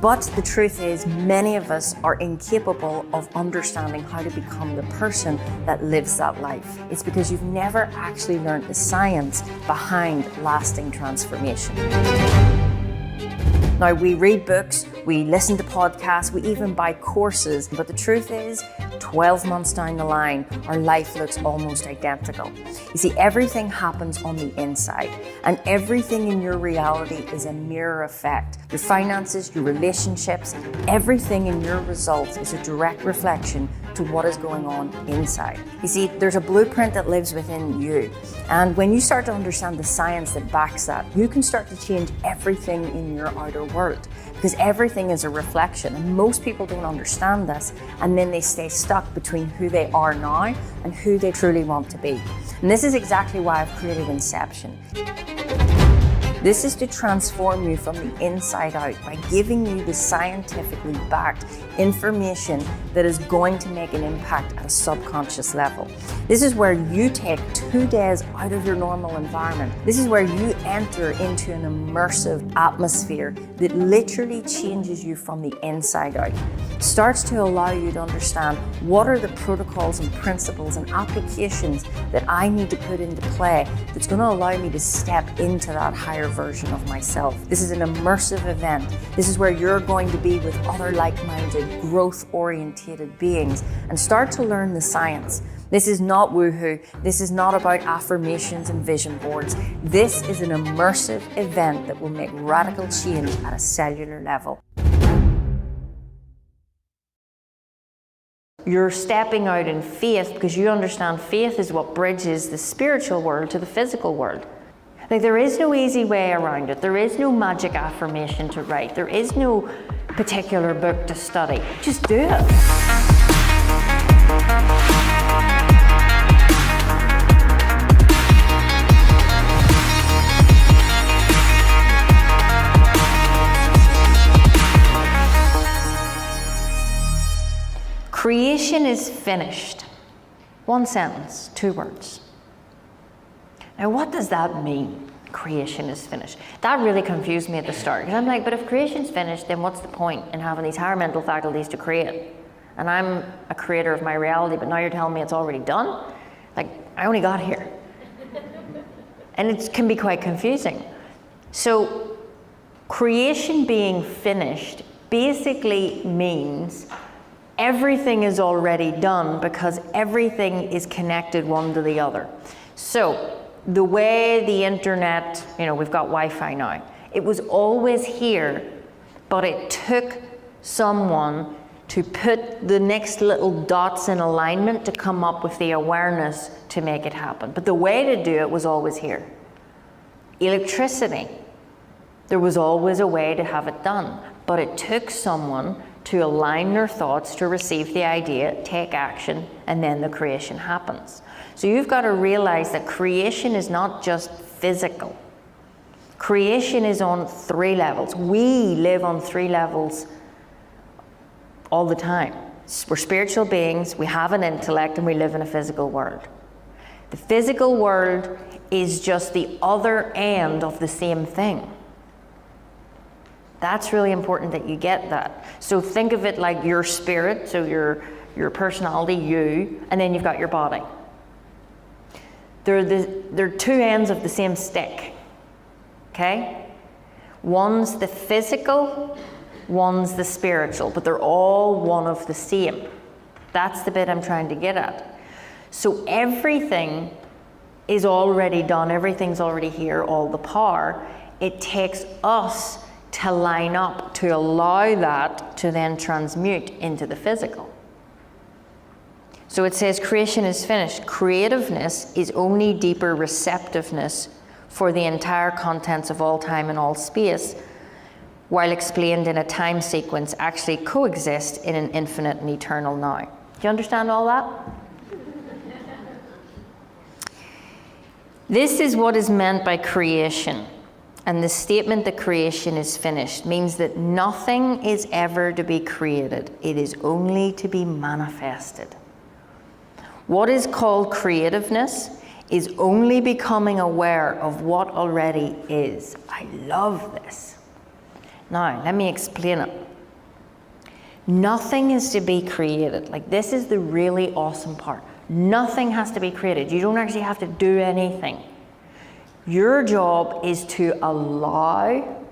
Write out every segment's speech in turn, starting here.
But the truth is, many of us are incapable of understanding how to become the person that lives that life. It's because you've never actually learned the science behind lasting transformation. Now, we read books, we listen to podcasts, we even buy courses, but the truth is, 12 months down the line, our life looks almost identical. You see, everything happens on the inside, and everything in your reality is a mirror effect. Your finances, your relationships, everything in your results is a direct reflection to what is going on inside. You see, there's a blueprint that lives within you, and when you start to understand the science that backs that, you can start to change everything in your outer world, because everything is a reflection, and most people don't understand this, and then they stay stuck between who they are now and who they truly want to be. And this is exactly why I've created Inception. This is to transform you from the inside out by giving you the scientifically backed information that is going to make an impact at a subconscious level. This is where you take 2 days out of your normal environment. This is where you enter into an immersive atmosphere that literally changes you from the inside out. Starts to allow you to understand what are the protocols and principles and applications that I need to put into play that's going to allow me to step into that higher version of myself. This is an immersive event. This is where you're going to be with other like-minded, growth-oriented beings and start to learn the science. This is not woohoo. This is not about affirmations and vision boards. This is an immersive event that will make radical change at a cellular level. You're stepping out in faith because you understand faith is what bridges the spiritual world to the physical world. Like, there is no easy way around it. There is no magic affirmation to write. There is no particular book to study. Just do it. Creation is finished. One sentence, 2 words. Now, what does that mean? Creation is finished. That really confused me at the start, because I'm like, but if creation's finished, then what's the point in having these higher mental faculties to create? And I'm a creator of my reality, but now you're telling me it's already done? Like, I only got here. And it can be quite confusing. So, creation being finished basically means everything is already done because everything is connected one to the other. So, the way the internet, we've got Wi-Fi now, it was always here, but it took someone to put the next little dots in alignment to come up with the awareness to make it happen. But the way to do it was always here. Electricity, there was always a way to have it done, but it took someone to align their thoughts to receive the idea, take action, and then the creation happens. So you've got to realize that creation is not just physical. Creation is on 3 levels. We live on 3 levels all the time. We're spiritual beings, we have an intellect, and we live in a physical world. The physical world is just the other end of the same thing. That's really important that you get that. So think of it like your spirit, so your personality, you, and then you've got your body. They're 2 ends of the same stick, okay? One's the physical, one's the spiritual, but they're all one of the same. That's the bit I'm trying to get at. So everything is already done, everything's already here, all the power. It takes us to line up to allow that to then transmute into the physical. So it says creation is finished. Creativeness is only deeper receptiveness for the entire contents of all time and all space, while explained in a time sequence, actually coexist in an infinite and eternal now. Do you understand all that? This is what is meant by creation. And the statement that creation is finished means that nothing is ever to be created. It is only to be manifested. What is called creativeness is only becoming aware of what already is. I love this. Now, let me explain it. Nothing is to be created. Like, this is the really awesome part. Nothing has to be created. You don't actually have to do anything. Your job is to allow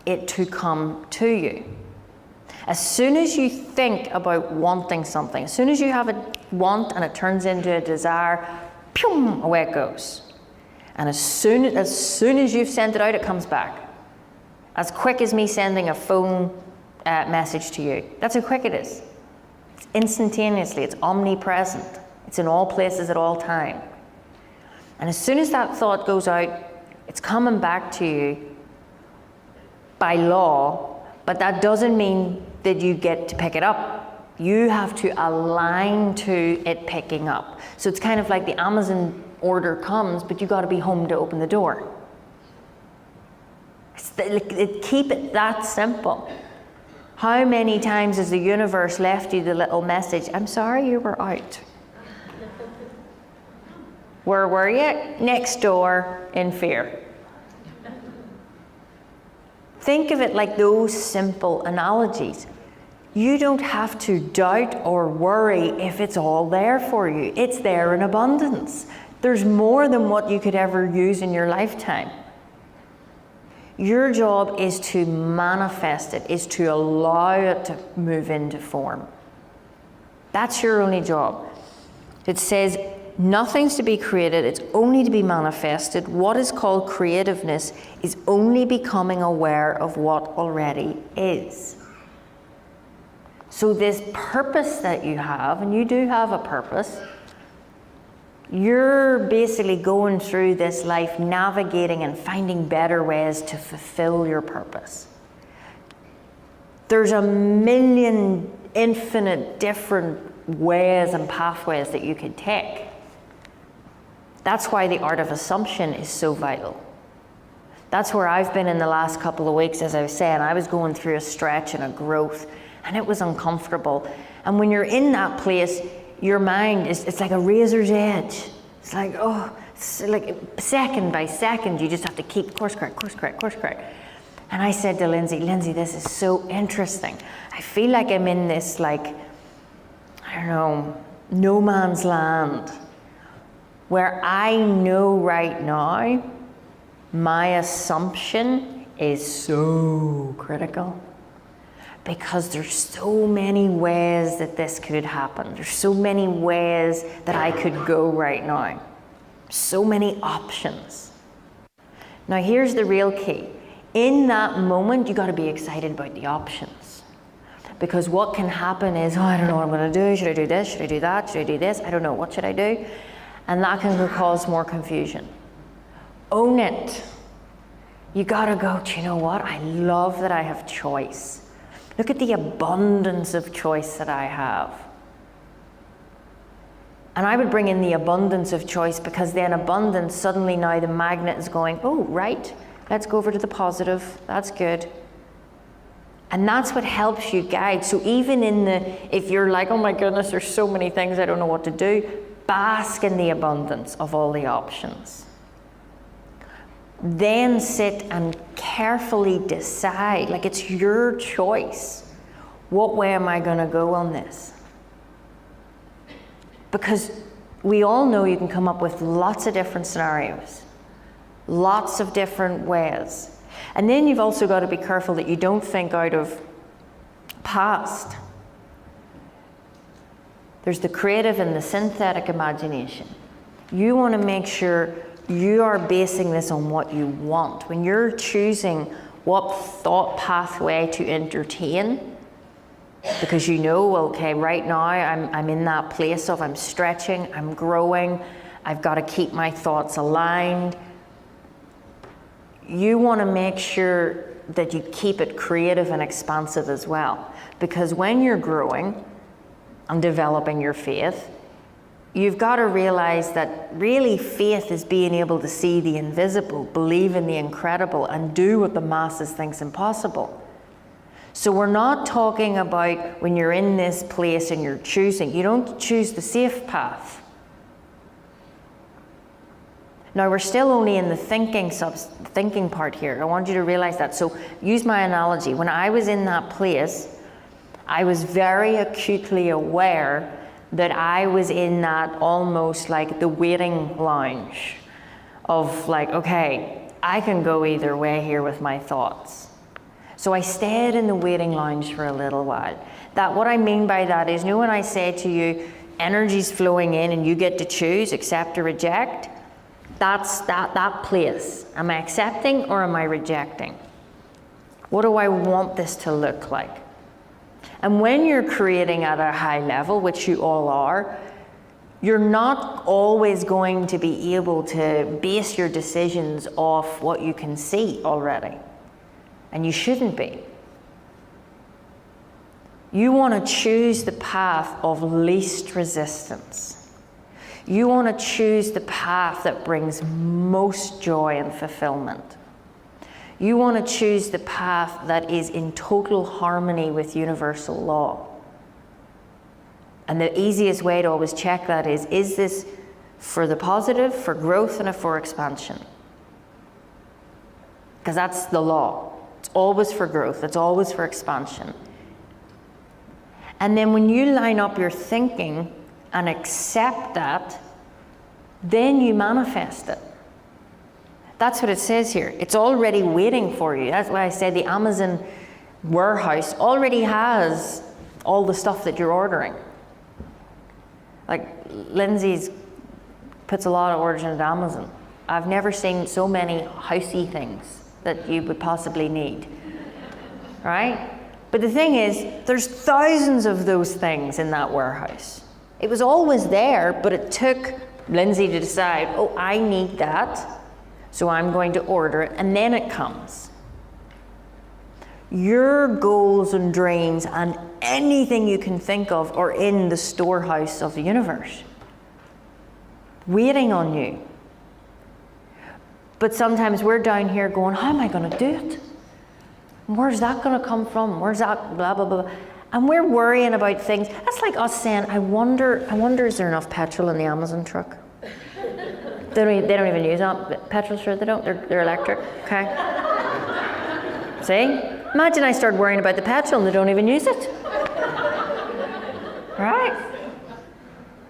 it to come to you. As soon as you think about wanting something, as soon as you have a want and it turns into a desire, pew, away it goes. And as soon as you've sent it out, it comes back. As quick as me sending a phone message to you. That's how quick it is. It's instantaneously, it's omnipresent. It's in all places at all time. And as soon as that thought goes out, it's coming back to you by law, but that doesn't mean that you get to pick it up. You have to align to it picking up. So it's kind of like the Amazon order comes, but you got to be home to open the door. Keep it that simple. How many times has the universe left you the little message, I'm sorry you were out? Where were you? Next door in fear. Think of it like those simple analogies. You don't have to doubt or worry if it's all there for you. It's there in abundance. There's more than what you could ever use in your lifetime. Your job is to manifest it, is to allow it to move into form. That's your only job. It says nothing's to be created, it's only to be manifested. What is called creativeness is only becoming aware of what already is. So this purpose that you have, and you do have a purpose, you're basically going through this life navigating and finding better ways to fulfill your purpose. There's a million infinite different ways and pathways that you could take. That's why the art of assumption is so vital. That's where I've been in the last couple of weeks. As I was saying, I was going through a stretch and a growth, and it was uncomfortable. And when you're in that place, your mind it's like a razor's edge. It's like, it's like second by second, you just have to keep course correct. And I said to Lindsay, this is so interesting. I feel like I'm in this, like, I don't know, no man's land, where I know right now my assumption is so critical. Because there's so many ways that this could happen. There's so many ways that I could go right now. So many options. Now here's the real key. In that moment, you got to be excited about the options. Because what can happen is, I don't know what I'm going to do. Should I do this? Should I do that? Should I do this? I don't know. What should I do? And that can cause more confusion. Own it. You got to go, do you know what? I love that I have choice. Look at the abundance of choice that I have. And I would bring in the abundance of choice, because then abundance, suddenly now the magnet is going, oh, right, let's go over to the positive. That's good. And that's what helps you guide. So even if you're like, oh my goodness, there's so many things I don't know what to do, bask in the abundance of all the options. Then sit and carefully decide, like it's your choice. What way am I going to go on this? Because we all know you can come up with lots of different scenarios, lots of different ways. And then you've also got to be careful that you don't think out of past. There's the creative and the synthetic imagination. You want to make sure you are basing this on what you want. When you're choosing what thought pathway to entertain, because you know, okay, right now I'm in that place of I'm stretching, I'm growing, I've got to keep my thoughts aligned. You want to make sure that you keep it creative and expansive as well. Because when you're growing and developing your faith, you've got to realize that really faith is being able to see the invisible, believe in the incredible, and do what the masses think's impossible. So we're not talking about when you're in this place and you're choosing. You don't choose the safe path. Now we're still only in the thinking part here. I want you to realize that. So use my analogy. When I was in that place, I was very acutely aware that I was in that almost like the waiting lounge of like, okay, I can go either way here with my thoughts. So I stayed in the waiting lounge for a little while. That what I mean by that is, when I say to you, energy's flowing in and you get to choose, accept or reject, that's that place. Am I accepting or am I rejecting? What do I want this to look like? And when you're creating at a high level, which you all are, you're not always going to be able to base your decisions off what you can see already. And you shouldn't be. You want to choose the path of least resistance. You want to choose the path that brings most joy and fulfillment. You want to choose the path that is in total harmony with universal law. And the easiest way to always check that is this for the positive, for growth, and for expansion? Because that's the law. It's always for growth. It's always for expansion. And then when you line up your thinking and accept that, then you manifest it. That's what it says here. It's already waiting for you. That's why I said the Amazon warehouse already has all the stuff that you're ordering. Like Lindsay's puts a lot of orders into Amazon. I've never seen so many housey things that you would possibly need, right? But the thing is, there's thousands of those things in that warehouse. It was always there, but it took Lindsay to decide, oh, I need that. So I'm going to order it, and then it comes. Your goals and dreams and anything you can think of are in the storehouse of the universe, waiting on you. But sometimes we're down here going, how am I going to do it? Where's that going to come from? Where's that blah, blah, blah. And we're worrying about things. That's like us saying, I wonder, is there enough petrol in the Amazon truck? They don't even use petrol, sure they don't, they're electric, okay? See? Imagine I start worrying about the petrol and they don't even use it. Right?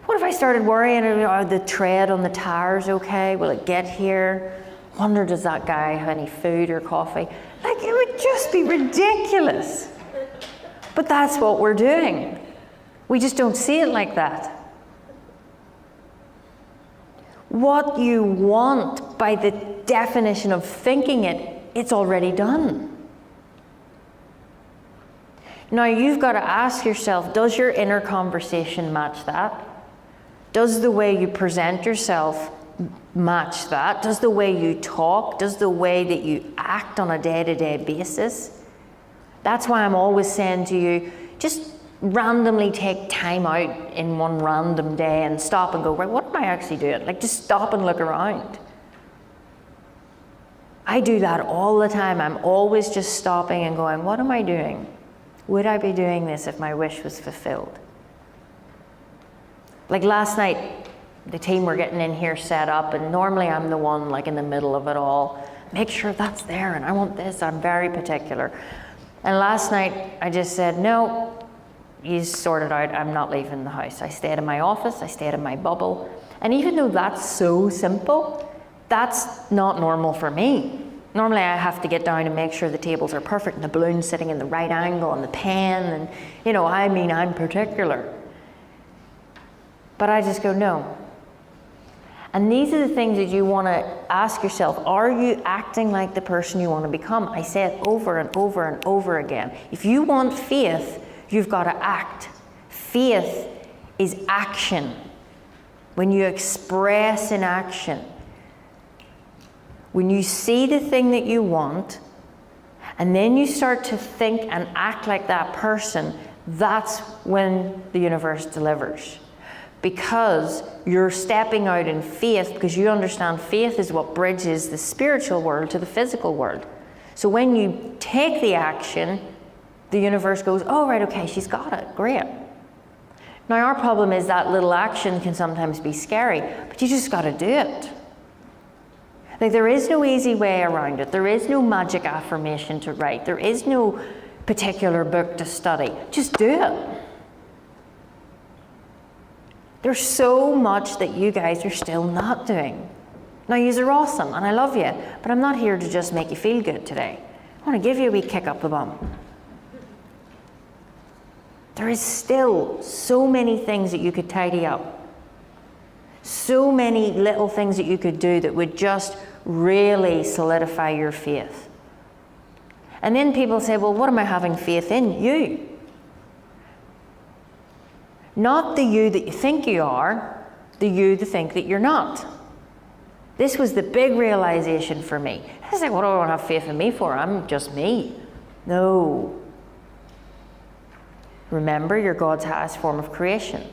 What if I started worrying, are the tread on the tires okay? Will it get here? Wonder, does that guy have any food or coffee? Like, it would just be ridiculous. But that's what we're doing. We just don't see it like that. What you want, by the definition of thinking it, it's already done. Now you've got to ask yourself, does your inner conversation match that? Does the way you present yourself match that? Does the way you talk, does the way that you act on a day-to-day basis? That's why I'm always saying to you, just randomly take time out in one random day and stop and go, right, what am I actually doing? Like, just stop and look around. I do that all the time. I'm always just stopping and going, what am I doing? Would I be doing this if my wish was fulfilled? Like last night, the team were getting in here set up, and normally I'm the one like in the middle of it all. Make sure that's there, and I want this. I'm very particular. And last night I just said, no, you sort it out. I'm not leaving the house. I stayed in my office. I stayed in my bubble. And even though that's so simple, that's not normal for me. Normally I have to get down and make sure the tables are perfect and the balloon's sitting in the right angle and the pen, and I'm particular. But I just go, no. And these are the things that you want to ask yourself. Are you acting like the person you want to become? I say it over and over and over again. If you want faith, you've got to act. Faith is action. When you express in action, when you see the thing that you want, and then you start to think and act like that person, that's when the universe delivers. Because you're stepping out in faith, because you understand faith is what bridges the spiritual world to the physical world. So when you take the action, the universe goes, oh, right, okay, she's got it, great. Now our problem is that little action can sometimes be scary, but you just got to do it. Like, there is no easy way around it. There is no magic affirmation to write. There is no particular book to study. Just do it. There's so much that you guys are still not doing. Now, yous are awesome and I love you, but I'm not here to just make you feel good today. I want to give you a wee kick up the bum. There is still so many things that you could tidy up. So many little things that you could do that would just really solidify your faith. And then people say, well, what am I having faith in? You. Not the you that you think you are, the you that think that you're not. This was the big realization for me. I was like, what do I want to have faith in me for? I'm just me. No. Remember, you're God's highest form of creation.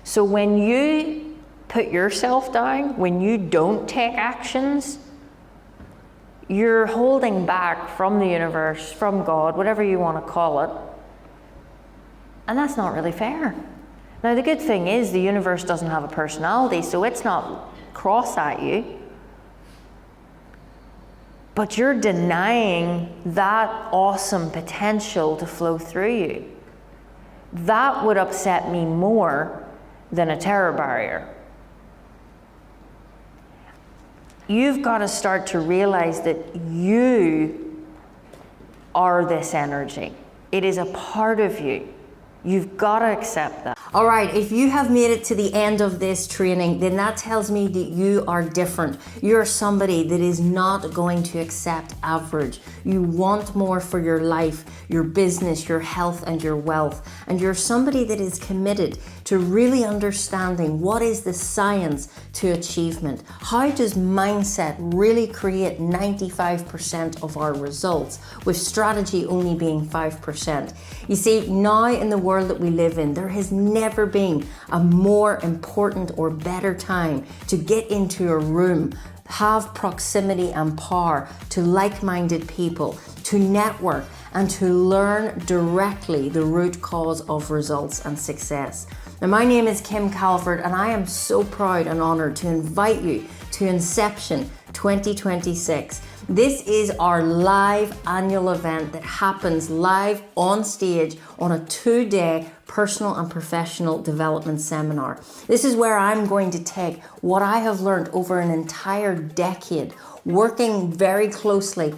So when you put yourself down, when you don't take actions, you're holding back from the universe, from God, whatever you want to call it. And that's not really fair. Now, the good thing is the universe doesn't have a personality, so it's not cross at you. But you're denying that awesome potential to flow through you. That would upset me more than a terror barrier. You've got to start to realize that you are this energy. It is a part of you. You've got to accept that. All right, if you have made it to the end of this training, then that tells me that you are different. You're somebody that is not going to accept average. You want more for your life, your business, your health, and your wealth. And you're somebody that is committed to really understanding what is the science to achievement. How does mindset really create 95% of our results, with strategy only being 5%? You see, now in the world that we live in, there has never been a more important or better time to get into a room, have proximity and power to like-minded people, to network, and to learn directly the root cause of results and success. Now, my name is Kim Calvert, and I am so proud and honored to invite you to Inception 2026. This is our live annual event that happens live on stage on a 2-day personal and professional development seminar. This is where I'm going to take what I have learned over an entire decade, working very closely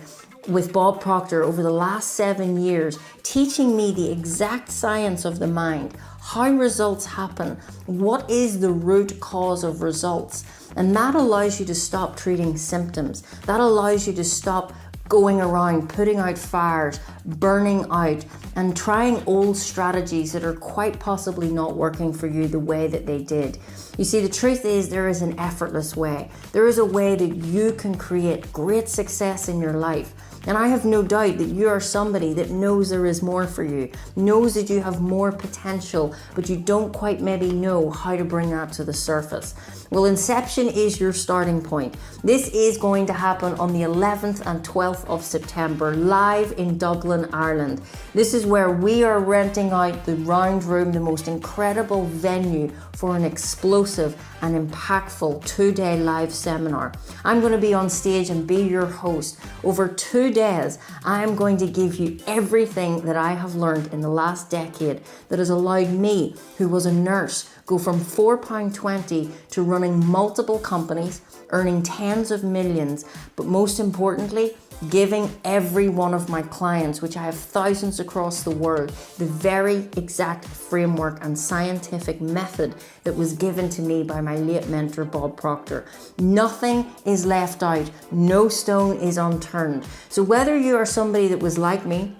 with Bob Proctor over the last 7 years, teaching me the exact science of the mind, how results happen, what is the root cause of results. And that allows you to stop treating symptoms. That allows you to stop going around, putting out fires, burning out, and trying old strategies that are quite possibly not working for you the way that they did. You see, the truth is there is an effortless way. There is a way that you can create great success in your life. And I have no doubt that you are somebody that knows there is more for you, knows that you have more potential, but you don't quite maybe know how to bring that to the surface. Well, Inception is your starting point. This is going to happen on the 11th and 12th of September, live in Dublin, Ireland. This is where we are renting out the round room, the most incredible venue for an explosive and impactful 2-day live seminar. I'm going to be on stage and be your host. Over 2 days, I'm going to give you everything that I have learned in the last decade that has allowed me, who was a nurse, go from £4.20 to running multiple companies, earning tens of millions, but most importantly, giving every one of my clients, which I have thousands across the world, the very exact framework and scientific method that was given to me by my late mentor, Bob Proctor. Nothing is left out. No stone is unturned. So whether you are somebody that was like me,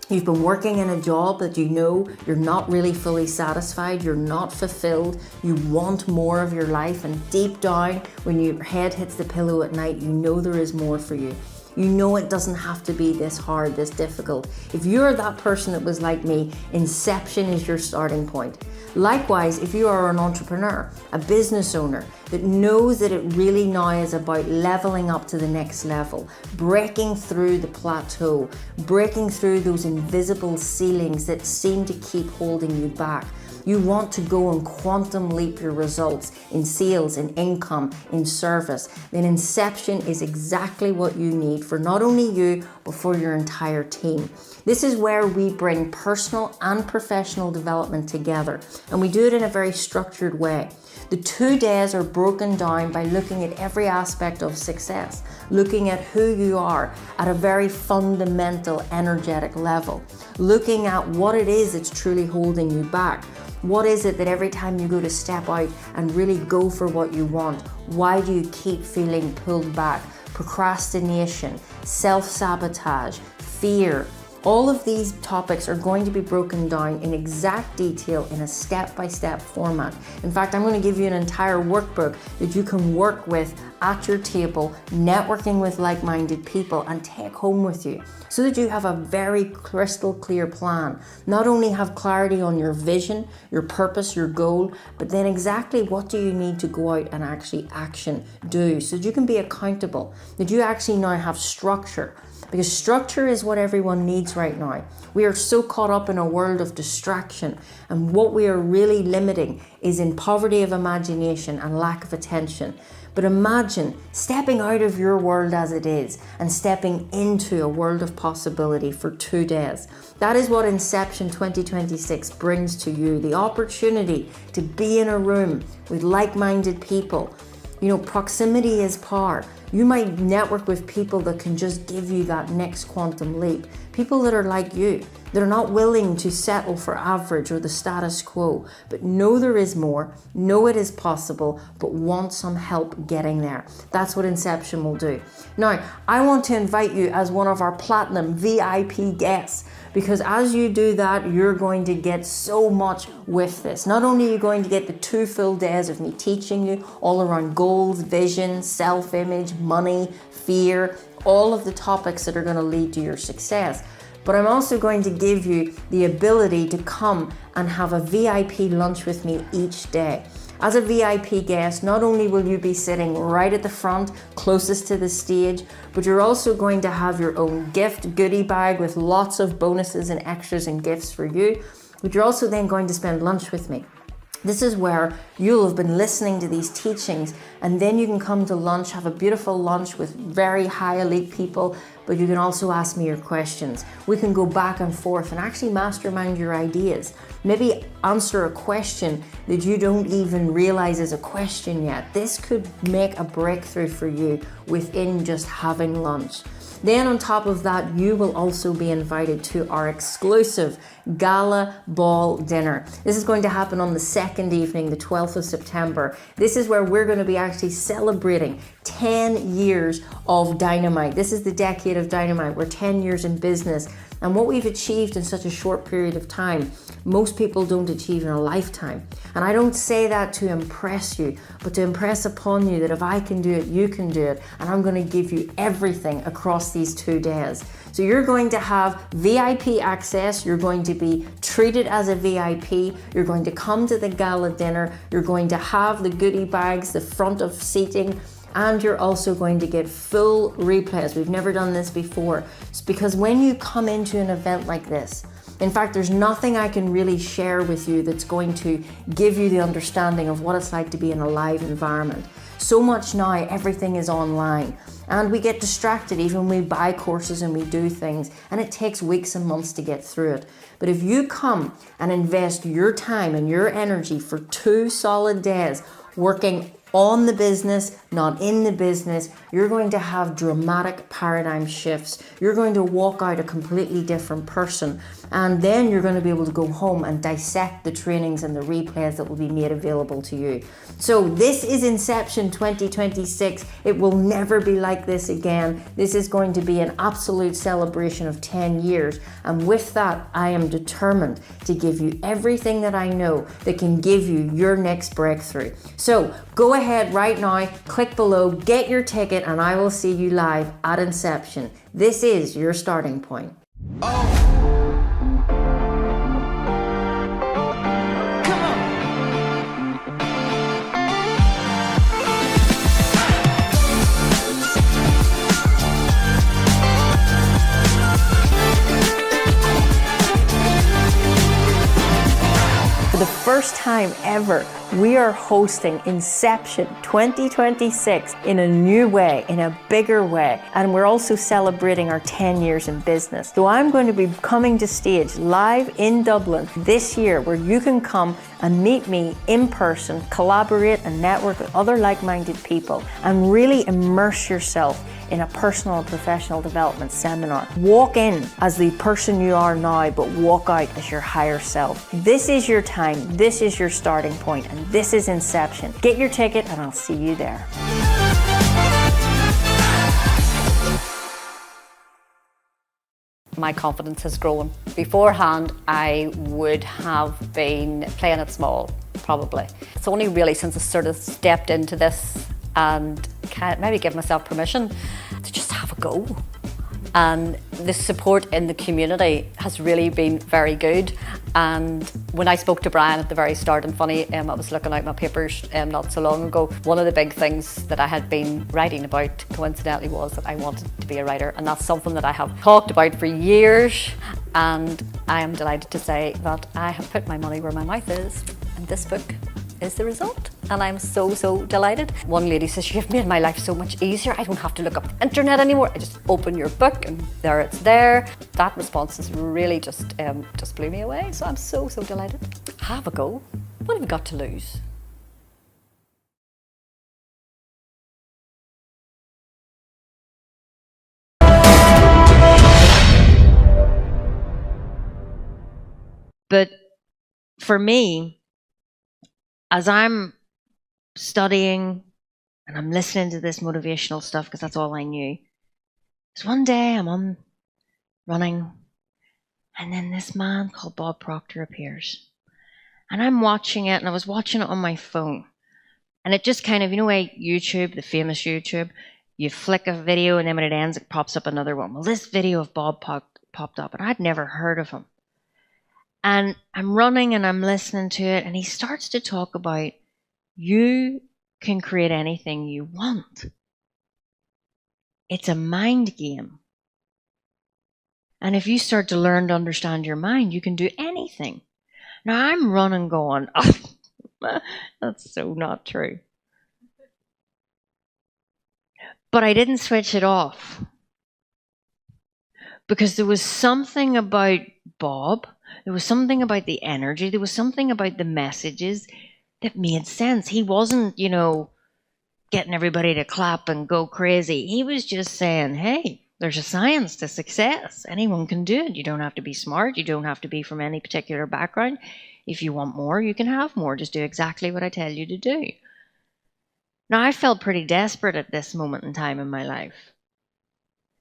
you've been working in a job that you know you're not really fully satisfied, you're not fulfilled, you want more of your life, and deep down, when your head hits the pillow at night, you know there is more for you. You know it doesn't have to be this hard, this difficult. If you're that person that was like me, Inception is your starting point. Likewise, if you are an entrepreneur, a business owner that knows that it really now is about leveling up to the next level, breaking through the plateau, breaking through those invisible ceilings that seem to keep holding you back, You want to go and quantum leap your results in sales, in income, in service. Then Inception is exactly what you need for not only you, but for your entire team. This is where we bring personal and professional development together, and we do it in a very structured way. The 2 days are broken down by looking at every aspect of success, looking at who you are at a very fundamental, energetic level, looking at what it is that's truly holding you back. What is it that every time you go to step out and really go for what you want, why do you keep feeling pulled back? Procrastination, self-sabotage, fear. All of these topics are going to be broken down in exact detail in a step-by-step format. In fact, I'm going to give you an entire workbook that you can work with at your table, networking with like-minded people, and take home with you so that you have a very crystal clear plan. Not only have clarity on your vision, your purpose, your goal, but then exactly what do you need to go out and actually do so that you can be accountable, that you actually now have structure. Because structure is what everyone needs right now. We are so caught up in a world of distraction, and what we are really limiting is in poverty of imagination and lack of attention. But imagine stepping out of your world as it is and stepping into a world of possibility for 2 days. That is what Inception 2026 brings to you, the opportunity to be in a room with like-minded people. You know, proximity is power. You might network with people that can just give you that next quantum leap. People that are like you, that are not willing to settle for average or the status quo, but know there is more, know it is possible, but want some help getting there. That's what Inception will do. Now, I want to invite you as one of our platinum VIP guests, because as you do that, you're going to get so much with this. Not only are you going to get the 2 full days of me teaching you all around goals, vision, self-image, money, fear, all of the topics that are going to lead to your success, but I'm also going to give you the ability to come and have a VIP lunch with me each day. As a VIP guest, not only will you be sitting right at the front, closest to the stage, but you're also going to have your own gift goodie bag with lots of bonuses and extras and gifts for you, but you're also then going to spend lunch with me. This is where you'll have been listening to these teachings, and then you can come to lunch, have a beautiful lunch with very high elite people, but you can also ask me your questions. We can go back and forth and actually mastermind your ideas. Maybe answer a question that you don't even realize is a question yet. This could make a breakthrough for you within just having lunch. Then on top of that, you will also be invited to our exclusive gala ball dinner. This is going to happen on the second evening, the 12th of September. This is where we're going to be actually celebrating 10 years of Dynamite. This is the decade of Dynamite. We're 10 years in business. And what we've achieved in such a short period of time, most people don't achieve in a lifetime. And I don't say that to impress you, but to impress upon you that if I can do it, you can do it. And I'm going to give you everything across these 2 days. So you're going to have VIP access. You're going to be treated as a VIP. You're going to come to the gala dinner. You're going to have the goodie bags, the front of seating, and you're also going to get full replays. We've never done this before. It's because when you come into an event like this, in fact, there's nothing I can really share with you that's going to give you the understanding of what it's like to be in a live environment. So much now, everything is online, and we get distracted even when we buy courses and we do things, and it takes weeks and months to get through it. But if you come and invest your time and your energy for 2 solid days working on the business, not in the business, you're going to have dramatic paradigm shifts. You're going to walk out a completely different person. And then you're going to be able to go home and dissect the trainings and the replays that will be made available to you. So this is Inception 2026. It will never be like this again. This is going to be an absolute celebration of 10 years. And with that, I am determined to give you everything that I know that can give you your next breakthrough. So go ahead right now, click below, get your ticket, and I will see you live at Inception. This is your starting point. For the first time ever, we are hosting Inception 2026 in a new way, in a bigger way. And we're also celebrating our 10 years in business. So I'm going to be coming to stage live in Dublin this year, where you can come and meet me in person, collaborate and network with other like-minded people, and really immerse yourself in a personal and professional development seminar. Walk in as the person you are now, but walk out as your higher self. This is your time, this is your starting point, and this is Inception. Get your ticket and I'll see you there. My confidence has grown. Beforehand, I would have been playing it small, probably. It's only really since I sort of stepped into this and maybe give myself permission to just have a go. And the support in the community has really been very good. And when I spoke to Brian at the very start, and funny, I was looking out my papers not so long ago, one of the big things that I had been writing about coincidentally was that I wanted to be a writer, and that's something that I have talked about for years. And I am delighted to say that I have put my money where my mouth is, and this book is the result. And I'm so delighted. One lady says, "You've made my life so much easier. I don't have to look up the internet anymore. I just open your book and there it's there." That response has really just blew me away. So I'm so delighted. Have a go. What have we got to lose? But for me, as I'm studying and I'm listening to this motivational stuff, because that's all I knew, so one day I'm on running, and then this man called Bob Proctor appears, and I'm watching it, and I was watching it on my phone, and it just kind of, you know, YouTube, the famous YouTube, you flick a video and then when it ends it pops up another one. Well, this video of Bob popped up, and I'd never heard of him. And I'm running and I'm listening to it, and he starts to talk about, you can create anything you want. It's a mind game. And if you start to learn to understand your mind, you can do anything. Now I'm running going, oh, that's so not true. But I didn't switch it off. Because there was something about Bob, there was something about the energy, there was something about the messages that made sense. He wasn't, you know, getting everybody to clap and go crazy. He was just saying, hey, there's a science to success. Anyone can do it. You don't have to be smart. You don't have to be from any particular background. If you want more, you can have more. Just do exactly what I tell you to do. Now, I felt pretty desperate at this moment in time in my life.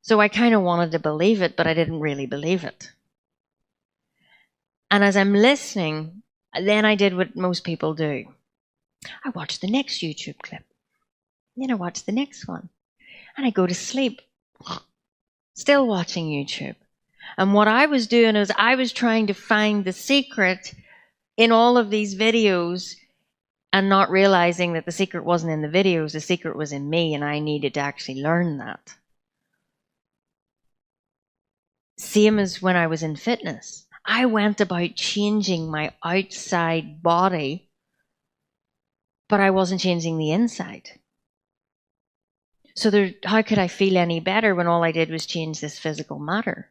So I kind of wanted to believe it, but I didn't really believe it. And as I'm listening, then I did what most people do. I watched the next YouTube clip. Then I watched the next one. And I go to sleep, still watching YouTube. And what I was doing is I was trying to find the secret in all of these videos and not realizing that the secret wasn't in the videos, the secret was in me, and I needed to actually learn that. Same as when I was in fitness. I went about changing my outside body, but I wasn't changing the inside. So how could I feel any better when all I did was change this physical matter?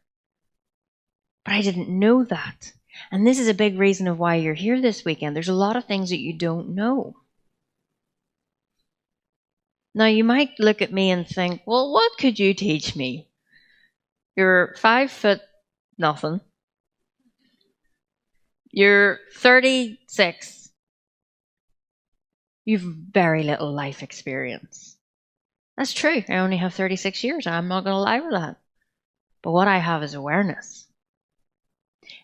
But I didn't know that. And this is a big reason of why you're here this weekend. There's a lot of things that you don't know. Now, you might look at me and think, well, what could you teach me? You're 5 foot nothing. You're 36. You've very little life experience. That's true. I only have 36 years. I'm not going to lie with that. But what I have is awareness.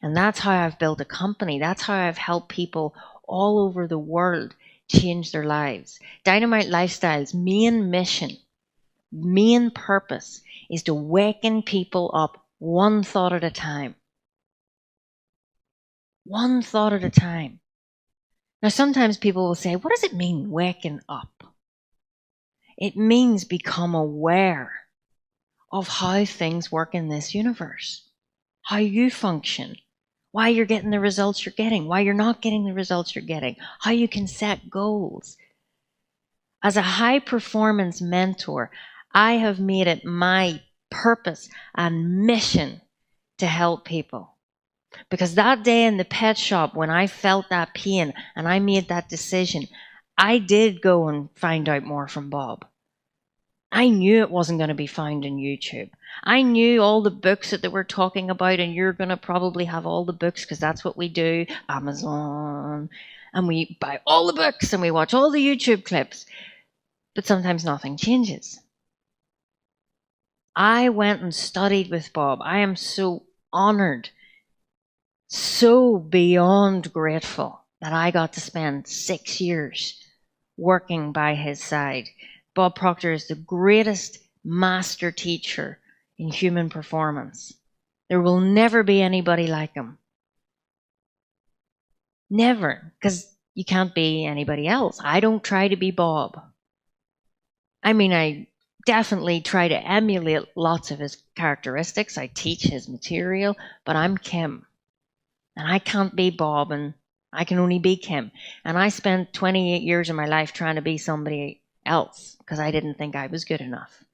And that's how I've built a company. That's how I've helped people all over the world change their lives. Dynamite Lifestyle's main mission, main purpose is to waken people up one thought at a time. One thought at a time. Now, sometimes people will say, what does it mean, waking up? It means become aware of how things work in this universe, how you function, why you're getting the results you're getting, why you're not getting the results you're getting, how you can set goals. As a high performance mentor, I have made it my purpose and mission to help people. Because that day in the pet shop, when I felt that pain and I made that decision, I did go and find out more from Bob. I knew it wasn't going to be found on YouTube. I knew all the books that they were talking about, and you're going to probably have all the books because that's what we do, Amazon. And we buy all the books and we watch all the YouTube clips. But sometimes nothing changes. I went and studied with Bob. I am so honored, so beyond grateful that I got to spend 6 years working by his side. Bob Proctor is the greatest master teacher in human performance. There will never be anybody like him. Never, because you can't be anybody else. I don't try to be Bob. I mean, I definitely try to emulate lots of his characteristics. I teach his material, but I'm Kim. And I can't be Bob, and I can only be Kim. And I spent 28 years of my life trying to be somebody else because I didn't think I was good enough.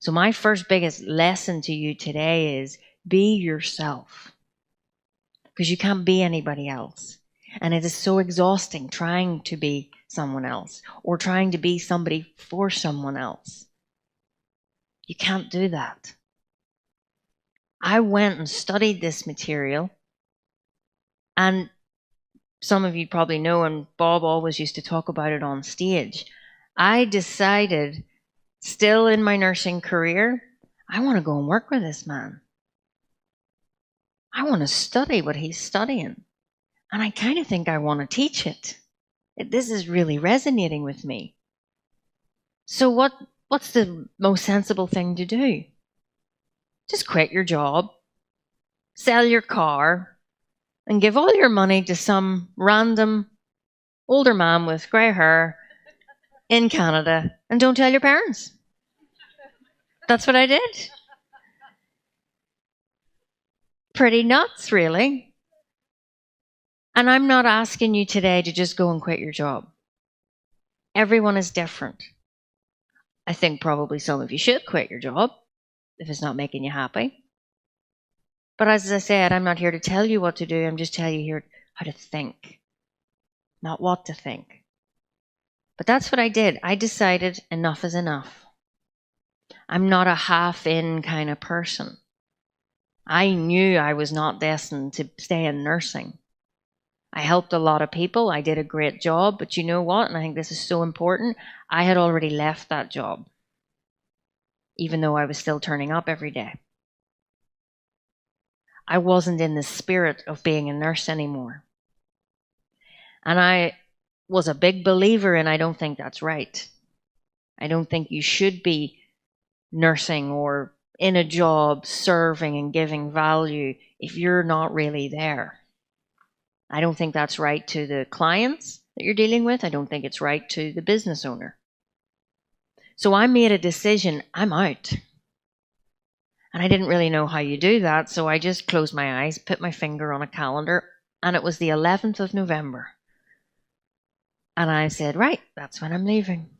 So my first biggest lesson to you today is be yourself, because you can't be anybody else. And it is so exhausting trying to be someone else or trying to be somebody for someone else. You can't do that. I went and studied this material, and some of you probably know, and Bob always used to talk about it on stage. I decided, still in my nursing career, I want to go and work with this man. I want to study what he's studying. And I kind of think I want to teach it. This is really resonating with me. So what's the most sensible thing to do? Just quit your job, sell your car, and give all your money to some random older man with grey hair in Canada, and don't tell your parents. That's what I did. Pretty nuts, really. And I'm not asking you today to just go and quit your job. Everyone is different. I think probably some of you should quit your job if it's not making you happy. But as I said, I'm not here to tell you what to do. I'm just telling you here how to think, not what to think. But that's what I did. I decided enough is enough. I'm not a half-in kind of person. I knew I was not destined to stay in nursing. I helped a lot of people. I did a great job. But you know what? And I think this is so important. I had already left that job, even though I was still turning up every day. I wasn't in the spirit of being a nurse anymore. And I was a big believer in I don't think that's right. I don't think you should be nursing or in a job serving and giving value if you're not really there. I don't think that's right to the clients that you're dealing with. I don't think it's right to the business owner. So I made a decision, I'm out. And I didn't really know how you do that, so I just closed my eyes, put my finger on a calendar, and it was the 11th of November. And I said, right, that's when I'm leaving.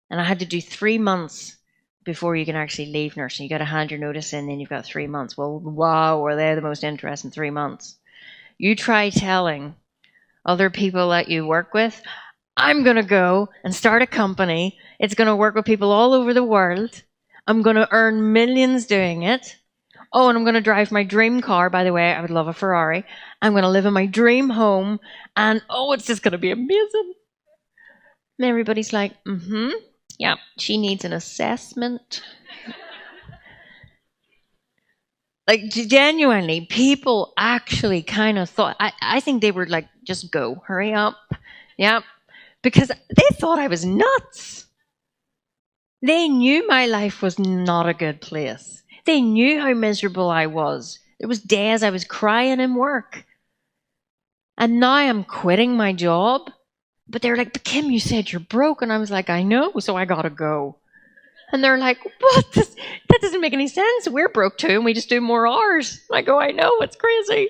And I had to do 3 months before you can actually leave nursing. You got to hand your notice in, then you've got 3 months. Well, wow, were they the most interesting 3 months? You try telling other people that you work with, I'm going to go and start a company. It's going to work with people all over the world. I'm going to earn millions doing it. Oh, and I'm going to drive my dream car. By the way, I would love a Ferrari. I'm going to live in my dream home. And oh, it's just going to be amazing. And everybody's like, yeah, she needs an assessment. Like, genuinely, people actually kind of thought, I think they were like, just go, hurry up. Yeah, because they thought I was nuts. They knew my life was not a good place. They knew how miserable I was. There was days I was crying in work. And now I'm quitting my job. But they were like, but Kim, you said you're broke. And I was like, I know, so I gotta go. And they're like, what? That doesn't make any sense. We're broke too, and we just do more hours. I go, I know, it's crazy.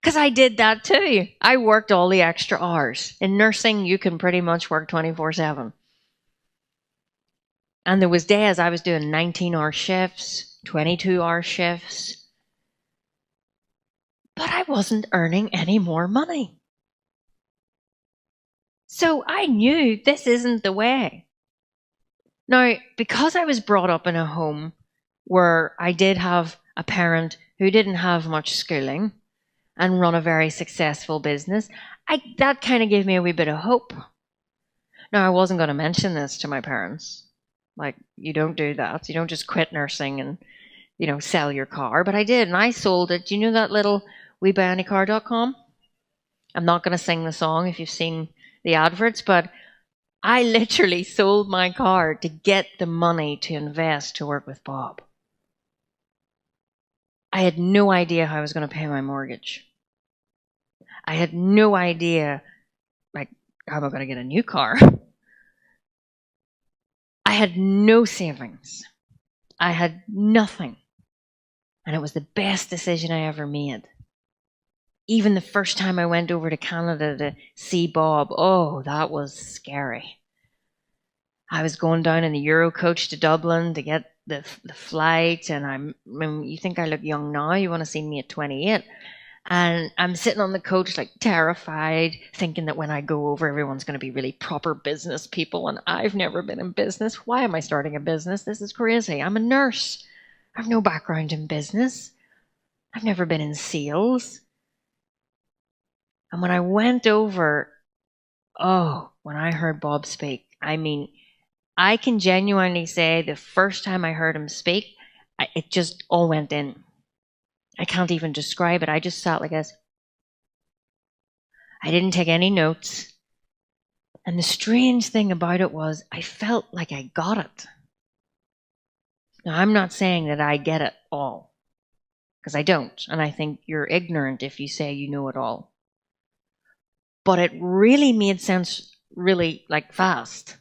Because I did that too. I worked all the extra hours. In nursing, you can pretty much work 24/7. And there was days I was doing 19-hour shifts, 22-hour shifts. But I wasn't earning any more money. So I knew this isn't the way. Now, because I was brought up in a home where I did have a parent who didn't have much schooling and run a very successful business, that kind of gave me a wee bit of hope. Now, I wasn't going to mention this to my parents. Like, you don't do that. You don't just quit nursing and, sell your car. But I did, and I sold it. Do you know that little WeBuyAnyCar.com? I'm not going to sing the song if you've seen the adverts, but I literally sold my car to get the money to invest to work with Bob. I had no idea how I was going to pay my mortgage. I had no idea, how am I going to get a new car? I had no savings. I had nothing. And it was the best decision I ever made. Even the first time I went over to Canada to see Bob, that was scary. I was going down in the Euro coach to Dublin to get the flight, and you think I look young now, you want to see me at 28. And I'm sitting on the coach terrified, thinking that when I go over, everyone's going to be really proper business people, and I've never been in business. Why am I starting a business? This is crazy. I'm a nurse. I have no background in business. I've never been in sales. And when I went over, when I heard Bob speak, I can genuinely say the first time I heard him speak, it just all went in. I can't even describe it. I just sat like this. I didn't take any notes. And the strange thing about it was I felt like I got it. Now, I'm not saying that I get it all, because I don't. And I think you're ignorant if you say you know it all. But it really made sense really fast.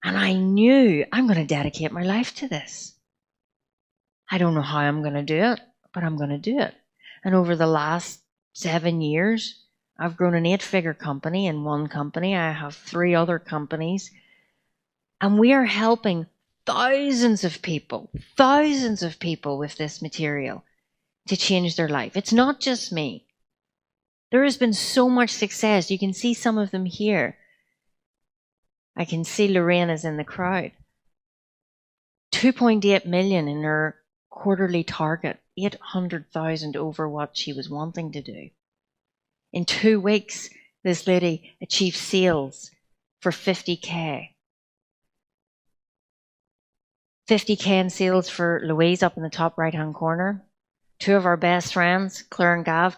And I knew I'm going to dedicate my life to this. I don't know how I'm going to do it, but I'm going to do it. And over the last 7 years, I've grown an 8-figure company. In one company, I have 3 other companies. And we are helping thousands of people with this material to change their life. It's not just me. There has been so much success. You can see some of them here. I can see Lorraine is in the crowd. 2.8 million in her quarterly target, 800,000 over what she was wanting to do. In 2 weeks, this lady achieved sales for 50K. 50K in sales for Louise up in the top right-hand corner. 2 of our best friends, Claire and Gav,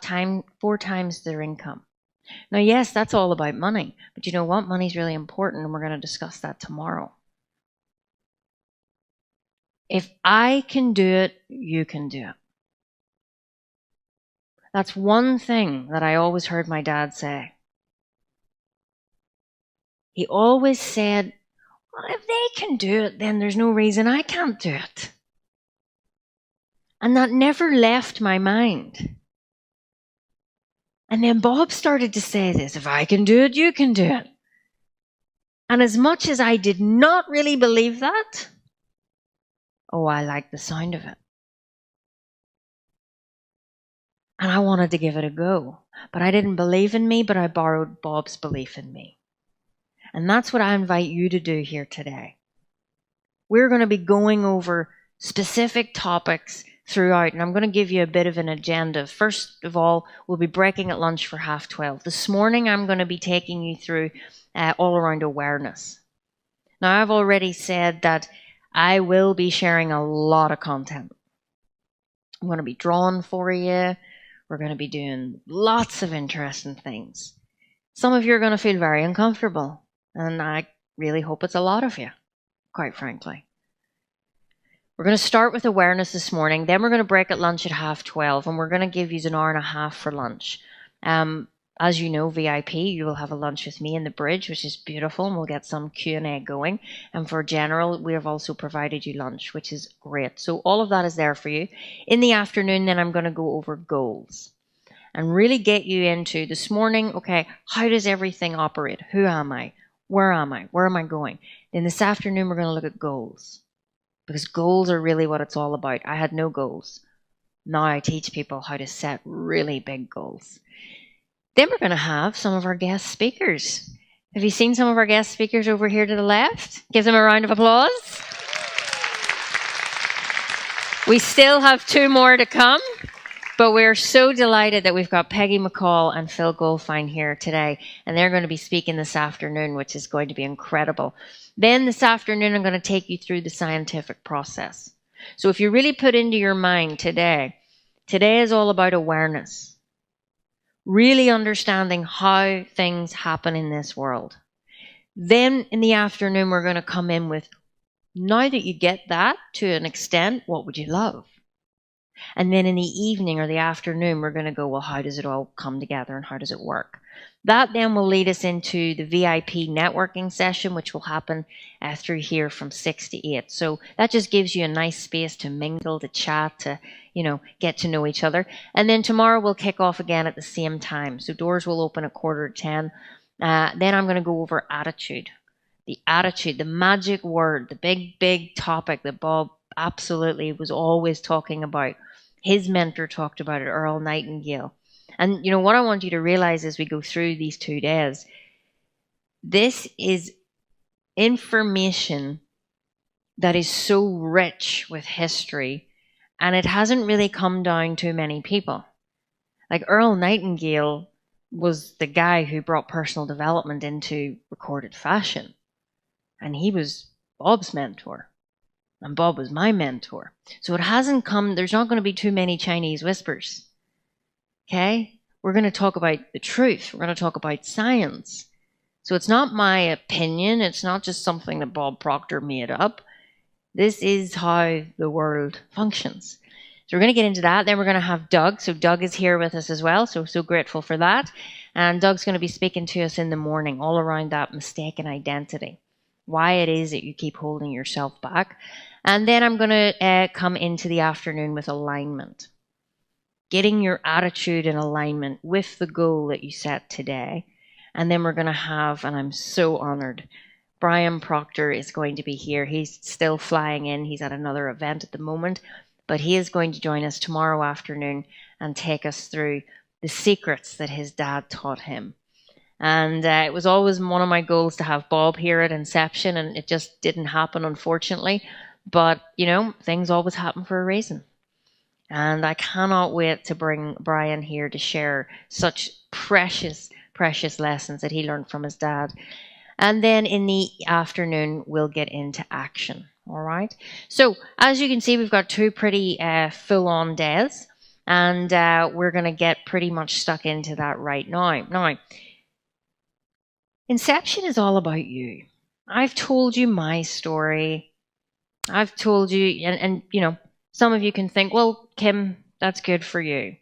4 times their income. Now, yes, that's all about money, but you know what? Money's really important, and we're going to discuss that tomorrow. If I can do it, you can do it. That's one thing that I always heard my dad say. He always said, well, if they can do it, then there's no reason I can't do it. And that never left my mind. And then Bob started to say this, if I can do it, you can do it. And as much as I did not really believe that, I liked the sound of it. And I wanted to give it a go. But I didn't believe in me, but I borrowed Bob's belief in me. And that's what I invite you to do here today. We're going to be going over specific topics throughout, and I'm going to give you a bit of an agenda. First of all, we'll be breaking at lunch for 12:30. This morning, I'm going to be taking you through all around awareness. Now, I've already said that I will be sharing a lot of content. I'm going to be drawing for you. We're going to be doing lots of interesting things. Some of you are going to feel very uncomfortable, and I really hope it's a lot of you, quite frankly. We're going to start with awareness this morning. Then we're going to break at lunch at 12:30, and we're going to give you an hour and a half for lunch. As you know, VIP, you will have a lunch with me in the bridge, which is beautiful, and we'll get some Q&A going. And for general, we have also provided you lunch, which is great. So all of that is there for you. In the afternoon, then I'm going to go over goals and really get you into this morning, okay, how does everything operate? Who am I? Where am I? Where am I going? Then this afternoon, we're going to look at goals, because goals are really what it's all about. I had no goals. Now I teach people how to set really big goals. Then we're going to have some of our guest speakers. Have you seen some of our guest speakers over here to the left? Give them a round of applause. We still have 2 more to come, but we're so delighted that we've got Peggy McCall and Phil Goldfine here today, and they're going to be speaking this afternoon, which is going to be incredible. Then this afternoon, I'm going to take you through the scientific process. So if you really put into your mind today is all about awareness. Really understanding how things happen in this world. Then in the afternoon, we're going to come in with, now that you get that to an extent, what would you love? And then in the evening or the afternoon, we're going to go, well, how does it all come together and how does it work? That then will lead us into the VIP networking session, which will happen through here from 6 to 8. So that just gives you a nice space to mingle, to chat, to, get to know each other. And then tomorrow we'll kick off again at the same time. So doors will open at 9:45. Then I'm going to go over attitude. The attitude, the magic word, the big topic that Bob absolutely was always talking about. His mentor talked about it, Earl Nightingale. And what I want you to realize as we go through these 2 days, this is information that is so rich with history, and it hasn't really come down to many people. Like Earl Nightingale was the guy who brought personal development into recorded fashion, and he was Bob's mentor, and Bob was my mentor. So it hasn't come, there's not going to be too many Chinese whispers. Okay? We're going to talk about the truth. We're going to talk about science. So it's not my opinion. It's not just something that Bob Proctor made up. This is how the world functions. So we're going to get into that. Then we're going to have Doug. So Doug is here with us as well. So grateful for that. And Doug's going to be speaking to us in the morning all around that mistaken identity. Why it is that you keep holding yourself back. And then I'm going to come into the afternoon with alignment. Getting your attitude in alignment with the goal that you set today. And then we're going to have, and I'm so honored, Brian Proctor is going to be here. He's still flying in. He's at another event at the moment, but he is going to join us tomorrow afternoon and take us through the secrets that his dad taught him. And it was always one of my goals to have Bob here at Inception, and it just didn't happen, unfortunately. But, things always happen for a reason. And I cannot wait to bring Brian here to share such precious lessons that he learned from his dad. And then in the afternoon, we'll get into action. All right. So as you can see, we've got 2 pretty full-on days. And we're going to get pretty much stuck into that right now. Now, Inception is all about you. I've told you my story. I've told you, and some of you can think, well, Kim, that's good for you.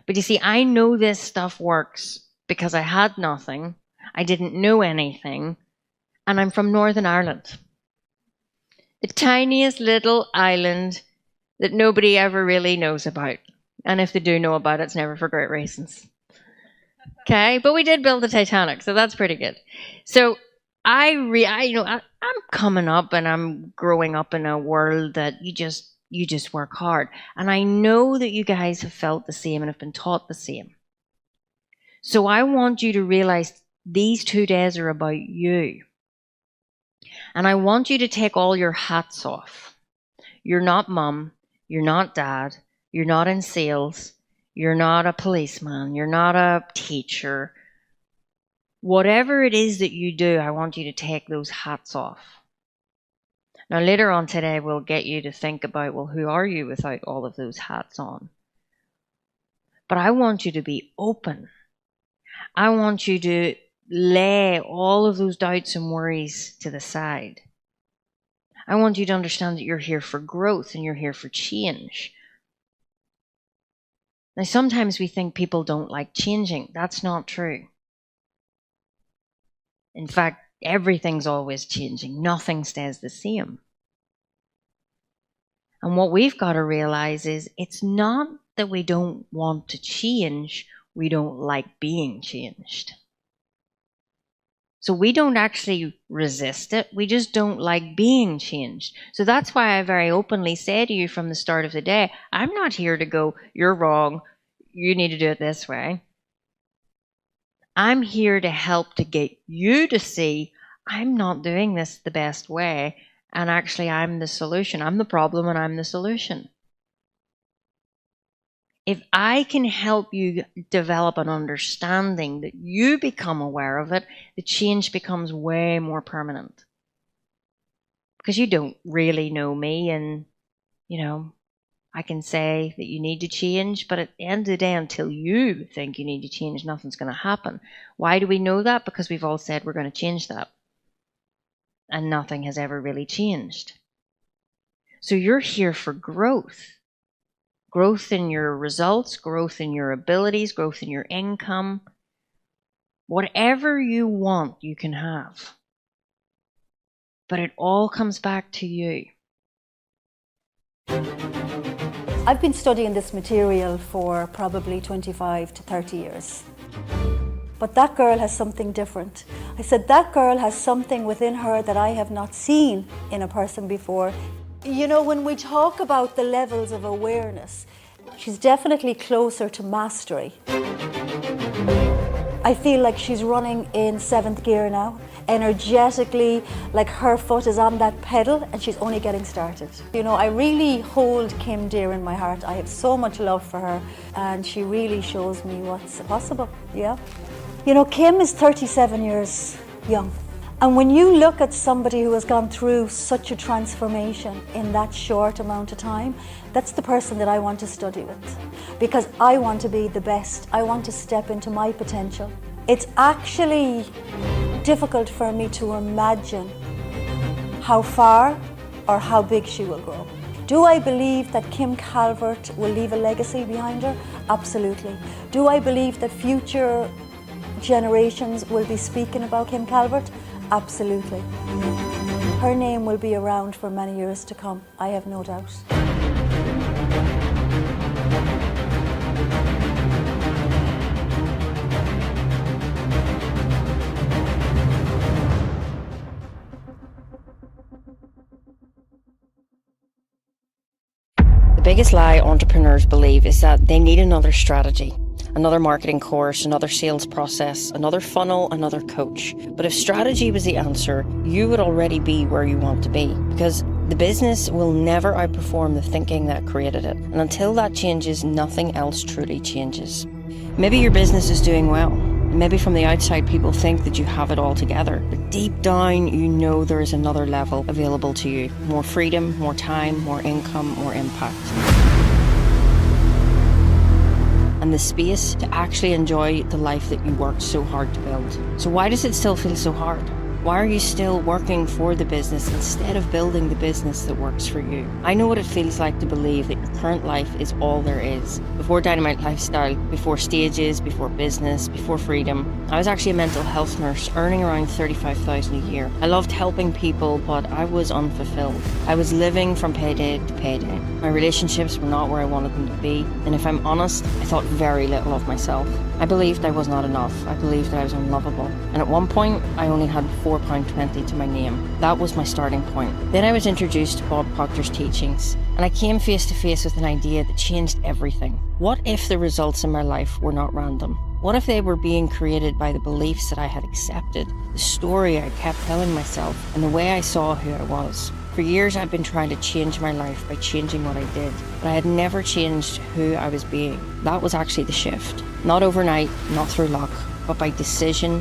But you see, I know this stuff works because I had nothing. I didn't know anything. And I'm from Northern Ireland. The tiniest little island that nobody ever really knows about. And if they do know about it, it's never for great reasons. Okay? But we did build the Titanic, so that's pretty good. So I'm coming up and I'm growing up in a world that you just work hard. And I know that you guys have felt the same and have been taught the same. So I want you to realize these 2 days are about you. And I want you to take all your hats off. You're not mum. You're not dad. You're not in sales. You're not a policeman. You're not a teacher. Whatever it is that you do, I want you to take those hats off. Now, later on today, we'll get you to think about, well, who are you without all of those hats on? But I want you to be open. I want you to lay all of those doubts and worries to the side. I want you to understand that you're here for growth and you're here for change. Now, sometimes we think people don't like changing. That's not true. In fact, everything's always changing. Nothing stays the same. And what we've got to realize is it's not that we don't want to change, we don't like being changed. So we don't actually resist it, we just don't like being changed. So that's why I very openly say to you from the start of the day, I'm not here to go, you're wrong, you need to do it this way. I'm here to help to get you to see I'm not doing this the best way, and actually I'm the solution. I'm the problem and I'm the solution. If I can help you develop an understanding that you become aware of it, the change becomes way more permanent. Because you don't really know me, and, I can say that you need to change, but at the end of the day, until you think you need to change, nothing's going to happen. Why do we know that? Because we've all said we're going to change that. And nothing has ever really changed. So you're here for growth. Growth in your results, growth in your abilities, growth in your income. Whatever you want, you can have. But it all comes back to you. I've been studying this material for probably 25 to 30 years. But that girl has something different. I said, that girl has something within her that I have not seen in a person before. When we talk about the levels of awareness, she's definitely closer to mastery. I feel like she's running in 7th gear now. Energetically, like her foot is on that pedal and she's only getting started. I really hold Kim dear in my heart. I have so much love for her and she really shows me what's possible, yeah. Kim is 37 years young. And when you look at somebody who has gone through such a transformation in that short amount of time, that's the person that I want to study with. Because I want to be the best. I want to step into my potential. It's actually difficult for me to imagine how far or how big she will grow. Do I believe that Kim Calvert will leave a legacy behind her? Absolutely. Do I believe that future generations will be speaking about Kim Calvert? Absolutely. Her name will be around for many years to come, I have no doubt. The biggest lie entrepreneurs believe is that they need another strategy, another marketing course, another sales process, another funnel, another coach. But if strategy was the answer, you would already be where you want to be, because the business will never outperform the thinking that created it. And until that changes, nothing else truly changes. Maybe your business is doing well. Maybe from the outside people think that you have it all together, but deep down you know there is another level available to you. More freedom, more time, more income, more impact. And the space to actually enjoy the life that you worked so hard to build. So why does it still feel so hard? Why are you still working for the business instead of building the business that works for you? I know what it feels like to believe that your current life is all there is. Before Dynamite Lifestyle, before stages, before business, before freedom, I was actually a mental health nurse earning around $35,000 a year. I loved helping people, but I was unfulfilled. I was living from payday to payday. My relationships were not where I wanted them to be, and if I'm honest, I thought very little of myself. I believed I was not enough. I believed that I was unlovable. And at one point, I only had £4.20 to my name. That was my starting point. Then I was introduced to Bob Proctor's teachings, and I came face to face with an idea that changed everything. What if the results in my life were not random? What if they were being created by the beliefs that I had accepted, the story I kept telling myself, and the way I saw who I was? For years I'd been trying to change my life by changing what I did, but I had never changed who I was being. That was actually the shift. Not overnight, not through luck, but by decision,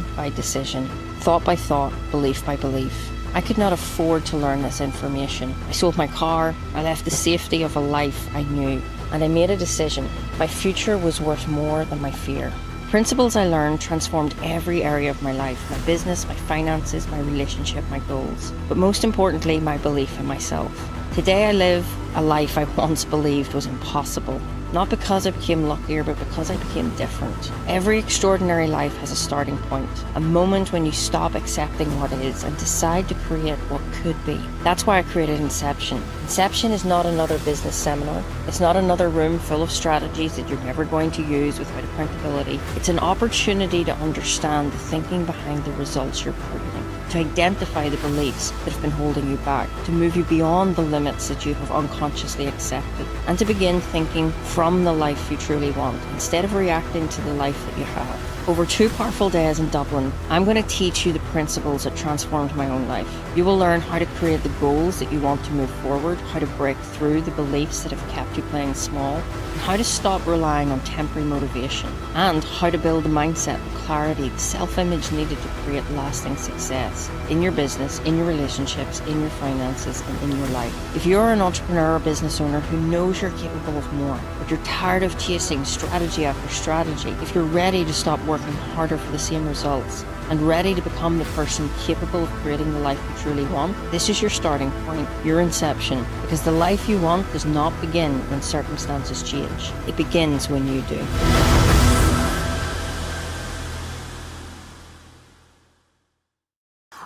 thought by thought, belief by belief. I could not afford to learn this information. I sold my car, I left the safety of a life I knew, and I made a decision. My future was worth more than my fear. Principles I learned transformed every area of my life, my business, my finances, my relationship, my goals, but most importantly, my belief in myself. Today I live a life I once believed was impossible. Not because I became luckier, but because I became different. Every extraordinary life has a starting point, a moment when you stop accepting what is and decide to create what could be. That's why I created Inception. Inception is not another business seminar. It's not another room full of strategies that you're never going to use without accountability. It's an opportunity to understand the thinking behind the results you're creating, to identify the beliefs that have been holding you back, to move you beyond the limits that you have unconsciously accepted, and to begin thinking from the life you truly want, instead of reacting to the life that you have. Over 2 powerful days in Dublin, I'm going to teach you the principles that transformed my own life. You will learn how to create the goals that you want to move forward, how to break through the beliefs that have kept you playing small, and how to stop relying on temporary motivation, and how to build the mindset, the clarity, the self-image needed to create lasting success in your business, in your relationships, in your finances, and in your life. If you're an entrepreneur or business owner who knows you're capable of more, but you're tired of chasing strategy after strategy, if you're ready to stop working harder for the same results and ready to become the person capable of creating the life you truly want, this is your starting point, your inception, because the life you want does not begin when circumstances change. It begins when you do.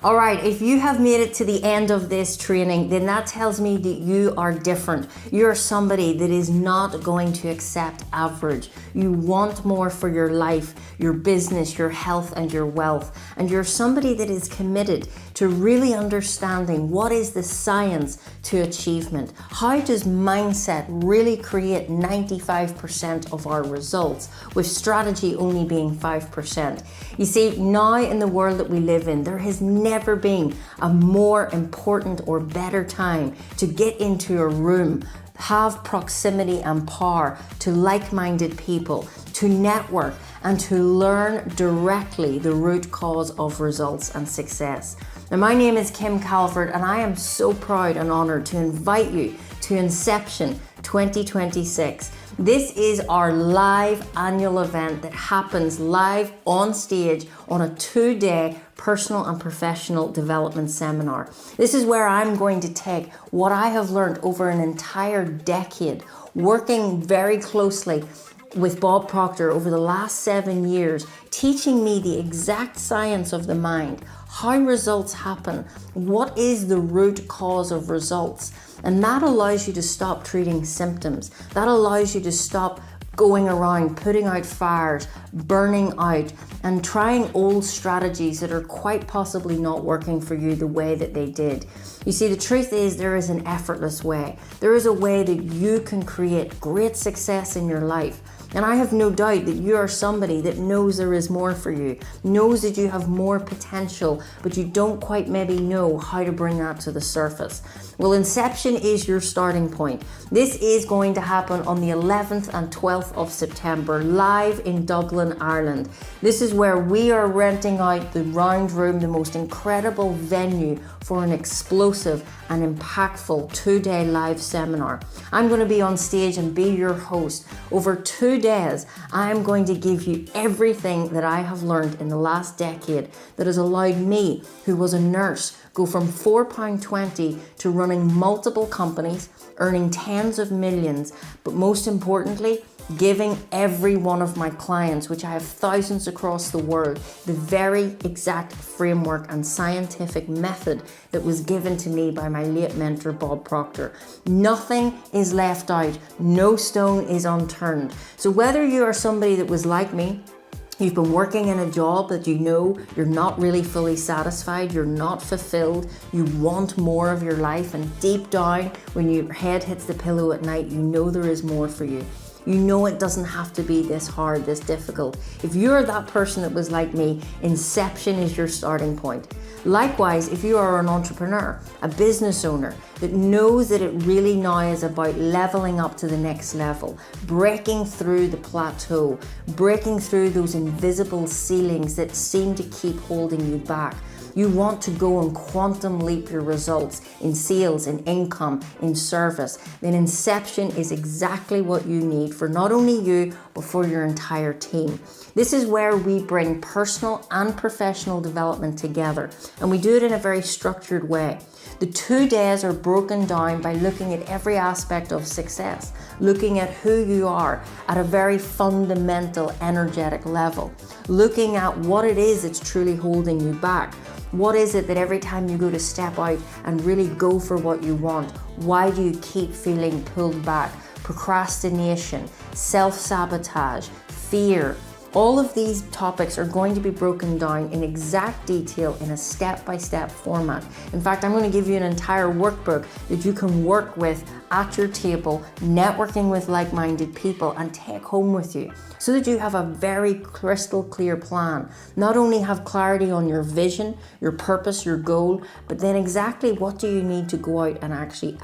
All right, if you have made it to the end of this training, then that tells me that you are different. You're somebody that is not going to accept average. You want more for your life, your business, your health, and your wealth. And you're somebody that is committed to really understanding what is the science to achievement. How does mindset really create 95% of our results, with strategy only being 5%? You see, now in the world that we live in, there has never been a more important or better time to get into a room, have proximity and power to like-minded people, to network, and to learn directly the root cause of results and success. Now, my name is Kim Calvert, and I am so proud and honored to invite you to Inception 2026. This is our live annual event that happens live on stage on a 2-day personal and professional development seminar. This is where I'm going to take what I have learned over an entire decade, working very closely with Bob Proctor over the last 7 years, teaching me the exact science of the mind, how results happen, what is the root cause of results. And that allows you to stop treating symptoms. That allows you to stop going around, putting out fires, burning out, and trying old strategies that are quite possibly not working for you the way that they did. You see, the truth is there is an effortless way. There is a way that you can create great success in your life. And I have no doubt that you are somebody that knows there is more for you, knows that you have more potential, but you don't quite maybe know how to bring that to the surface. Well, Inception is your starting point. This is going to happen on the 11th and 12th of September, live in Dublin, Ireland. This is where we are renting out the Round Room, the most incredible venue for an explosive and impactful 2-day live seminar. I'm going to be on stage and be your host. Over 2 days, I am going to give you everything that I have learned in the last decade that has allowed me, who was a nurse, go from £4.20 to running multiple companies, earning tens of millions, but most importantly, giving every one of my clients, which I have thousands across the world, the very exact framework and scientific method that was given to me by my late mentor, Bob Proctor. Nothing is left out, no stone is unturned. So whether you are somebody that was like me, you've been working in a job that you know you're not really fully satisfied, you're not fulfilled, you want more of your life, and deep down, when your head hits the pillow at night, you know there is more for you. You know it doesn't have to be this hard, this difficult. If you're that person that was like me, Inception is your starting point. Likewise, if you are an entrepreneur, a business owner that knows that it really now is about leveling up to the next level, breaking through the plateau, breaking through those invisible ceilings that seem to keep holding you back. You want to go and quantum leap your results in sales, in income, in service. Then Inception is exactly what you need for not only you, but for your entire team. This is where we bring personal and professional development together, and we do it in a very structured way. The 2 days are broken down by looking at every aspect of success, looking at who you are at a very fundamental, energetic level, looking at what it is that's truly holding you back. What is it that every time you go to step out and really go for what you want, why do you keep feeling pulled back? Procrastination, self-sabotage, fear. All of these topics are going to be broken down in exact detail in a step-by-step format. In fact, I'm going to give you an entire workbook that you can work with at your table, networking with like-minded people, and take home with you so that you have a very crystal clear plan. Not only have clarity on your vision, your purpose, your goal, but then exactly what do you need to go out and actually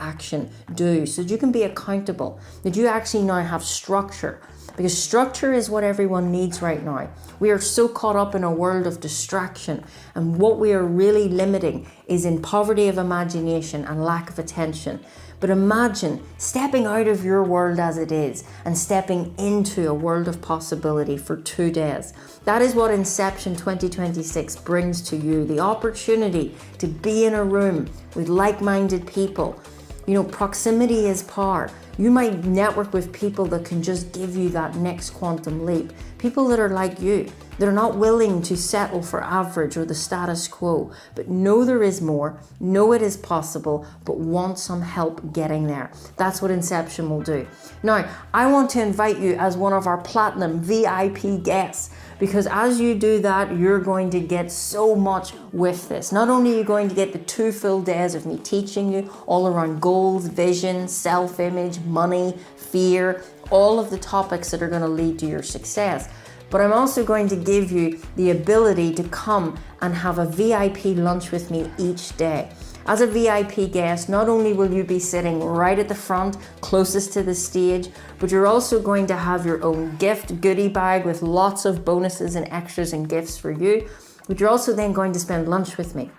do so that you can be accountable, that you actually now have structure. Because structure is what everyone needs right now. We are so caught up in a world of distraction, and what we are really limiting is in poverty of imagination and lack of attention. But imagine stepping out of your world as it is and stepping into a world of possibility for 2 days. That is what Inception 2026 brings to you, the opportunity to be in a room with like-minded people. You know, proximity is power. You might network with people that can just give you that next quantum leap. People that are like you, that are not willing to settle for average or the status quo, but know there is more, know it is possible, but want some help getting there. That's what Inception will do. Now, I want to invite you as one of our platinum VIP guests, because as you do that, you're going to get so much with this. Not only are you going to get the 2 full days of me teaching you all around goals, vision, self-image, money, fear, all of the topics that are going to lead to your success, but I'm also going to give you the ability to come and have a VIP lunch with me each day. As a VIP guest, not only will you be sitting right at the front, closest to the stage, but you're also going to have your own gift goodie bag with lots of bonuses and extras and gifts for you, but you're also then going to spend lunch with me.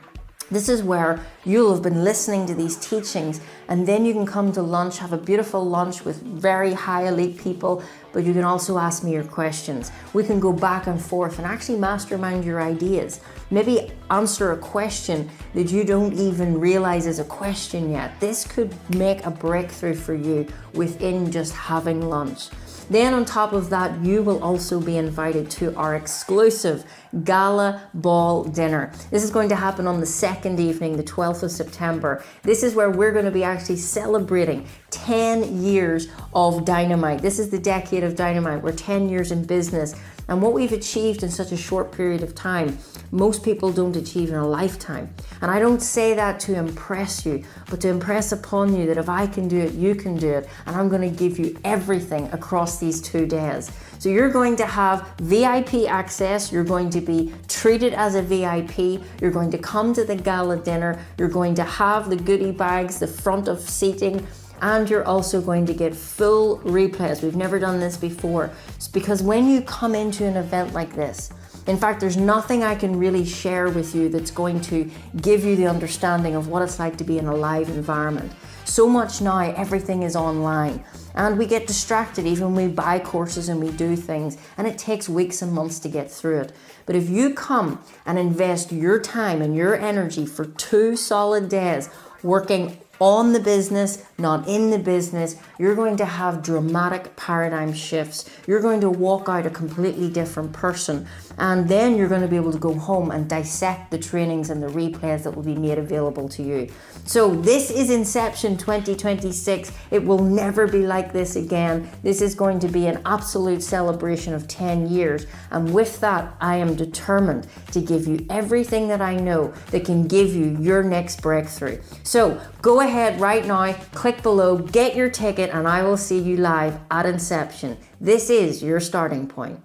This is where you'll have been listening to these teachings, and then you can come to lunch, have a beautiful lunch with very high elite people, but you can also ask me your questions. We can go back and forth and actually mastermind your ideas. Maybe answer a question that you don't even realize is a question yet. This could make a breakthrough for you within just having lunch. Then on top of that, you will also be invited to our exclusive gala ball dinner. This is going to happen on the second evening, the 12th of September. This is where we're going to be actually celebrating 10 years of Dynamite. This is the decade of Dynamite. We're 10 years in business. And what we've achieved in such a short period of time, most people don't achieve in a lifetime. And I don't say that to impress you, but to impress upon you that if I can do it, you can do it. And I'm going to give you everything across these 2 days. So you're going to have VIP access. You're going to be treated as a VIP. You're going to come to the gala dinner. You're going to have the goodie bags, the front of seating, and you're also going to get full replays. We've never done this before. It's because when you come into an event like this, in fact, there's nothing I can really share with you that's going to give you the understanding of what it's like to be in a live environment. So much now, everything is online, and we get distracted even when we buy courses and we do things, and it takes weeks and months to get through it. But if you come and invest your time and your energy for 2 solid days working on the business, not in the business, you're going to have dramatic paradigm shifts. You're going to walk out a completely different person, and then you're going to be able to go home and dissect the trainings and the replays that will be made available to you. So this is Inception 2026. It will never be like this again. This is going to be an absolute celebration of 10 years. And with that, I am determined to give you everything that I know that can give you your next breakthrough. So go ahead right now, click below, get your ticket, and I will see you live at Inception. This is your starting point.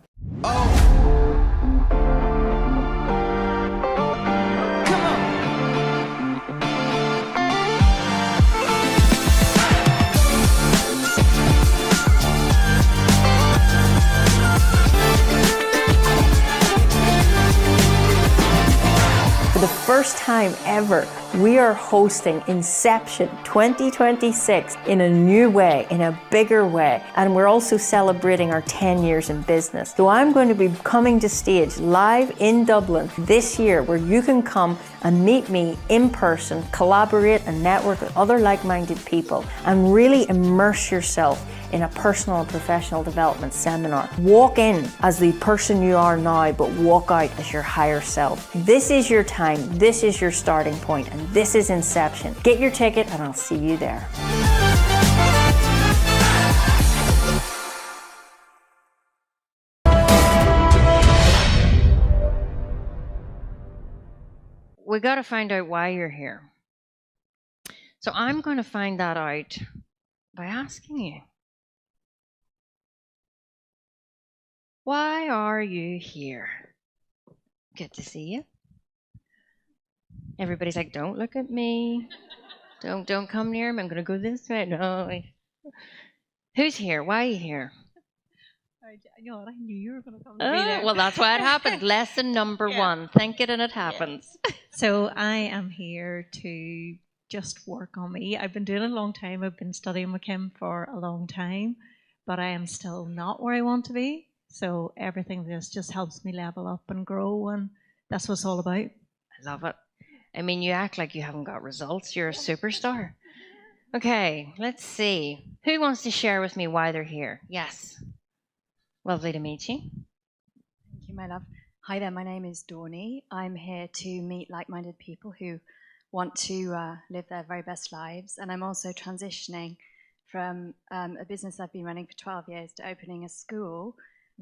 For the first time ever, we are hosting Inception 2026 in a new way, in a bigger way. And we're also celebrating our 10 years in business. So I'm going to be coming to stage live in Dublin this year, where you can come and meet me in person, collaborate and network with other like-minded people, and really immerse yourself in a personal and professional development seminar. Walk in as the person you are now, but walk out as your higher self. This is your time, this is your starting point, and this is Inception. Get your ticket and I'll see you there. We got to find out why you're here. So I'm going to find that out by asking you. Why are you here? Good to see you. Everybody's like, don't look at me. Don't come near me. I'm going to go this way. No. Who's here? Why are you here? I knew you were going to come to me there. Well, that's why it happened. Lesson number one. Think it and it happens. So I am here to just work on me. I've been doing it a long time. I've been studying with Kim for a long time, but I am still not where I want to be. So everything this just helps me level up and grow, and that's what it's all about. I love it. I mean, you act like you haven't got results. You're a superstar. Okay, let's see. Who wants to share with me why they're here? Yes. Lovely to meet you. Thank you, my love. Hi there, my name is Dawny. I'm here to meet like-minded people who want to live their very best lives, and I'm also transitioning from a business I've been running for 12 years to opening a school.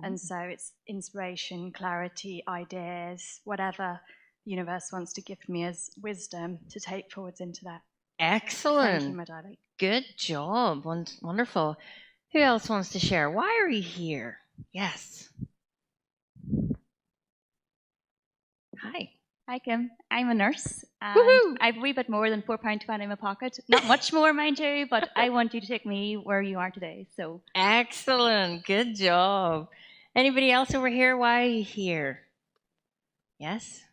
And so it's inspiration, clarity, ideas, whatever the universe wants to gift me as wisdom to take forwards into that. Excellent. Thank you, my darling. Good job. Wonderful. Who else wants to share? Why are you here? Yes. Hi. Hi, Kim. I'm a nurse. Woohoo! And I have a wee bit more than £4.20 in my pocket. Not much more, mind you, but I want you to take me where you are today. So Excellent. Good job. Anybody else over here? Why are you here? Yes?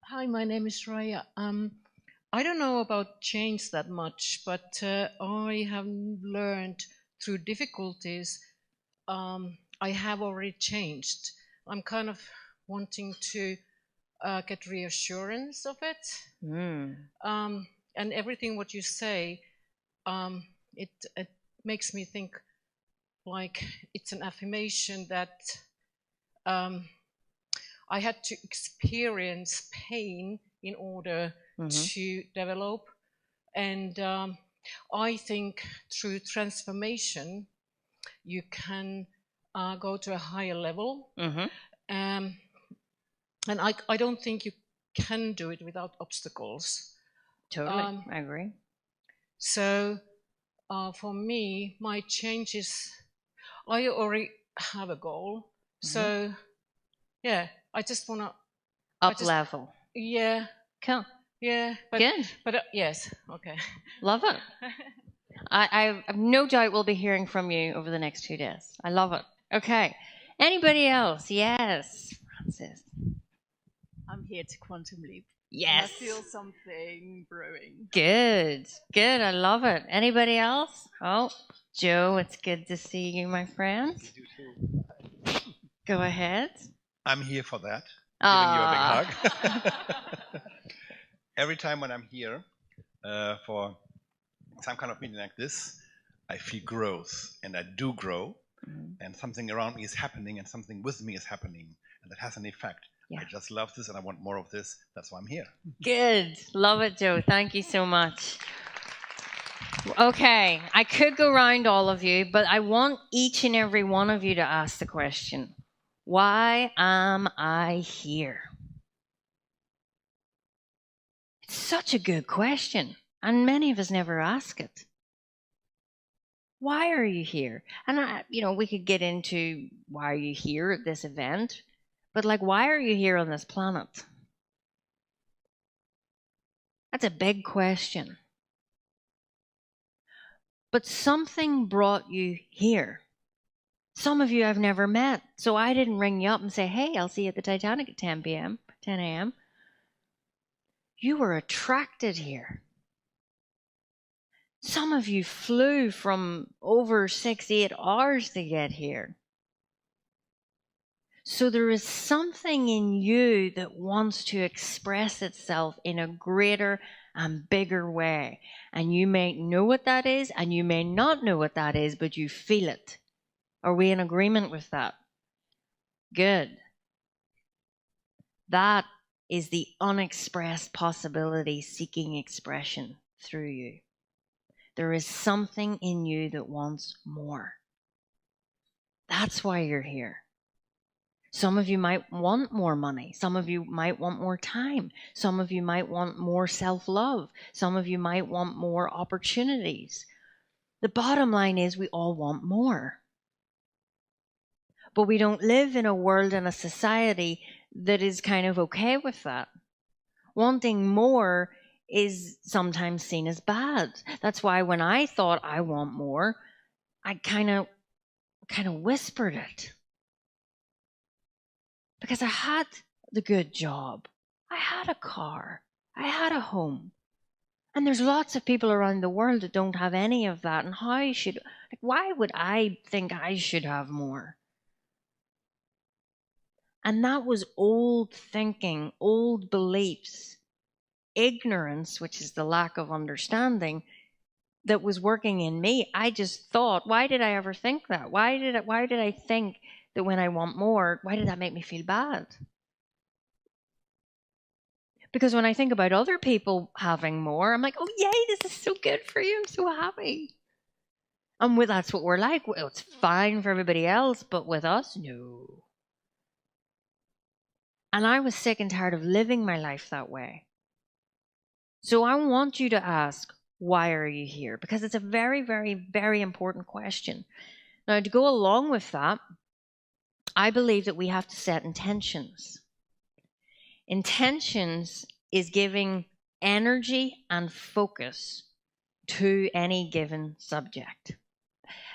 Hi, my name is Raya. I don't know about change that much, but I have learned through difficulties. I have already changed. I'm kind of wanting to get reassurance of it. And everything what you say, it makes me think like it's an affirmation that I had to experience pain in order to develop. And I think through transformation, you can go to a higher level. And I don't think you can do it without obstacles. Totally. I agree. So for me, my changes, I already have a goal. So yeah, I just want to Up level. Yeah. Cool. Yeah. But, Good. But yes. Okay. Love it. I have no doubt we'll be hearing from you over the next 2 days. I love it. Okay. Anybody else? Yes. Francis. I'm here to quantum leap. Yes. I feel something brewing. Good. Good. I love it. Anybody else? Oh, Joe, it's good to see you, my friend. Go ahead. I'm here for that. Giving you a big hug. Every time when I'm here for some kind of meeting like this, I feel growth, and I do grow, and something around me is happening, and something with me is happening, and that has an effect. I just love this, and I want more of this. That's why I'm here. Good. Love it, Joe. Thank you so much. Okay, I could go round all of you, but I want each and every one of you to ask the question, why am I here? It's such a good question, and many of us never ask it. Why are you here? And we could get into why are you here at this event, but like, why are you here on this planet? That's a big question. But something brought you here. Some of you I've never met, so I didn't ring you up and say, hey, I'll see you at the Titanic at 10 a.m. You were attracted here. Some of you flew from over 6-8 hours to get here. So there is something in you that wants to express itself in a greater and bigger way. And you may know what that is, and you may not know what that is, but you feel it. Are we in agreement with that? Good. That is the unexpressed possibility seeking expression through you. There is something in you that wants more. That's why you're here. Some of you might want more money. Some of you might want more time. Some of you might want more self-love. Some of you might want more opportunities. The bottom line is we all want more. But we don't live in a world and a society that is kind of okay with that. Wanting more is sometimes seen as bad. That's why when I thought I want more, I kind of whispered it. Because I had the good job. I had a car. I had a home. And there's lots of people around the world that don't have any of that. And why would I think I should have more? And that was old thinking, old beliefs, ignorance, which is the lack of understanding, that was working in me. I just thought, why did I ever think that? Why did I think that when I want more, why did that make me feel bad? Because when I think about other people having more, I'm like, oh yay, this is so good for you. I'm so happy. And that's what we're like. Well, it's fine for everybody else, but with us, no. And I was sick and tired of living my life that way. So I want you to ask, why are you here? Because it's a very, very, very important question. Now, to go along with that, I believe that we have to set intentions. Intentions is giving energy and focus to any given subject.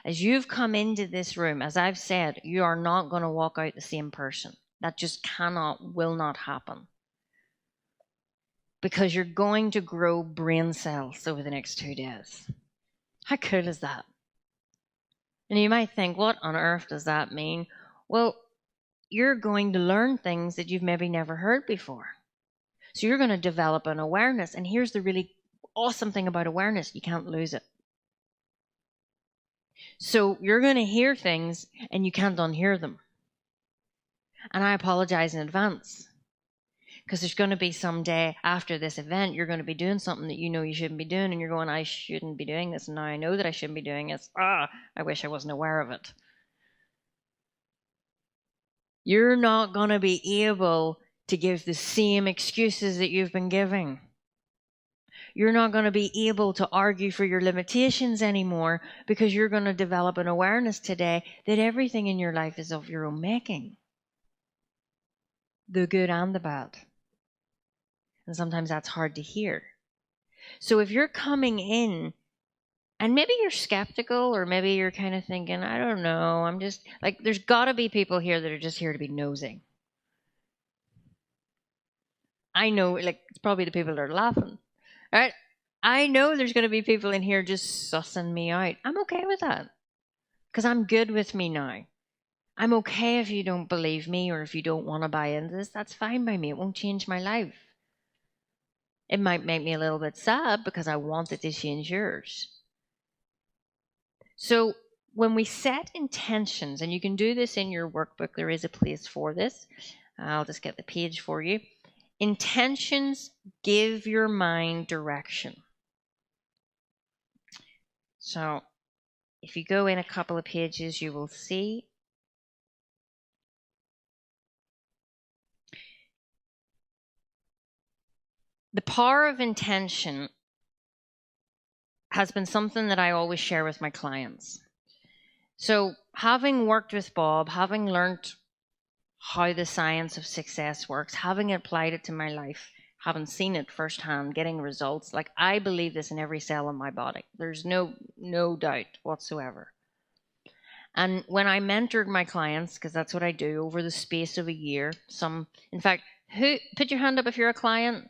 As you've come into this room, as I've said, you are not going to walk out the same person. That just will not happen. Because you're going to grow brain cells over the next 2 days. How cool is that? And you might think, what on earth does that mean? Well, you're going to learn things that you've maybe never heard before. So you're going to develop an awareness. And here's the really awesome thing about awareness. You can't lose it. So you're going to hear things and you can't unhear them. And I apologize in advance. Because there's going to be some day after this event, you're going to be doing something that you know you shouldn't be doing. And you're going, I shouldn't be doing this. And now I know that I shouldn't be doing this. I wish I wasn't aware of it. You're not going to be able to give the same excuses that you've been giving. You're not going to be able to argue for your limitations anymore because you're going to develop an awareness today that everything in your life is of your own making. The good and the bad. And sometimes that's hard to hear. So if you're coming in and maybe you're skeptical or maybe you're kind of thinking, I don't know, I'm just like, there's got to be people here that are just here to be nosing. I know, like, it's probably the people that are laughing. All right? I know there's going to be people in here just sussing me out. I'm okay with that because I'm good with me now. I'm okay if you don't believe me or if you don't want to buy into this. That's fine by me. It won't change my life. It might make me a little bit sad because I want it to change yours. So when we set intentions, and you can do this in your workbook, there is a place for this. I'll just get the page for you. Intentions give your mind direction. So if you go in a couple of pages, you will see the power of intention has been something that I always share with my clients. So having worked with Bob, having learned how the science of success works, having applied it to my life, having seen it firsthand, getting results, like I believe this in every cell in my body. There's no doubt whatsoever. And when I mentored my clients, because that's what I do over the space of a year, in fact, put your hand up if you're a client?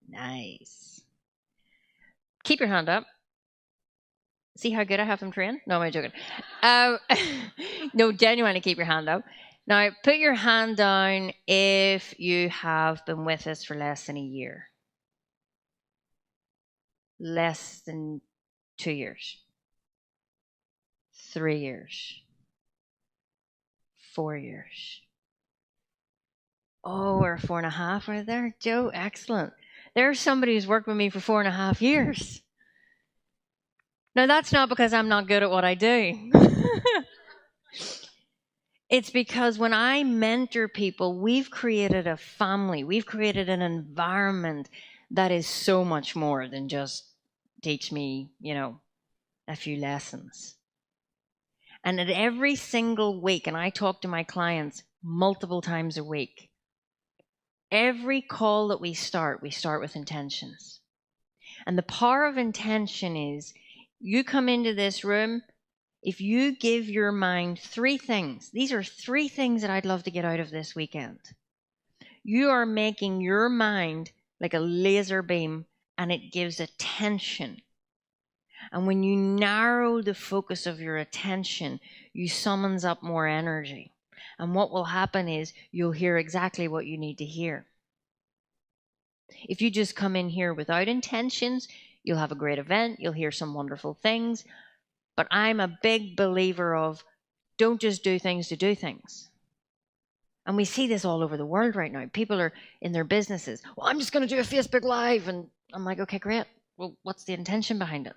Nice. Keep your hand up. See how good I have them trained? No, I'm joking. No, genuinely keep your hand up. Now, put your hand down if you have been with us for less than a year. Less than 2 years. 3 years. 4 years. Oh, we're 4.5 right there. Joe, excellent. There's somebody who's worked with me for 4.5 years. Now, that's not because I'm not good at what I do. It's because when I mentor people, we've created a family. We've created an environment that is so much more than just teach me, a few lessons. And at every single week, and I talk to my clients multiple times a week, every call that we start with intentions. And the power of intention is, you come into this room, if you give your mind 3 things, these are 3 things that I'd love to get out of this weekend. You are making your mind like a laser beam, and it gives attention. And when you narrow the focus of your attention, you summons up more energy. And what will happen is you'll hear exactly what you need to hear. If you just come in here without intentions, you'll have a great event, you'll hear some wonderful things. But I'm a big believer of, don't just do things to do things. And we see this all over the world right now. People are in their businesses. Well, I'm just going to do a Facebook Live. And I'm like, okay, great. Well, what's the intention behind it?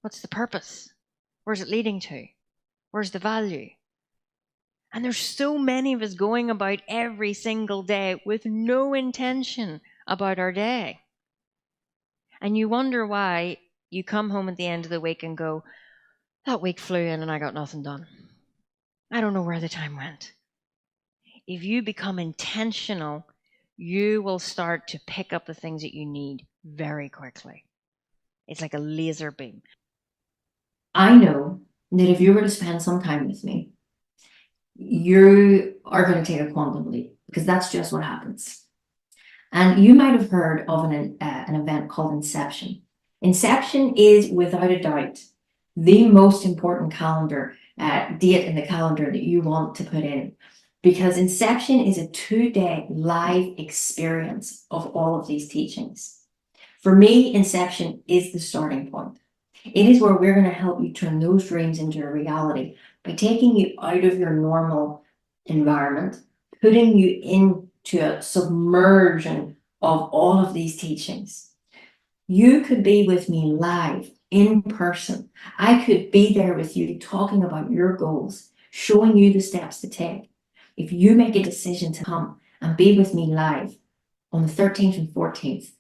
What's the purpose? Where's it leading to? Where's the value? And there's so many of us going about every single day with no intention about our day. And you wonder why you come home at the end of the week and go, that week flew in and I got nothing done. I don't know where the time went. If you become intentional, you will start to pick up the things that you need very quickly. It's like a laser beam. I know that if you were to spend some time with me, you are going to take a quantum leap, because that's just what happens. And you might have heard of an event called Inception. Inception is, without a doubt, the most important calendar date in the calendar that you want to put in, because Inception is a 2-day live experience of all of these teachings. For me, Inception is the starting point. It is where we're going to help you turn those dreams into a reality by taking you out of your normal environment, putting you into a submersion of all of these teachings. You could be with me live, in person. I could be there with you talking about your goals, showing you the steps to take. If you make a decision to come and be with me live on the 13th and 14th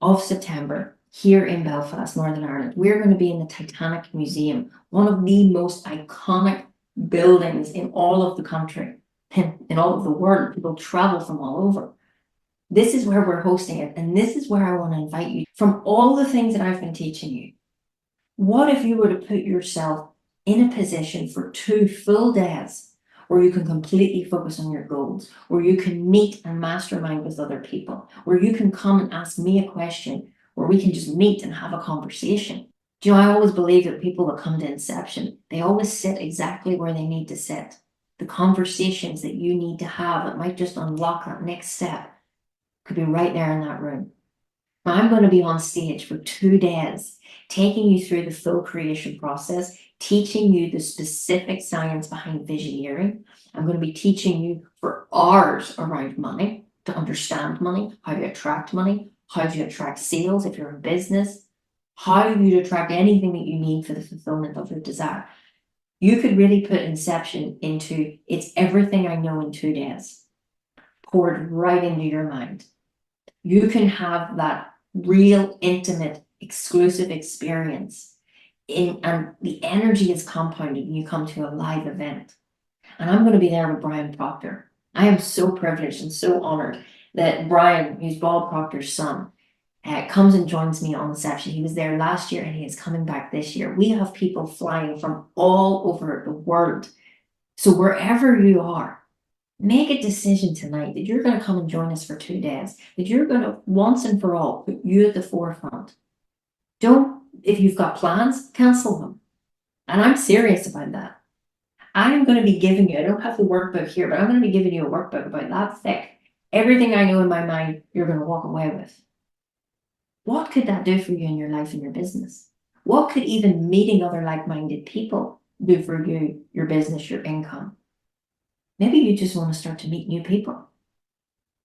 of September, here in Belfast, Northern Ireland, we're going to be in the Titanic Museum, one of the most iconic buildings in all of the country, in all of the world. People travel from all over. This is where we're hosting it, and this is where I want to invite you. From all the things that I've been teaching you, what if you were to put yourself in a position for 2 full days where you can completely focus on your goals, where you can meet and mastermind with other people, where you can come and ask me a question, where we can just meet and have a conversation. Do you know, I always believe that people that come to Inception, they always sit exactly where they need to sit. The conversations that you need to have that might just unlock that next step could be right there in that room. Now, I'm going to be on stage for 2 days, taking you through the full creation process, teaching you the specific science behind visioneering. I'm going to be teaching you for hours around money, to understand money, how to attract money, how to attract sales if you're in business, how you attract anything that you need for the fulfillment of your desire. You could really put Inception into, it's everything I know in 2 days, poured right into your mind. You can have that real, intimate, exclusive experience and the energy is compounded when you come to a live event. And I'm going to be there with Brian Proctor. I am so privileged and so honored that Brian, who's Bob Proctor's son, comes and joins me on Inception. He was there last year and he is coming back this year. We have people flying from all over the world. So wherever you are, Make a decision tonight that you're going to come and join us for 2 days, that you're going to once and for all put you at the forefront. Don't, if you've got plans, cancel them. And I'm serious about that. I am going to be giving you, I don't have the workbook here, but I'm going to be giving you a workbook about that thick. Everything I know in my mind, you're going to walk away with. What could that do for you in your life and your business? What could even meeting other like-minded people do for you, your business, your income? Maybe you just want to start to meet new people.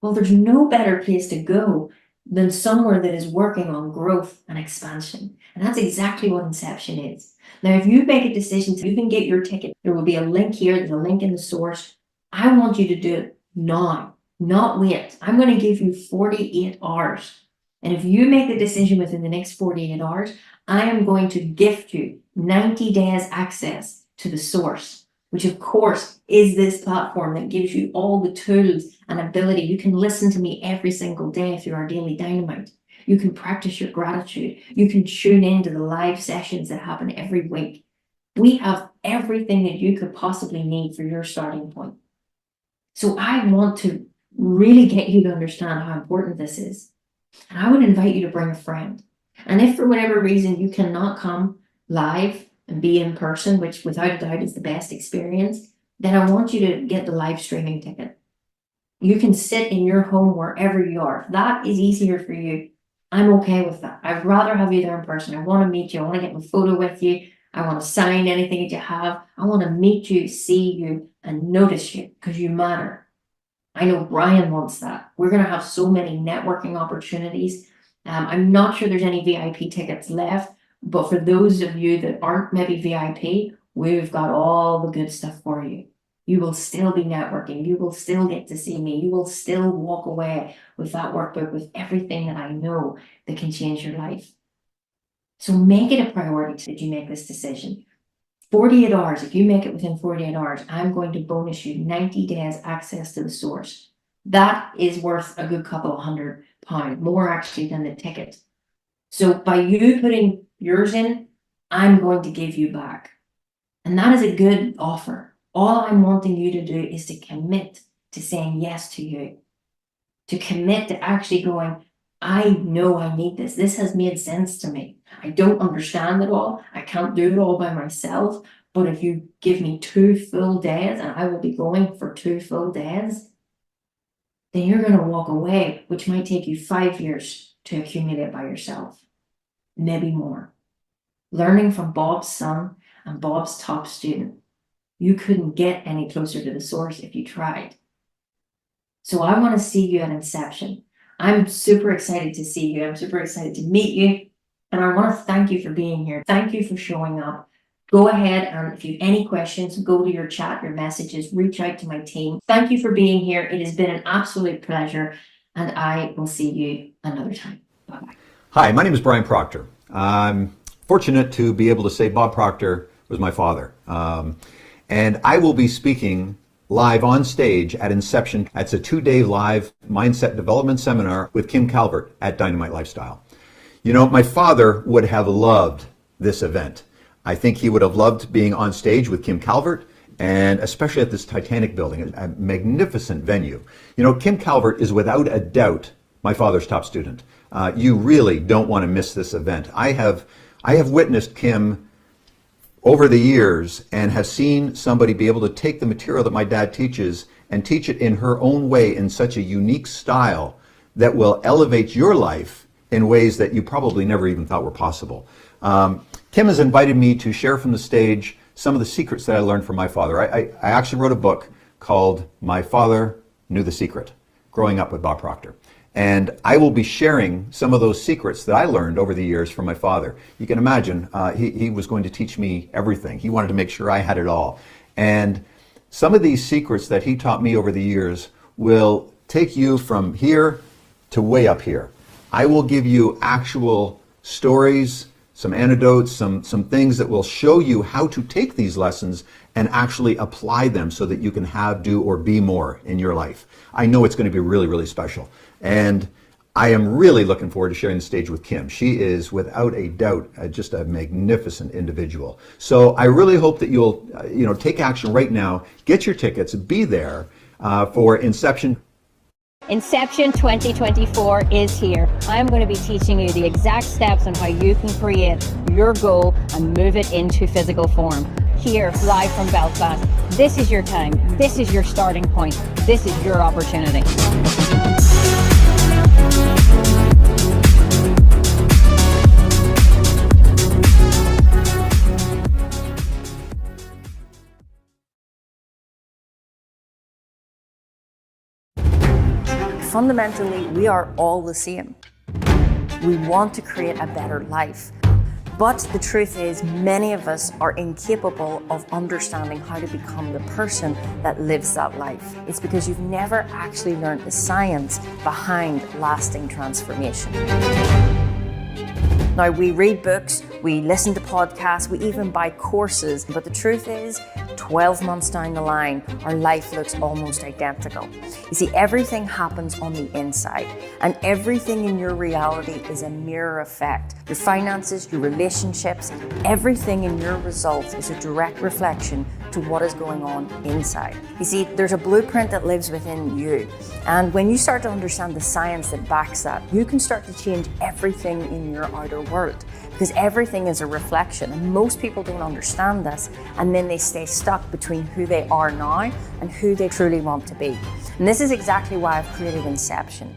Well, there's no better place to go than somewhere that is working on growth and expansion. And that's exactly what Inception is. Now, if you make a decision to even get your ticket, there will be a link here, there's a link in the source. I want you to do it now, not wait. I'm going to give you 48 hours. And if you make the decision within the next 48 hours, I am going to gift you 90 days access to the source, which of course is this platform that gives you all the tools and ability. You can listen to me every single day through our daily Dynamite. You can practice your gratitude. You can tune into the live sessions that happen every week. We have everything that you could possibly need for your starting point. So I want to really get you to understand how important this is. And I would invite you to bring a friend. And if for whatever reason you cannot come live and be in person, which without a doubt is the best experience, then I want you to get the live streaming ticket. You can sit in your home wherever you are. If that is easier for you, I'm okay with that. I'd rather have you there in person. I want to meet you. I want to get my photo with you. I want to sign anything that you have. I want to meet you, see you, and notice you because you matter. I know Brian wants that. We're going to have so many networking opportunities. I'm not sure there's any VIP tickets left, but for those of you that aren't maybe VIP, we've got all the good stuff for you. You will still be networking. You will still get to see me. You will still walk away with that workbook, with everything that I know that can change your life. So make it a priority that you make this decision. 48 hours, if you make it within 48 hours, I'm going to bonus you 90 days access to the source. That is worth a good couple of £100, more actually than the ticket. So by you putting yours in, I'm going to give you back. And that is a good offer. All I'm wanting you to do is to commit to saying yes to you. To commit to actually going, I know I need this. This has made sense to me. I don't understand it all. I can't do it all by myself. But if you give me 2 full days, and I will be going for 2 full days, then you're going to walk away, which might take you 5 years to accumulate by yourself. Maybe more. Learning from Bob's son and Bob's top student, you couldn't get any closer to the source if you tried. So I want to see you at Inception. I'm super excited to see you. I'm super excited to meet you. And I want to thank you for being here. Thank you for showing up. Go ahead and if you have any questions, go to your chat, your messages, reach out to my team. Thank you for being here. It has been an absolute pleasure. And I will see you another time. Bye-bye. Hi, my name is Brian Proctor. I'm fortunate to be able to say Bob Proctor was my father. And I will be speaking live on stage at Inception. It's a 2-day live mindset development seminar with Kim Calvert at Dynamite Lifestyle. You know, my father would have loved this event. I think he would have loved being on stage with Kim Calvert, and especially at this Titanic building, a magnificent venue. You know, Kim Calvert is without a doubt my father's top student. You really don't want to miss this event. I have witnessed Kim over the years and have seen somebody be able to take the material that my dad teaches and teach it in her own way in such a unique style that will elevate your life in ways that you probably never even thought were possible. Kim has invited me to share from the stage some of the secrets that I learned from my father. I actually wrote a book called My Father Knew the Secret, Growing Up with Bob Proctor. And I will be sharing some of those secrets that I learned over the years from my father. You can imagine, he was going to teach me everything. He wanted to make sure I had it all. And some of these secrets that he taught me over the years will take you from here to way up here. I will give you actual stories, some anecdotes, some things that will show you how to take these lessons and actually apply them so that you can have, do, or be more in your life. I know it's going to be really, really special. And I am really looking forward to sharing the stage with Kim. She is, without a doubt, just a magnificent individual. So I really hope that you'll, take action right now. Get your tickets, be there, for Inception. Inception 2024 is here. I'm going to be teaching you the exact steps on how you can create your goal and move it into physical form. Here, live from Belfast. This is your time. This is your starting point. This is your opportunity. Fundamentally, we are all the same. We want to create a better life. But the truth is, many of us are incapable of understanding how to become the person that lives that life. It's because you've never actually learned the science behind lasting transformation. Now, we read books, we listen to podcasts, we even buy courses, but the truth is, 12 months down the line, our life looks almost identical. You see, everything happens on the inside, and everything in your reality is a mirror effect. Your finances, your relationships, everything in your results is a direct reflection to what is going on inside. You see, there's a blueprint that lives within you, and when you start to understand the science that backs that, you can start to change everything in your outer world, because everything is a reflection, and most people don't understand this, and then they stay stuck between who they are now and who they truly want to be. And this is exactly why I've created Inception.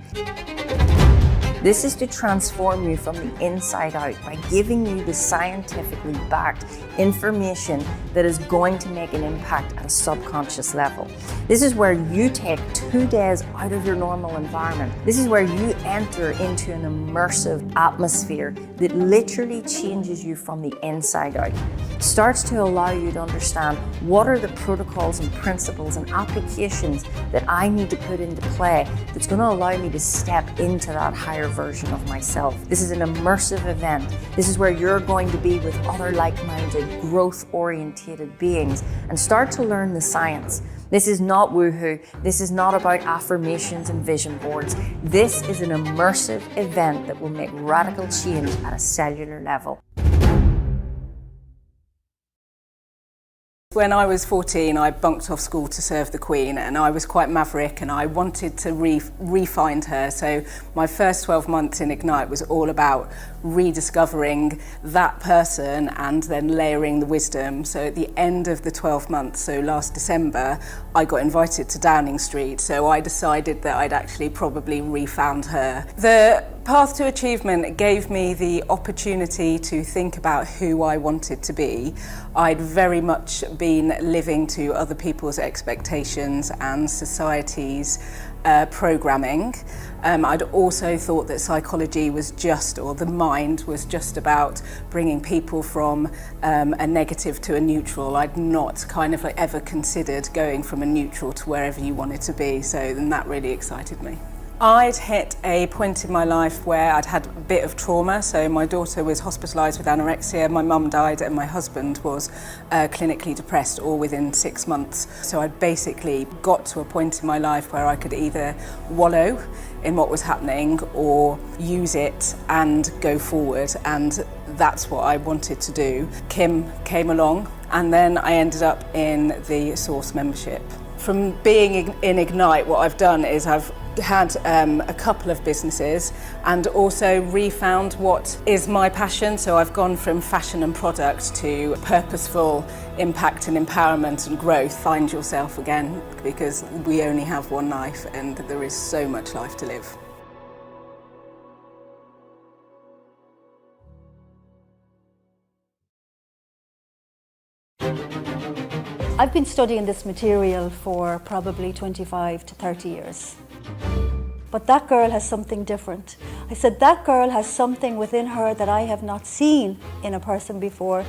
This is to transform you from the inside out by giving you the scientifically backed information that is going to make an impact at a subconscious level. This is where you take 2 days out of your normal environment. This is where you enter into an immersive atmosphere that literally changes you from the inside out. Starts to allow you to understand what are the protocols and principles and applications that I need to put into play that's going to allow me to step into that higher version of myself. This is an immersive event. This is where you're going to be with other like-minded, growth-orientated beings and start to learn the science. This is not woohoo. This is not about affirmations and vision boards. This is an immersive event that will make radical change at a cellular level. When I was 14, I bunked off school to serve the Queen, and I was quite maverick and I wanted to re-find her. So my first 12 months in Ignite was all about rediscovering that person and then layering the wisdom. So at the end of the 12 months, so last December, I got invited to Downing Street. So I decided that I'd actually probably re-found her. The path to achievement gave me the opportunity to think about who I wanted to be. I'd very much been living to other people's expectations and society's programming. I'd also thought that psychology was just, or the mind was just about bringing people from a negative to a neutral. I'd not kind of like ever considered going from a neutral to wherever you wanted to be, so then that really excited me. I'd hit a point in my life where I'd had a bit of trauma. So my daughter was hospitalised with anorexia, my mum died, and my husband was clinically depressed all within 6 months. So I'd basically got to a point in my life where I could either wallow in what was happening or use it and go forward, and that's what I wanted to do. Kim came along, and then I ended up in the Source membership. From being in Ignite, what I've done is I've had a couple of businesses and also refound what is my passion. So I've gone from fashion and product to purposeful impact and empowerment and growth. Find yourself again, because we only have one life and there is so much life to live. I've been studying this material for probably 25 to 30 years. But that girl has something different. I said, that girl has something within her that I have not seen in a person before.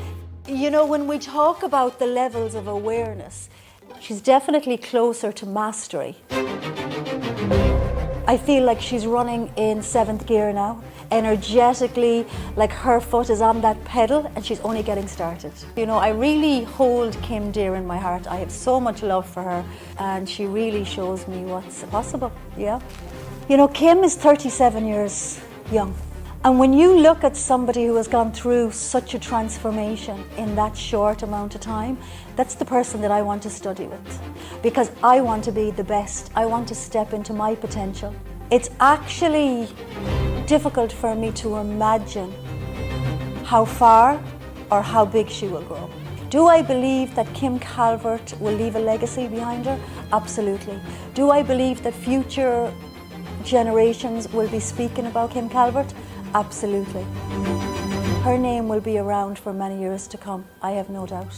You know, when we talk about the levels of awareness, she's definitely closer to mastery. I feel like she's running in 7th gear now. Energetically, like her foot is on that pedal and she's only getting started. You know, I really hold Kim dear in my heart. I have so much love for her and she really shows me what's possible, yeah. You know, Kim is 37 years young. And when you look at somebody who has gone through such a transformation in that short amount of time, that's the person that I want to study with, because I want to be the best. I want to step into my potential. It's actually difficult for me to imagine how far or how big she will grow. Do I believe that Kim Calvert will leave a legacy behind her? Absolutely. Do I believe that future generations will be speaking about Kim Calvert? Absolutely. Her name will be around for many years to come, I have no doubt.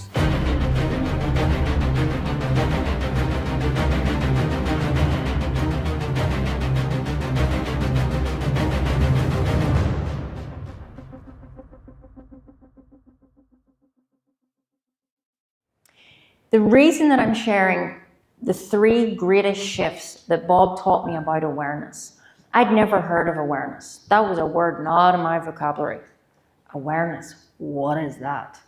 The reason that I'm sharing the 3 greatest shifts that Bob taught me about awareness. I'd never heard of awareness. That was a word not in my vocabulary. Awareness, what is that?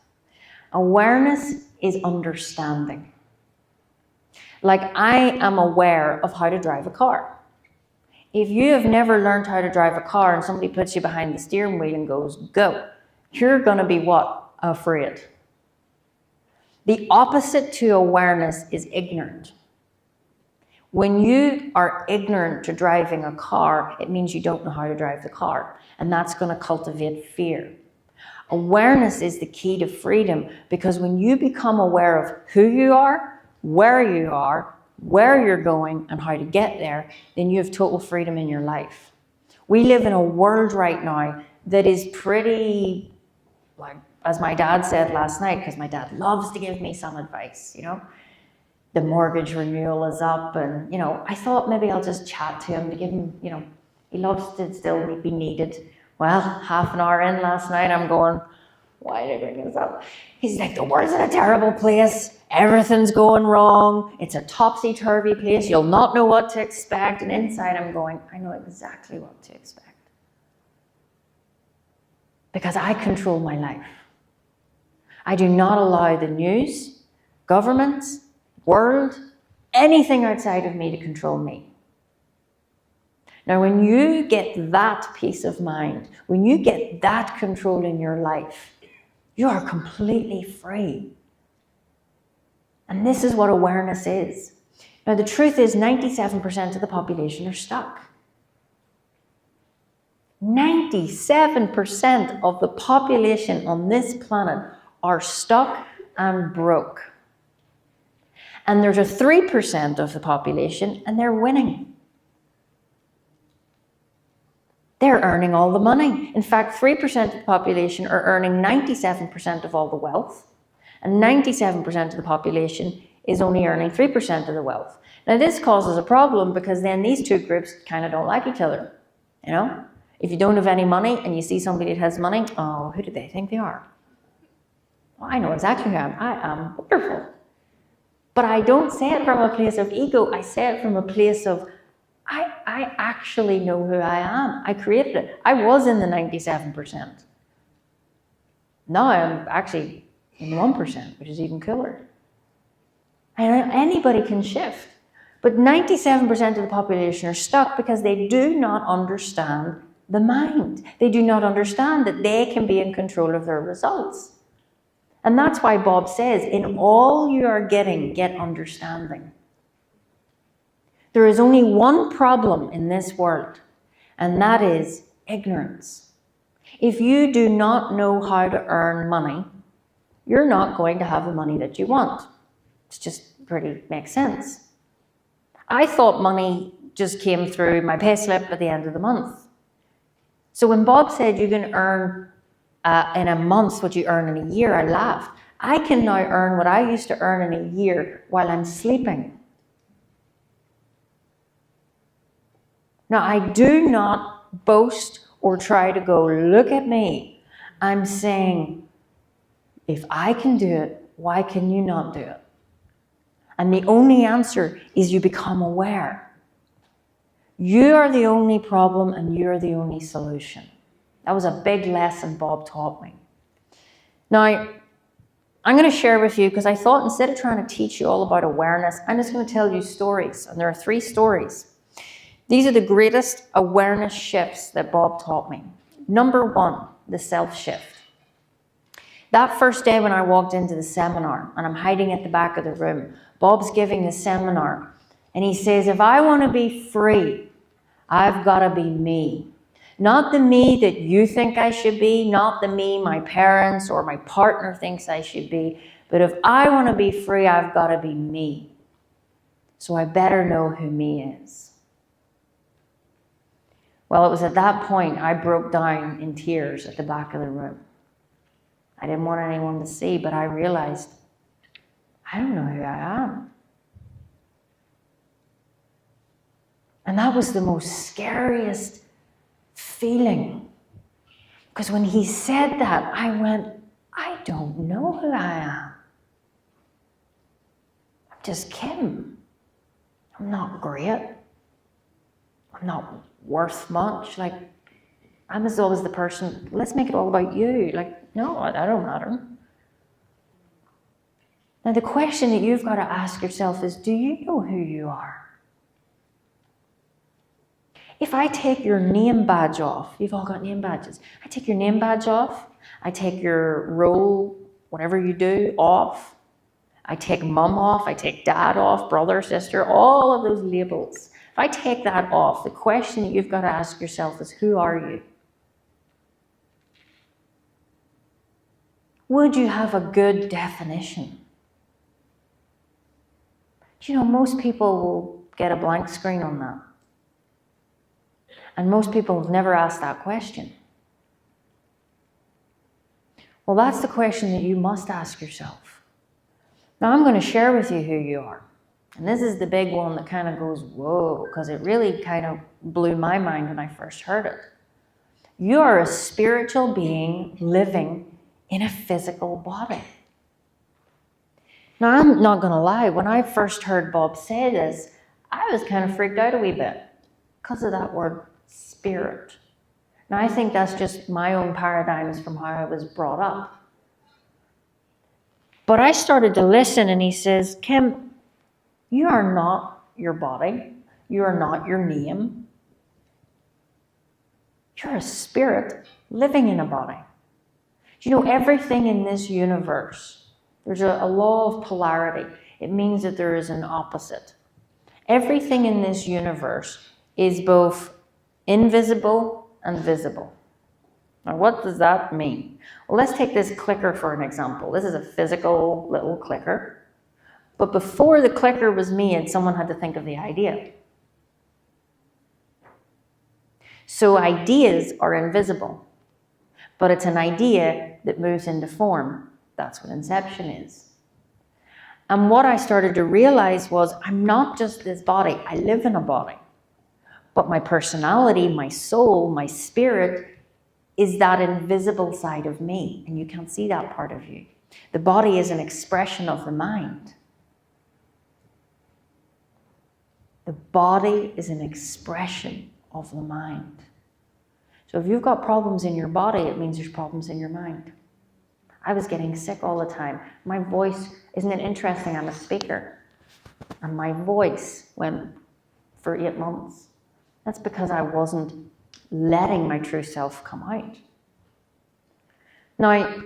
Awareness is understanding. Like, I am aware of how to drive a car. If you have never learned how to drive a car and somebody puts you behind the steering wheel and goes, go, you're gonna be what? Afraid. The opposite to awareness is ignorant. When you are ignorant to driving a car, it means you don't know how to drive the car, and that's going to cultivate fear. Awareness is the key to freedom, because when you become aware of who you are, where you're going, and how to get there, then you have total freedom in your life. We live in a world right now that is pretty, like, as my dad said last night, because my dad loves to give me some advice, you know. The mortgage renewal is up, and, you know, I thought maybe I'll just chat to him to give him, you know, he loves to still be needed. Well, half an hour in last night, I'm going, why did I bring this up? He's like, the world's in a terrible place. Everything's going wrong. It's a topsy-turvy place. You'll not know what to expect. And inside I'm going, I know exactly what to expect. Because I control my life. I do not allow the news, governments, world, anything outside of me to control me. Now, when you get that peace of mind, when you get that control in your life, you are completely free. And this is what awareness is. Now, the truth is 97% of the population are stuck. 97% of the population on this planet are stuck and broke. And there's a 3% of the population, and they're winning. They're earning all the money. In fact, 3% of the population are earning 97% of all the wealth, and 97% of the population is only earning 3% of the wealth. Now, this causes a problem, because then these two groups kind of don't like each other. You know, if you don't have any money and you see somebody that has money, oh, who do they think they are? Well, I know exactly who I am. I am wonderful. But I don't say it from a place of ego. I say it from a place of, I actually know who I am. I created it. I was in the 97%. Now I'm actually in 1%, which is even cooler. And anybody can shift. But 97% of the population are stuck because they do not understand the mind. They do not understand that they can be in control of their results. And that's why Bob says, in all you are getting, get understanding. There is only one problem in this world, and that is ignorance. If you do not know how to earn money, you're not going to have the money that you want. It's just pretty makes sense. I thought money just came through my pay slip at the end of the month. So when Bob said you can earn in a month what you earn in a year, I laughed. I can now earn what I used to earn in a year while I'm sleeping. Now, I do not boast or try to go, look at me. I'm saying, if I can do it, why can you not do it? And the only answer is you become aware. You are the only problem and you're the only solution. That was a big lesson Bob taught me. Now, I'm going to share with you, because I thought instead of trying to teach you all about awareness, I'm just going to tell you stories. And there are 3 stories. These are the greatest awareness shifts that Bob taught me. Number one, the self shift. That first day when I walked into the seminar, and I'm hiding at the back of the room, Bob's giving the seminar, and he says, if I want to be free, I've got to be me. Not the me that you think I should be, not the me my parents or my partner thinks I should be, but if I want to be free, I've got to be me. So I better know who me is. Well, it was at that point I broke down in tears at the back of the room. I didn't want anyone to see, but I realized I don't know who I am. And that was the most scariest feeling. Because when he said that, I went, I don't know who I am. I'm just Kim. I'm not great. I'm not worth much. Like, I'm as always the person, let's make it all about you. Like, no, I don't matter. Now, the question that you've got to ask yourself is, do you know who you are? If I take your name badge off, you've all got name badges. I take your name badge off. I take your role, whatever you do, off. I take mum off. I take dad off, brother, sister, all of those labels. If I take that off, the question that you've got to ask yourself is, who are you? Would you have a good definition? Do you know, most people will get a blank screen on that. And most people have never asked that question. Well, that's the question that you must ask yourself. Now, I'm going to share with you who you are. And this is the big one that kind of goes, whoa, because it really kind of blew my mind when I first heard it. You are a spiritual being living in a physical body. Now, I'm not going to lie. When I first heard Bob say this, I was kind of freaked out a wee bit because of that word spirit. Now, I think that's just my own paradigms from how I was brought up. But I started to listen, and he says, Kim, you are not your body. You are not your name. You're a spirit living in a body. Do you know, everything in this universe, there's a law of polarity. It means that there is an opposite. Everything in this universe is both invisible and visible. Now, what does that mean? Well, let's take this clicker for an example. This is a physical little clicker. But before the clicker was made, someone had to think of the idea. So ideas are invisible. But it's an idea that moves into form. That's what Inception is. And what I started to realize was, I'm not just this body. I live in a body. But my personality, my soul, my spirit is that invisible side of me. And you can't see that part of you. The body is an expression of the mind. The body is an expression of the mind. So if you've got problems in your body, it means there's problems in your mind. I was getting sick all the time. My voice, isn't it interesting? I'm a speaker. And my voice went for 8 months. That's because I wasn't letting my true self come out. Now,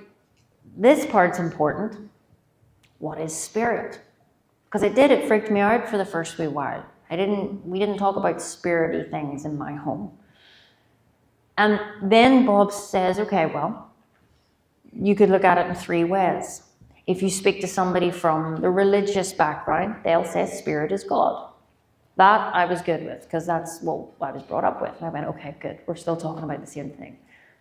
this part's important. What is spirit? Because it freaked me out for the first wee while. We didn't talk about spirity things in my home. And then Bob says, okay, well, you could look at it in 3 ways. If you speak to somebody from the religious background, they'll say spirit is God. That I was good with, because that's what I was brought up with. And I went, okay, good. We're still talking about the same thing.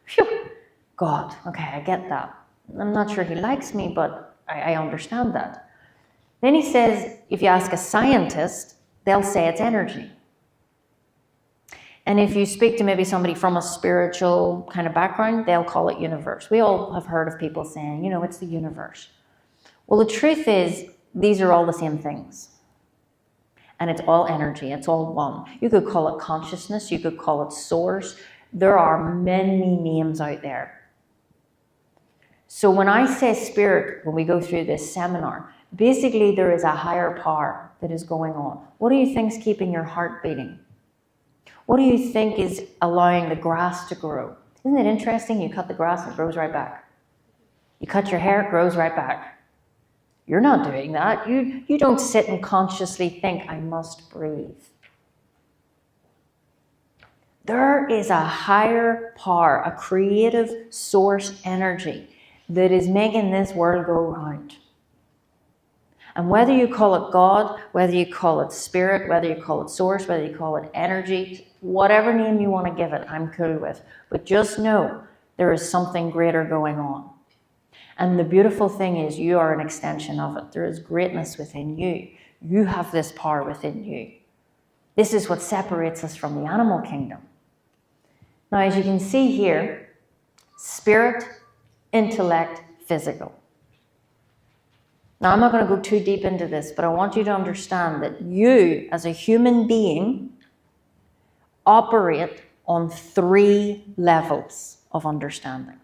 Phew, God, okay, I get that. I'm not sure he likes me, but I understand that. Then he says, if you ask a scientist, they'll say it's energy. And if you speak to maybe somebody from a spiritual kind of background, they'll call it universe. We all have heard of people saying, it's the universe. Well, the truth is, these are all the same things. And it's all energy. It's all one. You could call it consciousness. You could call it source. There are many names out there. So when I say spirit, when we go through this seminar, basically there is a higher power that is going on. What do you think is keeping your heart beating? What do you think is allowing the grass to grow? Isn't it interesting? You cut the grass, it grows right back. You cut your hair, it grows right back. You're not doing that. You don't sit and consciously think, I must breathe. There is a higher power, a creative source energy that is making this world go round. And whether you call it God, whether you call it spirit, whether you call it source, whether you call it energy, whatever name you want to give it, I'm cool with. But just know there is something greater going on. And the beautiful thing is you are an extension of it. There is greatness within you. You have this power within you. This is what separates us from the animal kingdom. Now, as you can see here, spirit, intellect, physical. Now, I'm not going to go too deep into this, but I want you to understand that you, as a human being, operate on 3 levels of understanding.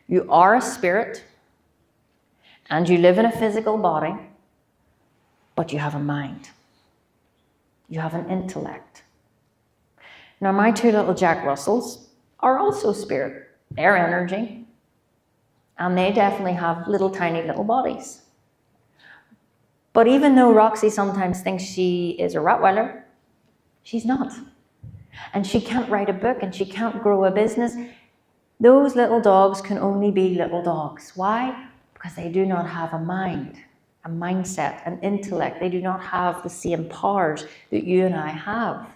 You are a spirit, and you live in a physical body, but you have a mind. You have an intellect. Now, my 2 little Jack Russells are also spirit. They're energy. And they definitely have little tiny little bodies. But even though Roxy sometimes thinks she is a Rottweiler, she's not. And she can't write a book and she can't grow a business. Those little dogs can only be little dogs. Why? Because they do not have a mind, a mindset, an intellect. They do not have the same powers that you and I have.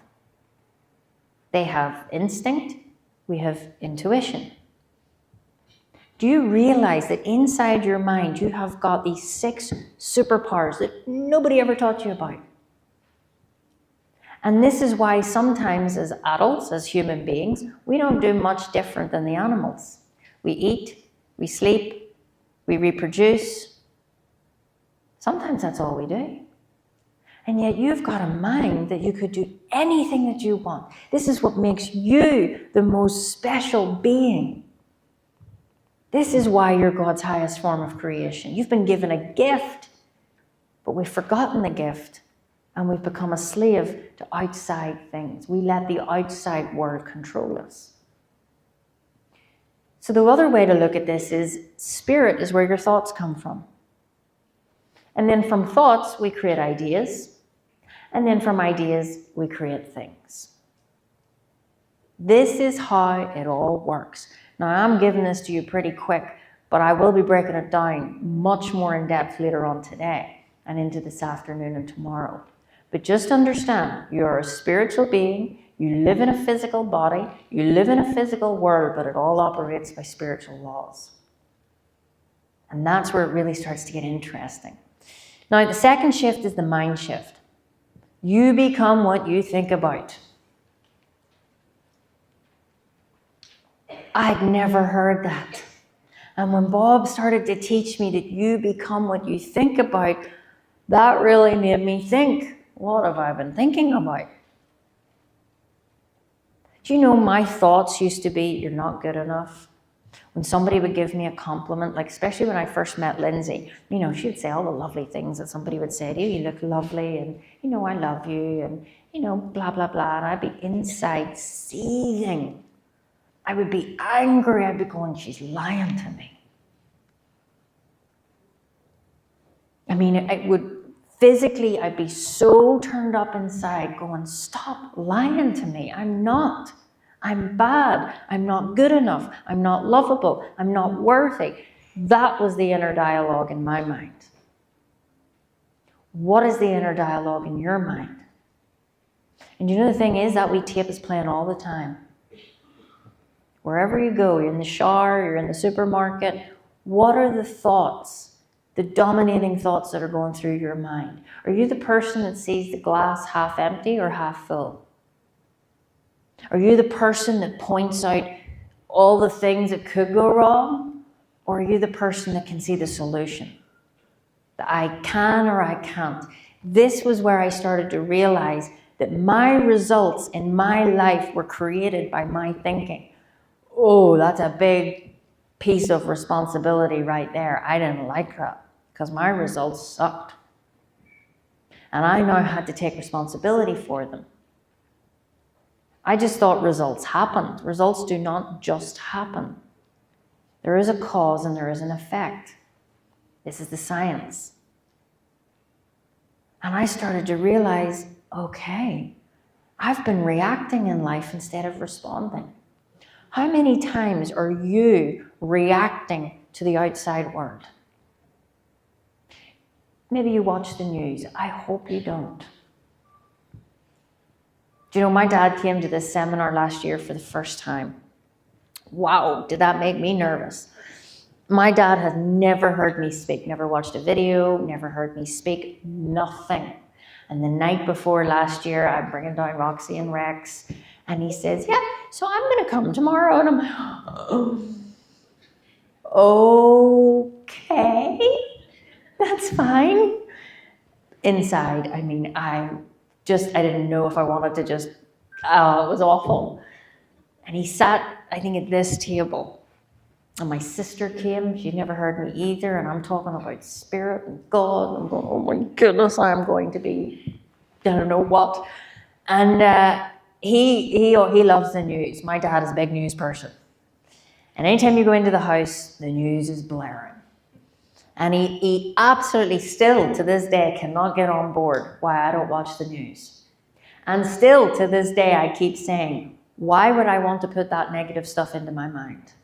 They have instinct, we have intuition. Do you realize that inside your mind you have got these 6 superpowers that nobody ever taught you about? And this is why sometimes as adults, as human beings, we don't do much different than the animals. We eat, we sleep, we reproduce. Sometimes that's all we do. And yet you've got a mind that you could do anything that you want. This is what makes you the most special being. This is why you're God's highest form of creation. You've been given a gift, but we've forgotten the gift and we've become a slave to outside things. We let the outside world control us. So the other way to look at this is spirit is where your thoughts come from. And then from thoughts, we create ideas. And then from ideas, we create things. This is how it all works. Now, I'm giving this to you pretty quick, but I will be breaking it down much more in depth later on today and into this afternoon and tomorrow. But just understand, you're a spiritual being, you live in a physical body, you live in a physical world, but it all operates by spiritual laws. And that's where it really starts to get interesting. Now, the second shift is the mind shift. You become what you think about. I'd never heard that. And when Bob started to teach me that you become what you think about, that really made me think, what have I been thinking about? Do you know my thoughts used to be, you're not good enough? When somebody would give me a compliment, like especially when I first met Lindsay, you know, she would say all the lovely things that somebody would say to you. You look lovely and, you know, I love you and, you know, blah, blah, blah. And I'd be inside seething. I would be angry. I'd be going, she's lying to me. I mean, it would physically, I'd be so turned up inside going, stop lying to me. I'm not. I'm bad. I'm not good enough. I'm not lovable. I'm not worthy. That was the inner dialogue in my mind. What is the inner dialogue in your mind? And you know the thing is that wee tape is playing all the time. Wherever you go, you're in the shower, you're in the supermarket, what are the thoughts, the dominating thoughts that are going through your mind? Are you the person that sees the glass half empty or half full? Are you the person that points out all the things that could go wrong? Or are you the person that can see the solution? That I can or I can't. This was where I started to realize that my results in my life were created by my thinking. Oh, that's a big piece of responsibility right there. I didn't like that because my results sucked. And I now had to take responsibility for them. I just thought results happened. Results do not just happen. There is a cause and there is an effect. This is the science. And I started to realize, okay, I've been reacting in life instead of responding. How many times are you reacting to the outside world? Maybe you watch the news. I hope you don't. Do you know, my dad came to this seminar last year for the first time. Wow, did that make me nervous. My dad has never heard me speak, never watched a video, never heard me speak, nothing. And the night before last year, I'm bringing down Roxy and Rex, and he says, yeah, so I'm going to come tomorrow. And I'm like, oh, okay, that's fine. Inside, I mean, I didn't know if I wanted to just, it was awful. And he sat, I think, at this table. And my sister came, she'd never heard me either, and I'm talking about spirit and God. I'm going, oh my goodness, I'm going to be, I don't know what. And he loves the news. My dad is a big news person. And anytime you go into the house, the news is blaring. And he absolutely still, to this day, cannot get on board why I don't watch the news. And still, to this day, I keep saying, why would I want to put that negative stuff into my mind?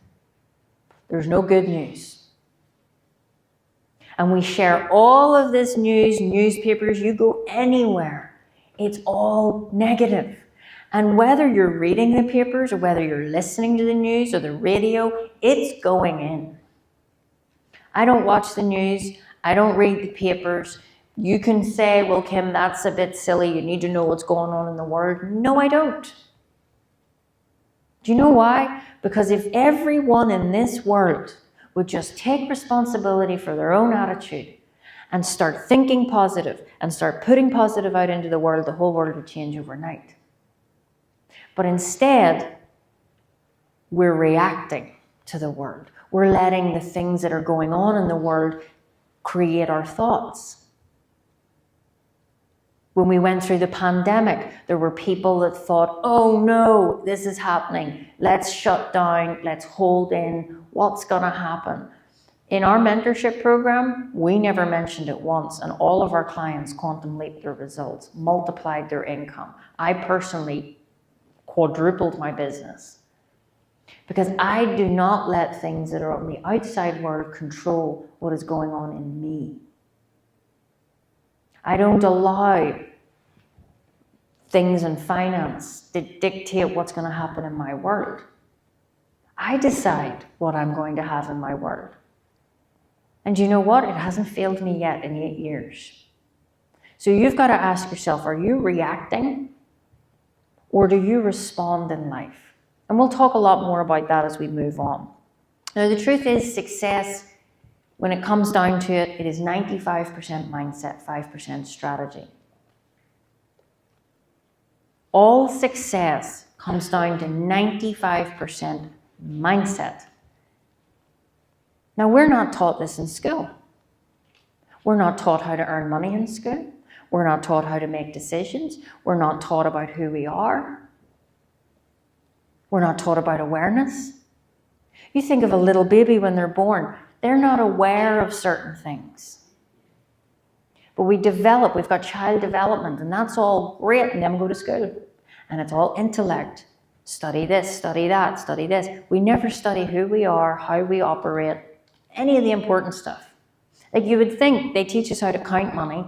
There's no good news. And we share all of this news, newspapers, you go anywhere, it's all negative. And whether you're reading the papers or whether you're listening to the news or the radio, it's going in. I don't watch the news, I don't read the papers. You can say, well, Kim, that's a bit silly, you need to know what's going on in the world. No, I don't. Do you know why? Because if everyone in this world would just take responsibility for their own attitude and start thinking positive and start putting positive out into the world, the whole world would change overnight. But instead, we're reacting to the world. We're letting the things that are going on in the world create our thoughts. When we went through the pandemic, there were people that thought, oh no, this is happening. Let's shut down, let's hold in, what's gonna happen? In our mentorship program, we never mentioned it once, and all of our clients quantum leaped their results, multiplied their income. I personally quadrupled my business because I do not let things that are on the outside world control what is going on in me. I don't allow things in finance to dictate what's going to happen in my world. I decide what I'm going to have in my world. And you know what? It hasn't failed me yet in 8 years. So you've got to ask yourself, are you reacting or do you respond in life? And we'll talk a lot more about that as we move on. Now, the truth is, success, when it comes down to it, it is 95% mindset, 5% strategy. All success comes down to 95% mindset. Now, we're not taught this in school. We're not taught how to earn money in school. We're not taught how to make decisions. We're not taught about who we are. We're not taught about awareness. You think of a little baby when they're born, they're not aware of certain things. But we develop, we've got child development, and that's all great, and then go to school. And it's all intellect. Study this, study that, study this. We never study who we are, how we operate, any of the important stuff. Like you would think they teach us how to count money,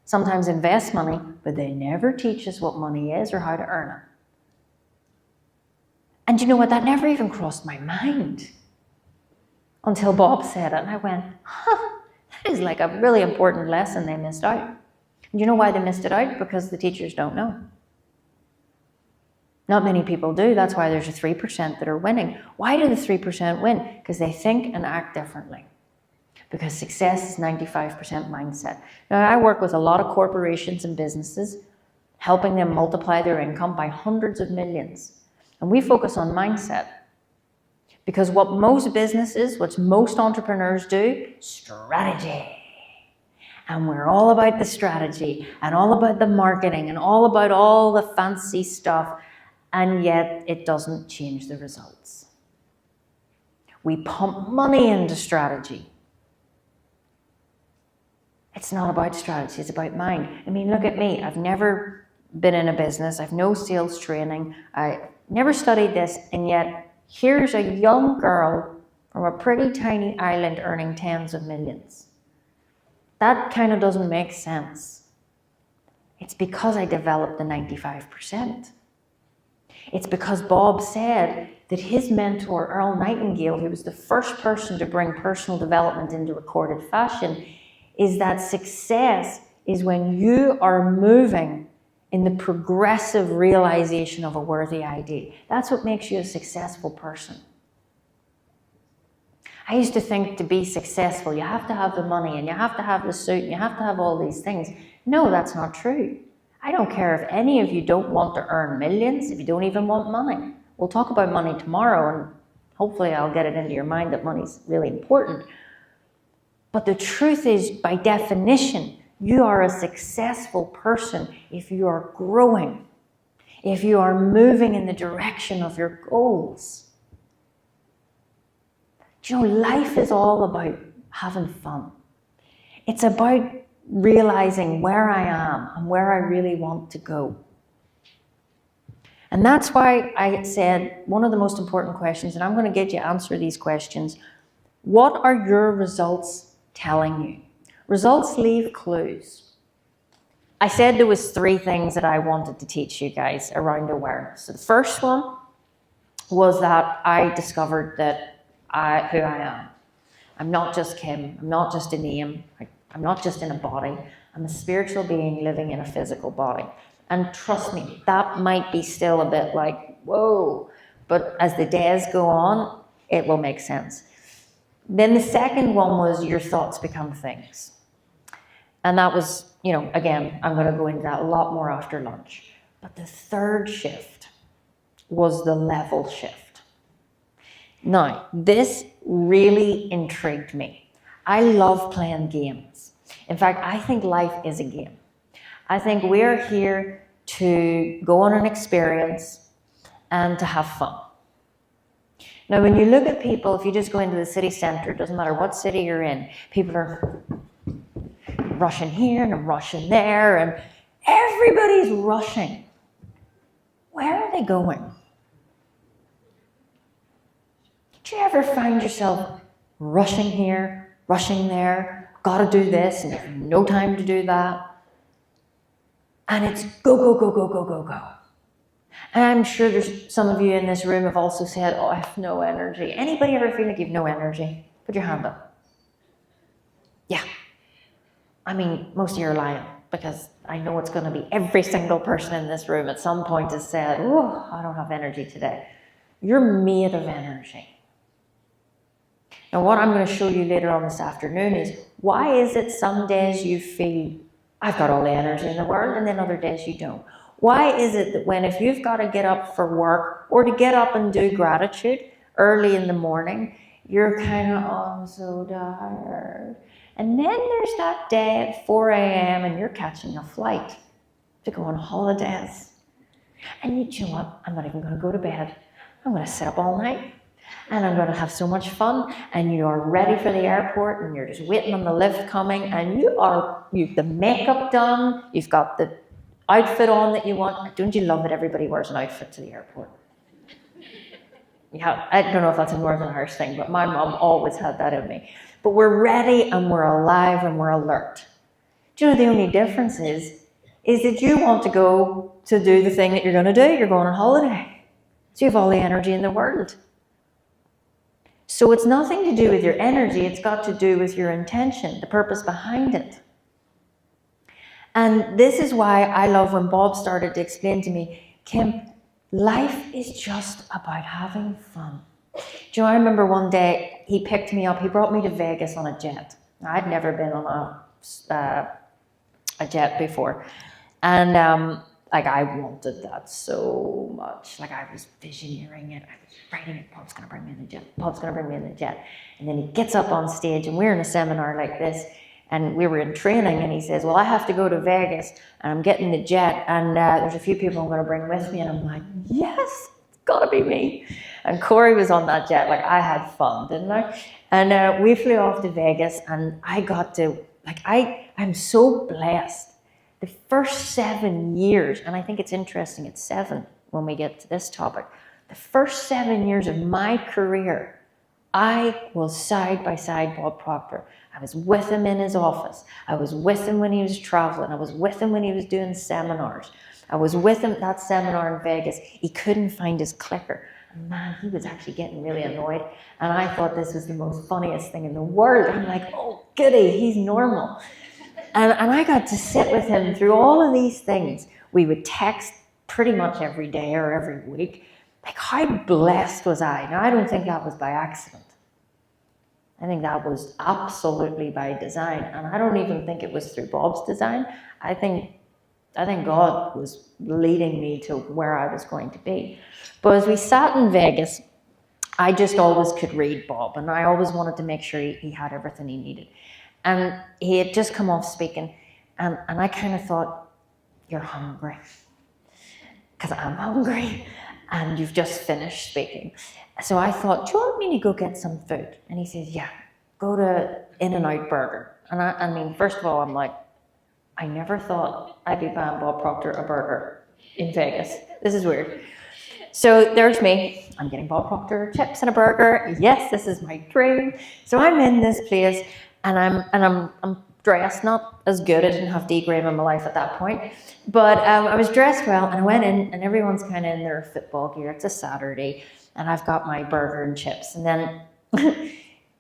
sometimes invest money, but they never teach us what money is or how to earn it. And you know what? That never even crossed my mind until Bob said it. And I went, that is like a really important lesson they missed out. And you know why they missed it out? Because the teachers don't know. Not many people do. That's why there's a 3% that are winning. Why do the 3% win? Because they think and act differently. Because success is 95% mindset. Now, I work with a lot of corporations and businesses, helping them multiply their income by hundreds of millions. And we focus on mindset. Because what most businesses, what most entrepreneurs do, strategy. And we're all about the strategy and all about the marketing and all about all the fancy stuff. and yet it doesn't change the results. We pump money into strategy. It's not about strategy, it's about mind. I mean, look at me. I've never been in a business. I've no sales training. I never studied this, and yet here's a young girl from a pretty tiny island earning tens of millions. That kind of doesn't make sense. It's because I developed the 95%. It's because Bob said that his mentor, Earl Nightingale, who was the first person to bring personal development into recorded fashion, is that success is when you are moving in the progressive realization of a worthy idea. That's what makes you a successful person. I used to think to be successful, you have to have the money and you have to have the suit and you have to have all these things. No, that's not true. I don't care if any of you don't want to earn millions, if you don't even want money. We'll talk about money tomorrow, and hopefully I'll get it into your mind that money's really important. But the truth is, by definition, you are a successful person if you are growing, if you are moving in the direction of your goals. Do you know, life is all about having fun. It's about realizing where I am and where I really want to go. And that's why I said one of the most important questions, and I'm going to get you to answer these questions. What are your results telling you? Results leave clues. I said there was 3 things that I wanted to teach you guys around awareness. So the first one was that I discovered that who I am. I'm not just Kim. I'm not just a name. I'm not just in a body. I'm a spiritual being living in a physical body. And trust me, that might be still a bit like, whoa. But as the days go on, it will make sense. Then the second one was your thoughts become things. And that was, you know, again, I'm going to go into that a lot more after lunch. But the third shift was the level shift. Now, this really intrigued me. I love playing games. In fact, I think life is a game. I think we're here to go on an experience and to have fun. Now, when you look at people, if you just go into the city centre, it doesn't matter what city you're in, people are rushing here and rushing there, and everybody's rushing. Where are they going? Did you ever find yourself rushing here, rushing there, gotta do this, and you have no time to do that? And it's go, go, go, go, go, go, go. And I'm sure there's some of you in this room have also said, oh, I have no energy. Anybody ever feel like you have no energy? Put your hand up. Yeah. I mean, most of you are lying, because I know it's going to be every single person in this room at some point has said, oh, I don't have energy today. You're made of energy. Now, what I'm going to show you later on this afternoon is, why is it some days you feel, I've got all the energy in the world, and then other days you don't? Why is it that if you've got to get up for work or to get up and do gratitude early in the morning, you're kind of, oh, I'm so tired. And then there's that day at 4 a.m. and you're catching a flight to go on holidays. And you know what? I'm not even going to go to bed. I'm going to sit up all night. And I'm going to have so much fun, and you are ready for the airport, and you're just waiting on the lift coming, and you've the makeup done, you've got the outfit on that you want. Don't you love that everybody wears an outfit to the airport? Yeah, I don't know if that's a Northern Irish thing, but my mum always had that in me. But we're ready, and we're alive, and we're alert. Do you know the only difference is that you want to go to do the thing that you're going to do. You're going on holiday. So you have all the energy in the world. So it's nothing to do with your energy, it's got to do with your intention, the purpose behind it. And this is why I love when Bob started to explain to me, Kim, life is just about having fun. Do you know, I remember one day he picked me up, he brought me to Vegas on a jet. Now, I'd never been on a jet before. And I wanted that so much. I was visioneering it. I was writing it. Bob's going to bring me in the jet. Bob's going to bring me in the jet. And then he gets up on stage, and we're in a seminar like this. And we were in training, and he says, well, I have to go to Vegas, and I'm getting the jet, and there's a few people I'm going to bring with me. And I'm like, yes, it's got to be me. And Corey was on that jet. Like, I had fun, didn't I? And we flew off to Vegas, and I got to, like, I'm so blessed. The first 7 years, and I think it's interesting, it's 7 when we get to this topic. The first 7 years of my career, I was side by side Bob Proctor. I was with him in his office. I was with him when he was traveling. I was with him when he was doing seminars. I was with him at that seminar in Vegas. He couldn't find his clicker. And man, he was actually getting really annoyed. And I thought this was the most funniest thing in the world. I'm like, oh, goody, he's normal. And I got to sit with him through all of these things. We would text pretty much every day or every week. Like, how blessed was I? Now, I don't think that was by accident. I think that was absolutely by design. And I don't even think it was through Bob's design. I think God was leading me to where I was going to be. But as we sat in Vegas, I just always could read Bob, and I always wanted to make sure he had everything he needed. And he had just come off speaking, and I kind of thought, you're hungry. Because I'm hungry, and you've just finished speaking. So I thought, do you want me to go get some food? And he says, yeah, go to In-N-Out Burger. And I mean, first of all, I'm like, I never thought I'd be buying Bob Proctor a burger in Vegas. This is weird. So there's me. I'm getting Bob Proctor chips and a burger. Yes, this is my dream. So I'm in this place, and I'm dressed not as good. I didn't have D-grade in my life at that point, but I was dressed well, and I went in, and everyone's kind of in their football gear. It's a Saturday, and I've got my burger and chips, and then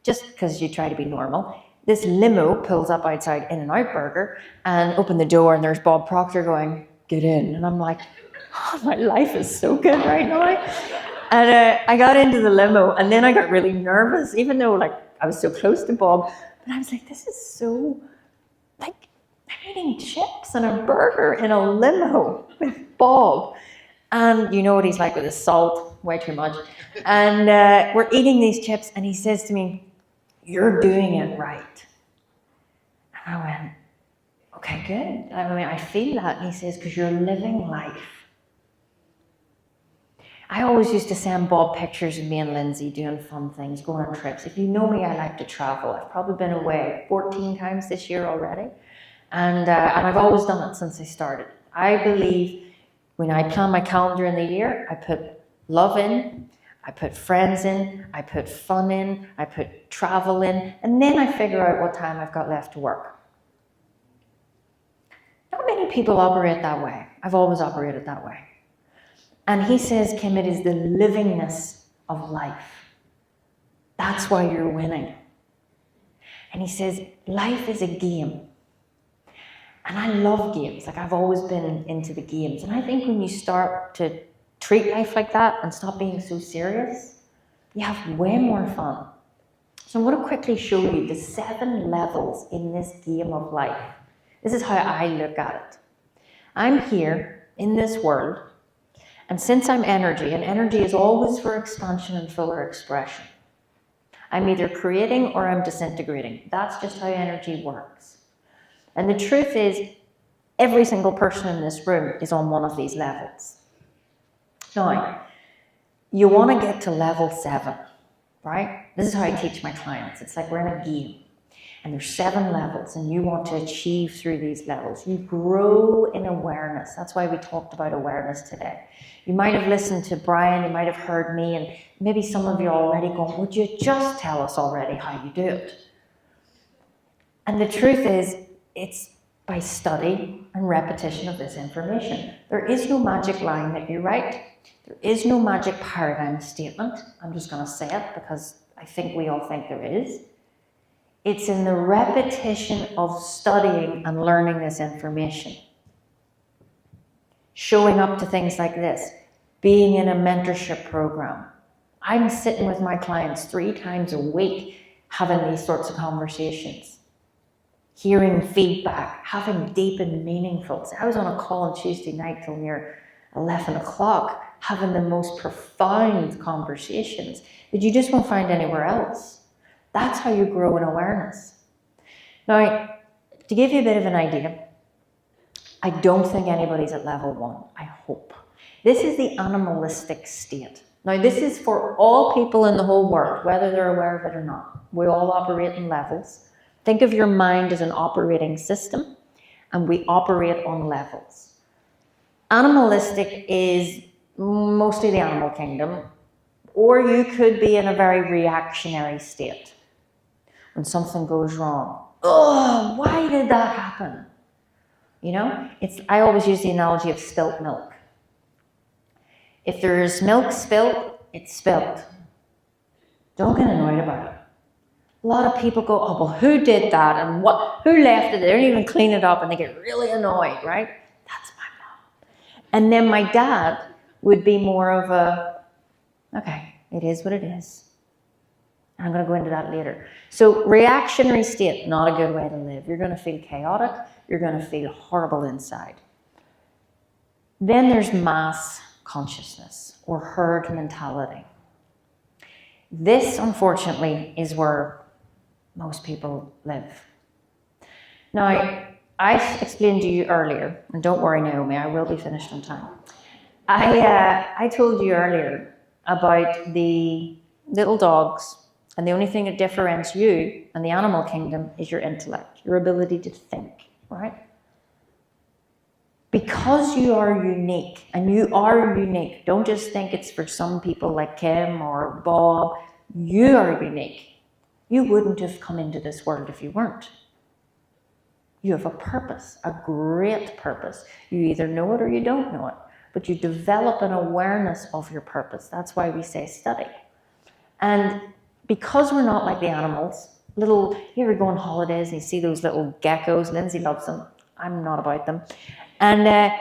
just because you try to be normal, this limo pulls up outside In-N-Out Burger and open the door, and there's Bob Proctor going, get in. And I'm like, oh, my life is so good right now. And I got into the limo, and then I got really nervous, even though like I was so close to Bob. But I was like, this is so, like, I'm eating chips and a burger in a limo with Bob. And you know what he's like with his salt, way too much. And we're eating these chips, and he says to me, you're doing it right. And I went, okay, good. I mean, I feel that. And he says, because you're living life. I always used to send Bob pictures of me and Lindsay doing fun things, going on trips. If you know me, I like to travel. I've probably been away 14 times this year already. And I've always done it since I started. I believe when I plan my calendar in the year, I put love in, I put friends in, I put fun in, I put travel in, and then I figure out what time I've got left to work. Not many people operate that way. I've always operated that way. And he says, Kim, it is the livingness of life. That's why you're winning. And he says, life is a game. And I love games. Like, I've always been into the games. And I think when you start to treat life like that and stop being so serious, you have way more fun. So I'm going to quickly show you the 7 levels in this game of life. This is how I look at it. I'm here in this world, and since I'm energy, and energy is always for expansion and fuller expression, I'm either creating or I'm disintegrating. That's just how energy works. And the truth is, every single person in this room is on one of these levels. Now, you want to get to level 7, right? This is how I teach my clients. It's like we're in a game, and there's 7 levels, and you want to achieve through these levels. You grow in awareness. That's why we talked about awareness today. You might have listened to Brian, you might have heard me, and maybe some of you are already going, would you just tell us already how you do it? And the truth is, it's by study and repetition of this information. There is no magic line that you write. There is no magic paradigm statement. I'm just going to say it because I think we all think there is. It's in the repetition of studying and learning this information. Showing up to things like this, being in a mentorship program. I'm sitting with my clients 3 times a week having these sorts of conversations. Hearing feedback, having deep and meaningful. So I was on a call on Tuesday night till near 11 o'clock, having the most profound conversations that you just won't find anywhere else. That's how you grow in awareness. Now, To give you a bit of an idea, I don't think anybody's at level 1, I hope. This is the animalistic state. Now, this is for all people in the whole world, whether they're aware of it or not. We all operate in levels. Think of your mind as an operating system, and we operate on levels. Animalistic is mostly the animal kingdom, or you could be in a very reactionary state. When something goes wrong, oh, why did that happen? You know, I always use the analogy of spilt milk. If there's milk spilt, it's spilt. Don't get annoyed about it. A lot of people go, oh, well, who did that? And who left it? They don't even clean it up and they get really annoyed, right? That's my mom. And then my dad would be more of a, okay, it is what it is. And I'm going to go into that later. So reactionary state, not a good way to live. You're going to feel chaotic. You're going to feel horrible inside. Then there's mass consciousness or herd mentality. This, unfortunately, is where most people live. Now, I explained to you earlier, and don't worry, Naomi, I will be finished on time. I told you earlier about the little dogs, and the only thing that differentiates you and the animal kingdom is your intellect, your ability to think, right? Because you are unique, and you are unique, don't just think it's for some people like Kim or Bob. You are unique. You wouldn't have come into this world if you weren't. You have a purpose, a great purpose. You either know it or you don't know it, but you develop an awareness of your purpose. That's why we say study. And because we're not like the animals, you ever go on holidays and you see those little geckos, Lindsay loves them, I'm not about them. And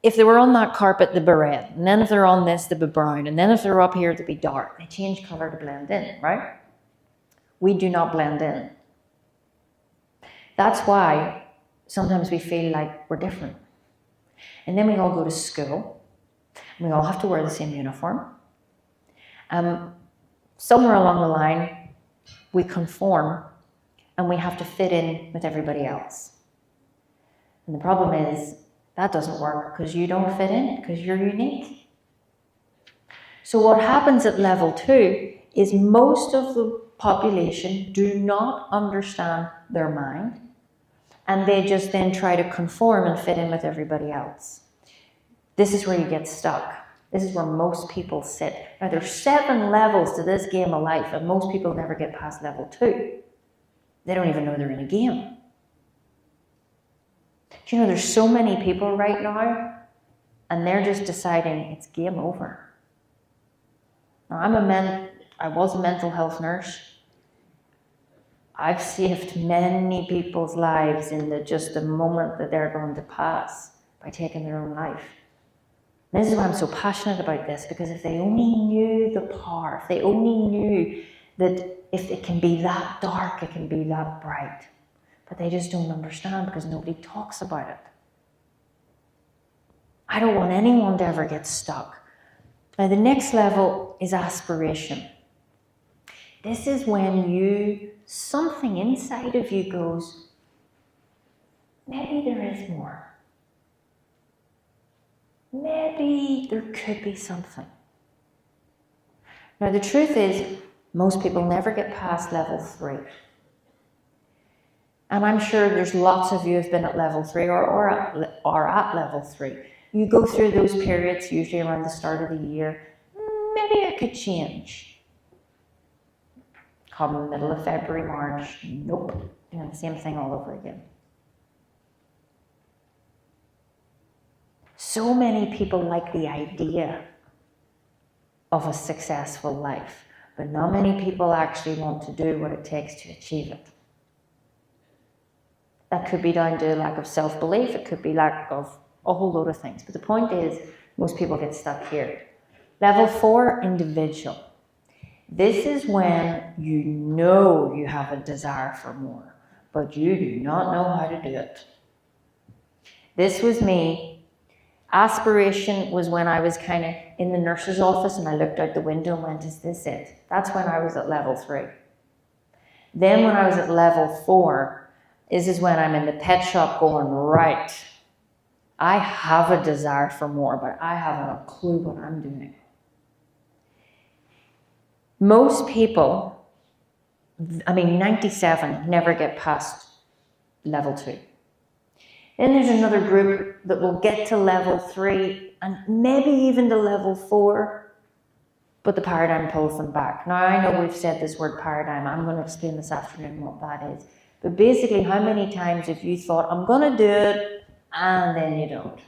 if they were on that carpet, they'd be red. And then if they're on this, they'd be brown. And then if they're up here, they'd be dark. They change colour to blend in, right? We do not blend in. That's why sometimes we feel like we're different. And then we all go to school. And we all have to wear the same uniform. Somewhere along the line, we conform and we have to fit in with everybody else. And the problem is, that doesn't work because you don't fit in, because you're unique. So what happens at level 2 is most of the population do not understand their mind, and they just then try to conform and fit in with everybody else. This is where you get stuck. This is where most people sit. Now, there's 7 levels to this game of life, and most people never get past level 2. They don't even know they're in a game. Do you know there's so many people right now, and they're just deciding it's game over. Now, I was a mental health nurse. I've saved many people's lives in just the moment that they're going to pass by taking their own life. And this is why I'm so passionate about this, because if they only knew the power, if they only knew that if it can be that dark, it can be that bright. But they just don't understand because nobody talks about it. I don't want anyone to ever get stuck. Now, the next level is aspiration. This is when something inside of you goes, maybe there is more. Maybe there could be something. Now, the truth is, most people never get past level 3. And I'm sure there's lots of you who've been at level 3 or at level 3. You go through those periods, usually around the start of the year. Maybe it could change. Come the middle of February, March, nope. Doing the same thing all over again. So many people like the idea of a successful life, but not many people actually want to do what it takes to achieve it. That could be down to lack of self-belief, it could be lack of a whole load of things. But the point is, most people get stuck here. Level 4, individual. This is when you know you have a desire for more, but you do not know how to do it. This was me. Aspiration was when I was kind of in the nurse's office and I looked out the window and went, is this it? That's when I was at level 3. Then when I was at level 4, is when I'm in the pet shop going, right, I have a desire for more, but I haven't a clue what I'm doing. Most people, 97 never get past level 2. Then there's another group that will get to level 3 and maybe even to level 4, but the paradigm pulls them back. Now, I know we've said this word paradigm. I'm going to explain this afternoon what that is. But basically, how many times have you thought, I'm going to do it, and then you don't?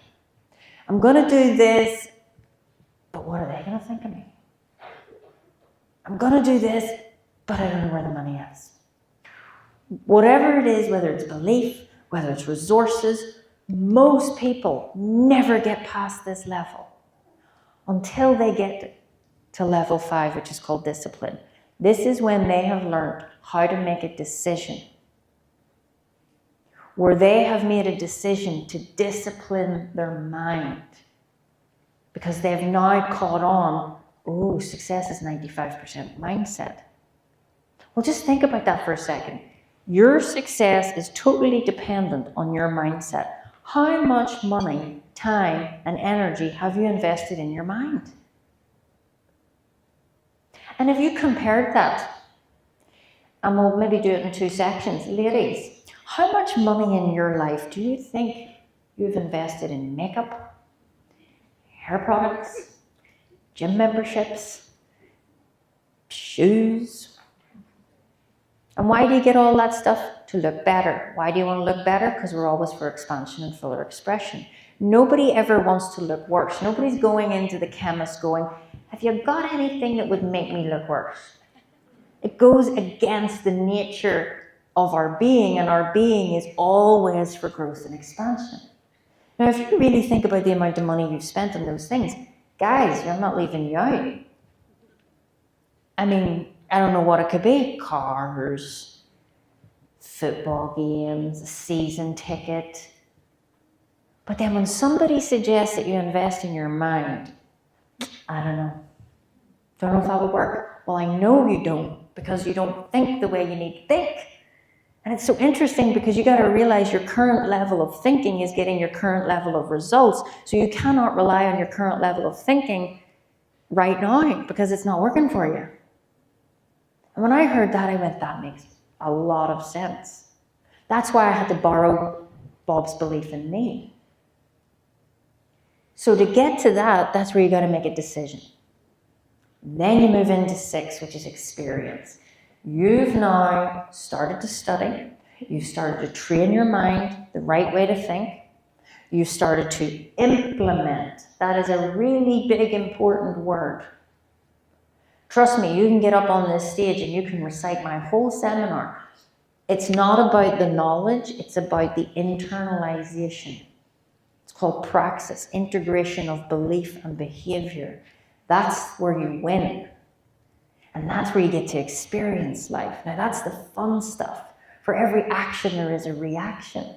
I'm going to do this, but what are they going to think of me? I'm going to do this, but I don't know where the money is. Whatever it is, whether it's belief, whether it's resources, most people never get past this level until they get to level 5, which is called discipline. This is when they have learned how to make a decision, where they have made a decision to discipline their mind because they've now caught on, oh, success is 95% mindset. Well, just think about that for a second. Your success is totally dependent on your mindset. How much money, time, and energy have you invested in your mind? And if you compared that, and we'll maybe do it in 2 sections, ladies, how much money in your life do you think you've invested in makeup, hair products, gym memberships, shoes? And why do you get all that stuff? To look better. Why do you want to look better? Because we're always for expansion and fuller expression. Nobody ever wants to look worse. Nobody's going into the chemist going, have you got anything that would make me look worse? It goes against the nature of our being, and our being is always for growth and expansion. Now, if you really think about the amount of money you've spent on those things, guys, I'm not leaving you out. I don't know what it could be. Cars, football games, a season ticket. But then when somebody suggests that you invest in your mind, I don't know. Don't know if that would work. Well, I know you don't, because you don't think the way you need to think. And it's so interesting because you got to realize your current level of thinking is getting your current level of results. So you cannot rely on your current level of thinking right now because it's not working for you. And when I heard that, I went, that makes a lot of sense. That's why I had to borrow Bob's belief in me. So to get to that, that's where you got to make a decision. Then you move into 6, which is experience. You've now started to study. You've started to train your mind the right way to think. You've started to implement. That is a really big, important word. Trust me, you can get up on this stage and you can recite my whole seminar. It's not about the knowledge, it's about the internalization. It's called praxis, integration of belief and behavior. That's where you win. And that's where you get to experience life. Now that's the fun stuff. For every action there is a reaction.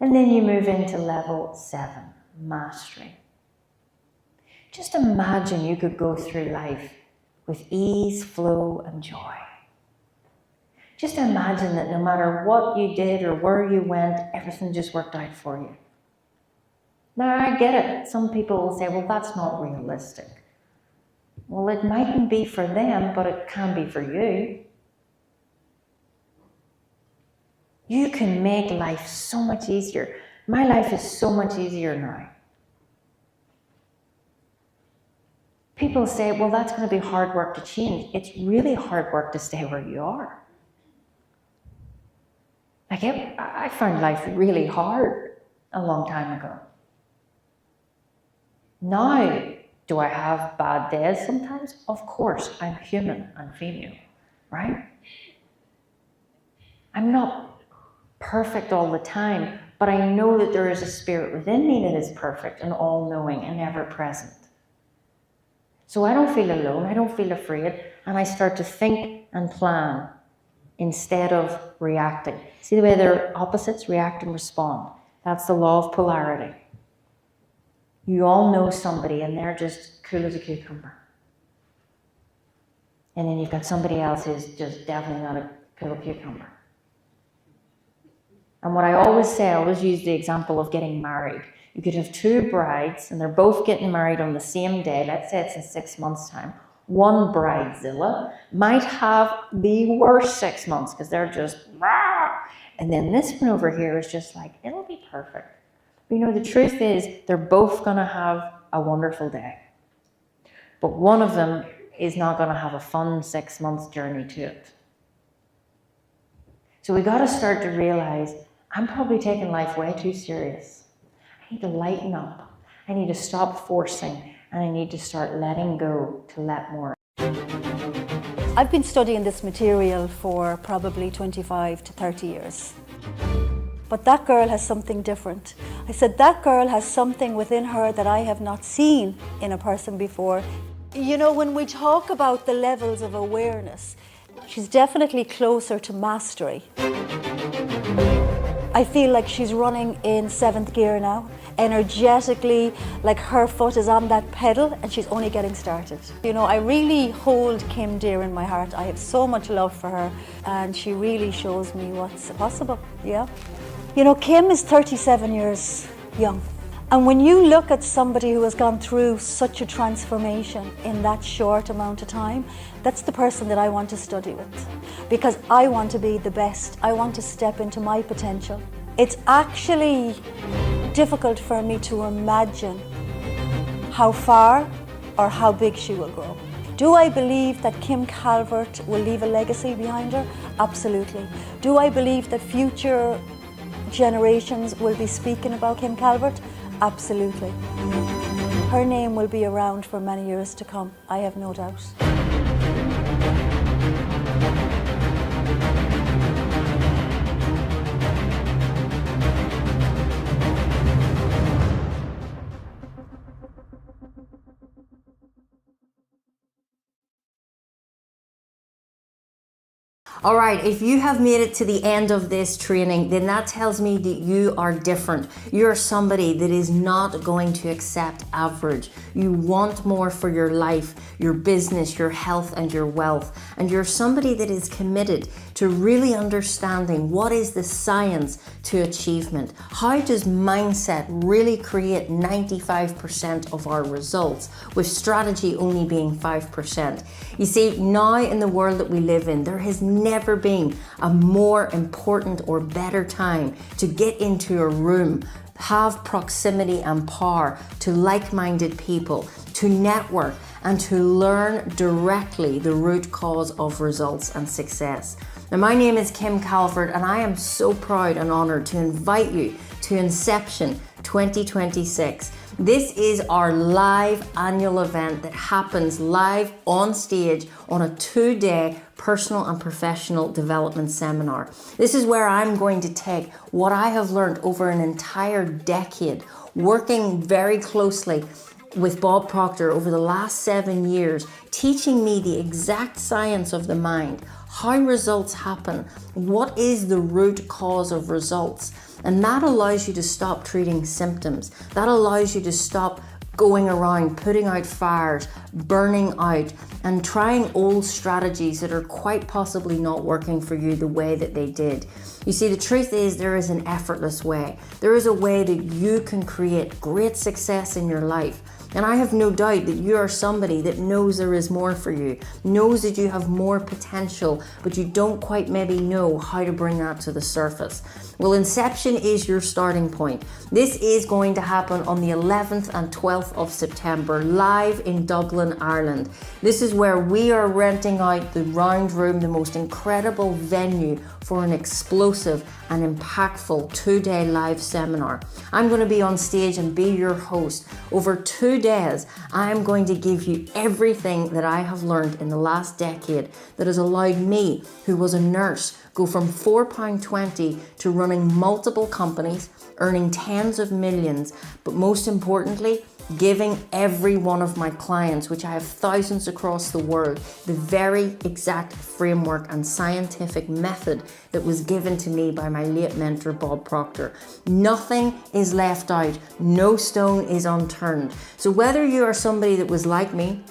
And then you move into level 7, mastery. Just imagine you could go through life with ease, flow, and joy. Just imagine that no matter what you did or where you went, everything just worked out for you. Now, I get it. Some people will say, well, that's not realistic. Well, it mightn't be for them, but it can be for you. You can make life so much easier. My life is so much easier now. People say, well, that's going to be hard work to change. It's really hard work to stay where you are. I found life really hard a long time ago. Now, do I have bad days sometimes? Of course, I'm human, I'm female, right? I'm not perfect all the time, but I know that there is a spirit within me that is perfect and all-knowing and ever-present. So I don't feel alone, I don't feel afraid, and I start to think and plan instead of reacting. See the way they're opposites, react and respond? That's the law of polarity. You all know somebody and they're just cool as a cucumber. And then you've got somebody else who's just definitely not a cool cucumber. And what I always say, I always use the example of getting married. You could have two brides and they're both getting married on the same day. Let's say it's in 6 months' time. One bridezilla might have the worst 6 months because they're just, rah! And then this one over here is just like, it'll be perfect. But you know, the truth is they're both going to have a wonderful day. But one of them is not going to have a fun 6 months journey to it. So we got to start to realize, I'm probably taking life way too serious. I need to lighten up. I need to stop forcing, and I need to start letting go to let more. I've been studying this material for probably 25 to 30 years. But that girl has something different. I said, that girl has something within her that I have not seen in a person before. You know, when we talk about the levels of awareness, she's definitely closer to mastery. I feel like she's running in 7th gear now. Energetically, like her foot is on that pedal and she's only getting started. You know, I really hold Kim dear in my heart. I have so much love for her and she really shows me what's possible, yeah. You know, Kim is 37 years young. And when you look at somebody who has gone through such a transformation in that short amount of time, that's the person that I want to study with. Because I want to be the best. I want to step into my potential. It's actually difficult for me to imagine how far or how big she will grow. Do I believe that Kim Calvert will leave a legacy behind her? Absolutely. Do I believe that future generations will be speaking about Kim Calvert? Absolutely. Her name will be around for many years to come, I have no doubt. All right, if you have made it to the end of this training, then that tells me that you are different. You're somebody that is not going to accept average. You want more for your life, your business, your health, and your wealth. And you're somebody that is committed to really understanding what is the science to achievement. How does mindset really create 95% of our results, with strategy only being 5%? You see, now in the world that we live in, there has never been a more important or better time to get into a room, have proximity and power to like-minded people, to network, and to learn directly the root cause of results and success. Now, my name is Kim Calvert, and I am so proud and honored to invite you to Inception 2026. This is our live annual event that happens live on stage on a 2-day personal and professional development seminar. This is where I'm going to take what I have learned over an entire decade, working very closely with Bob Proctor over the last 7 years, teaching me the exact science of the mind, how results happen, what is the root cause of results. And that allows you to stop treating symptoms. That allows you to stop going around, putting out fires, burning out, and trying old strategies that are quite possibly not working for you the way that they did. You see, the truth is there is an effortless way. There is a way that you can create great success in your life. And I have no doubt that you are somebody that knows there is more for you, knows that you have more potential, but you don't quite maybe know how to bring that to the surface. Well, Inception is your starting point. This is going to happen on the 11th and 12th of September, live in Dublin, Ireland. This is where we are renting out the round room, the most incredible venue for an explosive and impactful 2-day live seminar. I'm going to be on stage and be your host. Over 2 days, I'm going to give you everything that I have learned in the last decade that has allowed me, who was a nurse, go from £4.20 to running multiple companies, earning tens of millions, but most importantly, giving every one of my clients, which I have thousands across the world, the very exact framework and scientific method that was given to me by my late mentor, Bob Proctor. Nothing is left out. No stone is unturned. So whether you are somebody that was like me,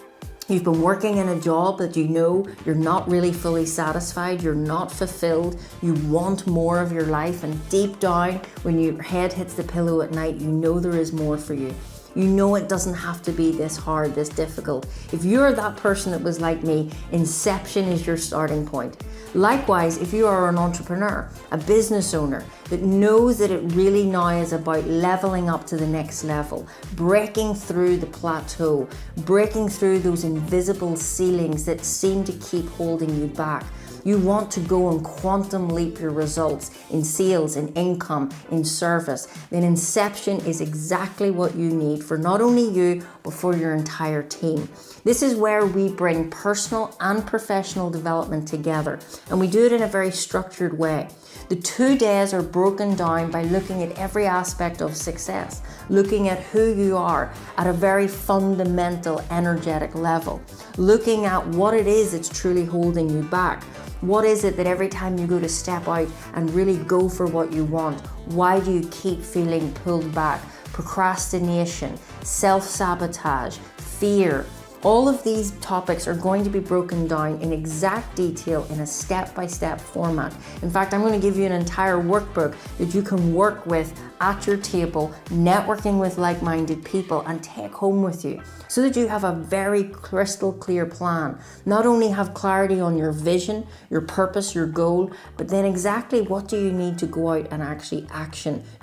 You've been working in a job that you know you're not really fully satisfied, you're not fulfilled, you want more of your life, and deep down, when your head hits the pillow at night, you know there is more for you. You know it doesn't have to be this hard, this difficult. If you're that person that was like me, Inception is your starting point. Likewise, if you are an entrepreneur, a business owner that knows that it really now is about leveling up to the next level, breaking through the plateau, breaking through those invisible ceilings that seem to keep holding you back. You want to go and quantum leap your results in sales, in income, in service, then Inception is exactly what you need for not only you, but for your entire team. This is where we bring personal and professional development together, and we do it in a very structured way. The 2 days are broken down by looking at every aspect of success, looking at who you are at a very fundamental, energetic level, looking at what it is that's truly holding you back. What is it that every time you go to step out and really go for what you want, why do you keep feeling pulled back? Procrastination, self-sabotage, fear. All of these topics are going to be broken down in exact detail in a step-by-step format. In fact, I'm going to give you an entire workbook that you can work with at your table, networking with like-minded people, and take home with you, so that you have a very crystal clear plan. Not only have clarity on your vision, your purpose, your goal, but then exactly what do you need to go out and actually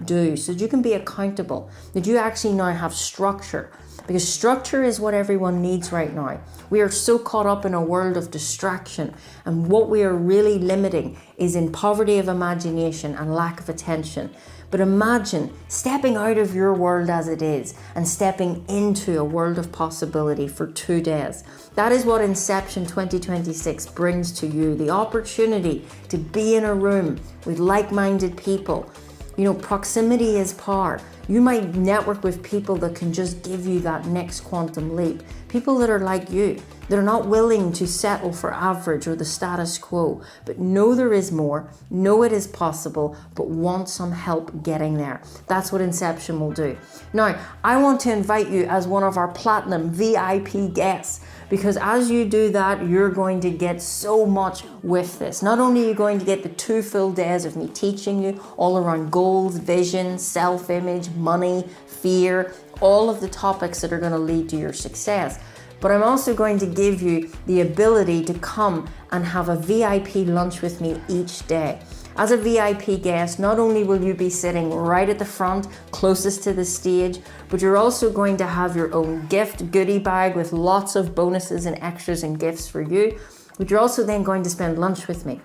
do, so that you can be accountable, that you actually now have structure. Because structure is what everyone needs right now. We are so caught up in a world of distraction, and what we are really limiting is in poverty of imagination and lack of attention. But imagine stepping out of your world as it is and stepping into a world of possibility for 2 days. That is what Inception 2026 brings to you, the opportunity to be in a room with like-minded people. You know, proximity is power. You might network with people that can just give you that next quantum leap. People that are like you, that are not willing to settle for average or the status quo, but know there is more, know it is possible, but want some help getting there. That's what Inception will do. Now, I want to invite you as one of our platinum VIP guests, because as you do that, you're going to get so much with this. Not only are you going to get the 2 full days of me teaching you all around goals, vision, self-image, money, fear, all of the topics that are going to lead to your success, but I'm also going to give you the ability to come and have a VIP lunch with me each day. As a VIP guest, not only will you be sitting right at the front, closest to the stage, but you're also going to have your own gift goodie bag with lots of bonuses and extras and gifts for you, but you're also then going to spend lunch with me.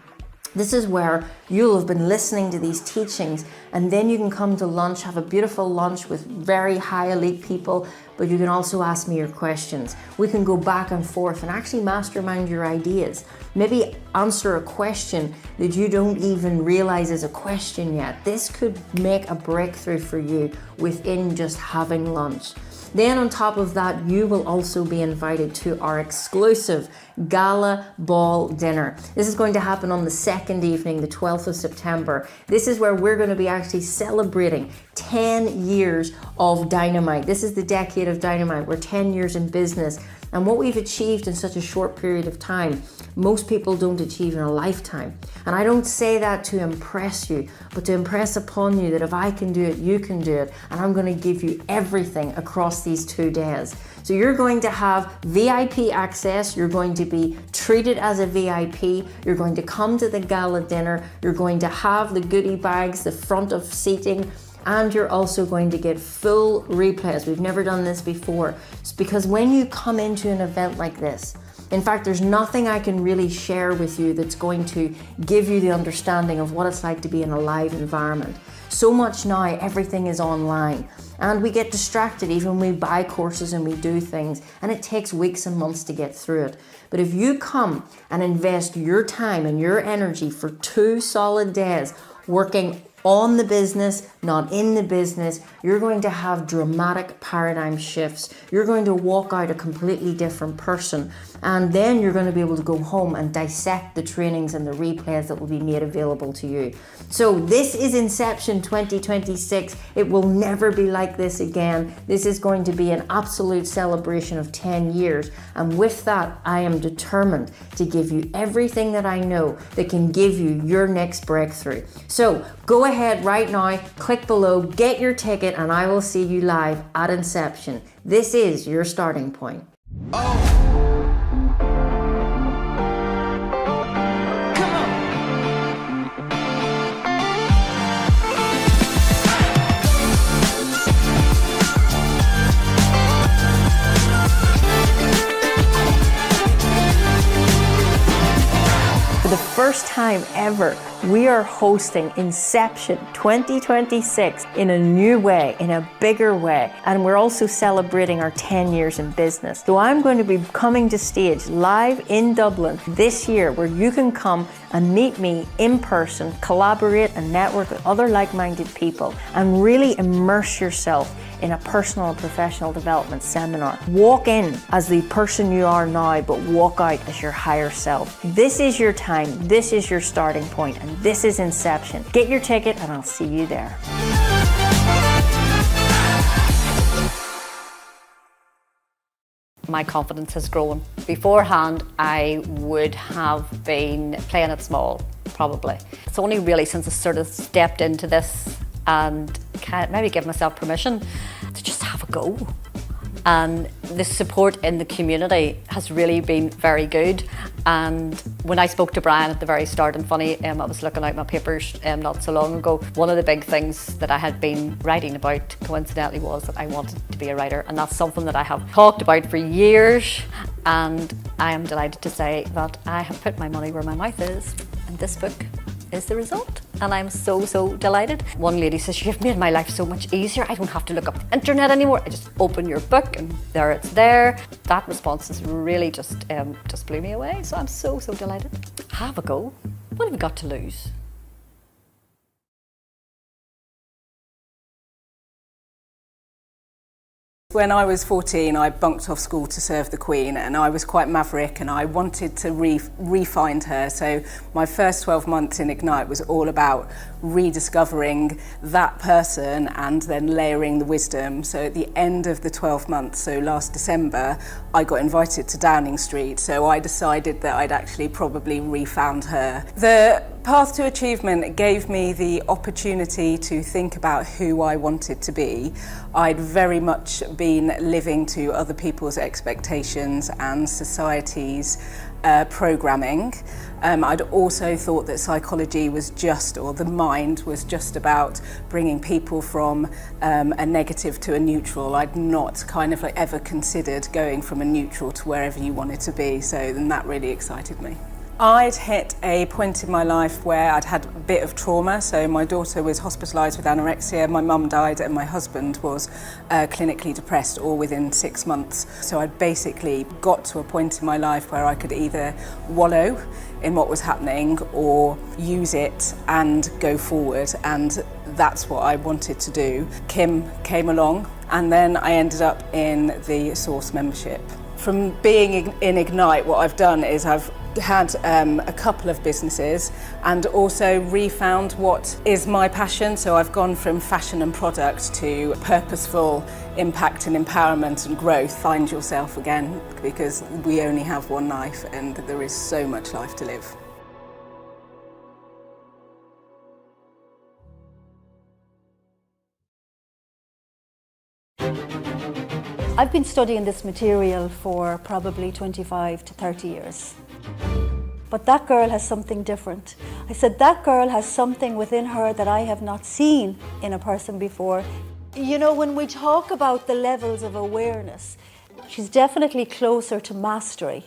This is where you'll have been listening to these teachings, and then you can come to lunch, have a beautiful lunch with very high elite people, but you can also ask me your questions. We can go back and forth and actually mastermind your ideas. Maybe answer a question that you don't even realize is a question yet. This could make a breakthrough for you within just having lunch. Then on top of that, you will also be invited to our exclusive gala ball dinner. This is going to happen on the second evening, the 12th of September. This is where we're going to be actually celebrating 10 years of Dynamite. This is the decade of Dynamite. We're 10 years in business. And what we've achieved in such a short period of time, most people don't achieve in a lifetime. And I don't say that to impress you, but to impress upon you that if I can do it, you can do it. And I'm going to give you everything across these 2 days. So you're going to have VIP access. You're going to be treated as a VIP. You're going to come to the gala dinner. You're going to have the goodie bags, the front of seating, and you're also going to get full replays. We've never done this before. It's because when you come into an event like this, in fact, there's nothing I can really share with you that's going to give you the understanding of what it's like to be in a live environment. So much now, everything is online, and we get distracted even when we buy courses and we do things, and it takes weeks and months to get through it. But if you come and invest your time and your energy for 2 solid days, working on the business, not in the business. You're going to have dramatic paradigm shifts. You're going to walk out a completely different person. And then you're going to be able to go home and dissect the trainings and the replays that will be made available to you. So this is Inception 2026. It will never be like this again. This is going to be an absolute celebration of 10 years. And with that, I am determined to give you everything that I know that can give you your next breakthrough. So go ahead right now, click below, get your ticket, and I will see you live at Inception. This is your starting point. For the first time ever, we are hosting Inception 2026 in a new way, in a bigger way. And we're also celebrating our 10 years in business. So I'm going to be coming to stage live in Dublin this year, where you can come and meet me in person, collaborate and network with other like-minded people, and really immerse yourself in a personal and professional development seminar. Walk in as the person you are now, but walk out as your higher self. This is your time, this is your starting point, and this is Inception. Get your ticket and I'll see you there. My confidence has grown. Beforehand, I would have been playing it small, probably. It's only really since I sort of stepped into this and maybe give myself permission to just have a go. And the support in the community has really been very good. And when I spoke to Brian at the very start, and funny, I was looking out my papers not so long ago, one of the big things that I had been writing about coincidentally was that I wanted to be a writer, and that's something that I have talked about for years. And I am delighted to say that I have put my money where my mouth is, and this book is the result. And I'm so delighted. One lady says, "You've made my life so much easier. I don't have to look up the internet anymore. I just open your book and there it's there." That response has really just blew me away. So I'm so delighted. Have a go. What have you got to lose? When I was 14, I bunked off school to serve the Queen, and I was quite maverick and I wanted to re-find her. So my first 12 months in Ignite was all about rediscovering that person and then layering the wisdom. So at the end of the 12 months, so last December, I got invited to Downing Street. So I decided that I'd actually probably refound her. The Path to Achievement gave me the opportunity to think about who I wanted to be. I'd very much been living to other people's expectations and society's programming. I'd also thought that psychology was just, or the mind was just about bringing people from a negative to a neutral. I'd not kind of like ever considered going from a neutral to wherever you wanted to be. So then that really excited me. I'd hit a point in my life where I'd had a bit of trauma. So my daughter was hospitalised with anorexia, my mum died, and my husband was clinically depressed all within 6 months. So I'd basically got to a point in my life where I could either wallow in what was happening or use it and go forward, and that's what I wanted to do. Kim came along, and then I ended up in the Source membership. From being in Ignite, what I've done is I've had a couple of businesses and also refound what is my passion. So I've gone from fashion and product to purposeful impact and empowerment and growth. Find yourself again, because we only have one life and there is so much life to live. I've been studying this material for probably 25 to 30 years. But that girl has something different. I said, that girl has something within her that I have not seen in a person before. You know, when we talk about the levels of awareness, she's definitely closer to mastery.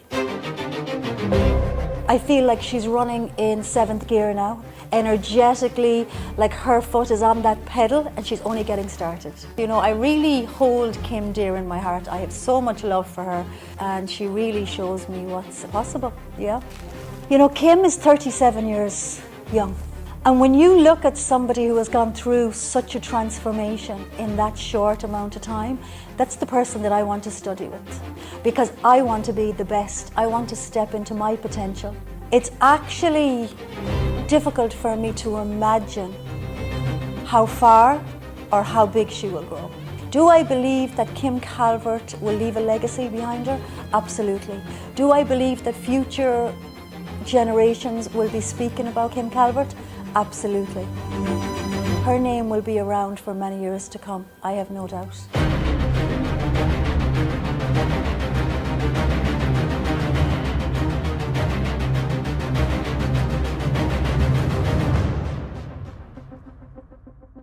I feel like she's running in 7th gear now. Energetically, like her foot is on that pedal and she's only getting started. You know, I really hold Kim dear in my heart. I have so much love for her and she really shows me what's possible, yeah. You know, Kim is 37 years young And when you look at somebody who has gone through such a transformation in that short amount of time, that's the person that I want to study with, because I want to be the best. I want to step into my potential. It's actually difficult for me to imagine how far or how big she will grow. Do I believe that Kim Calvert will leave a legacy behind her? Absolutely. Do I believe that future generations will be speaking about Kim Calvert? Absolutely. Her name will be around for many years to come, I have no doubt.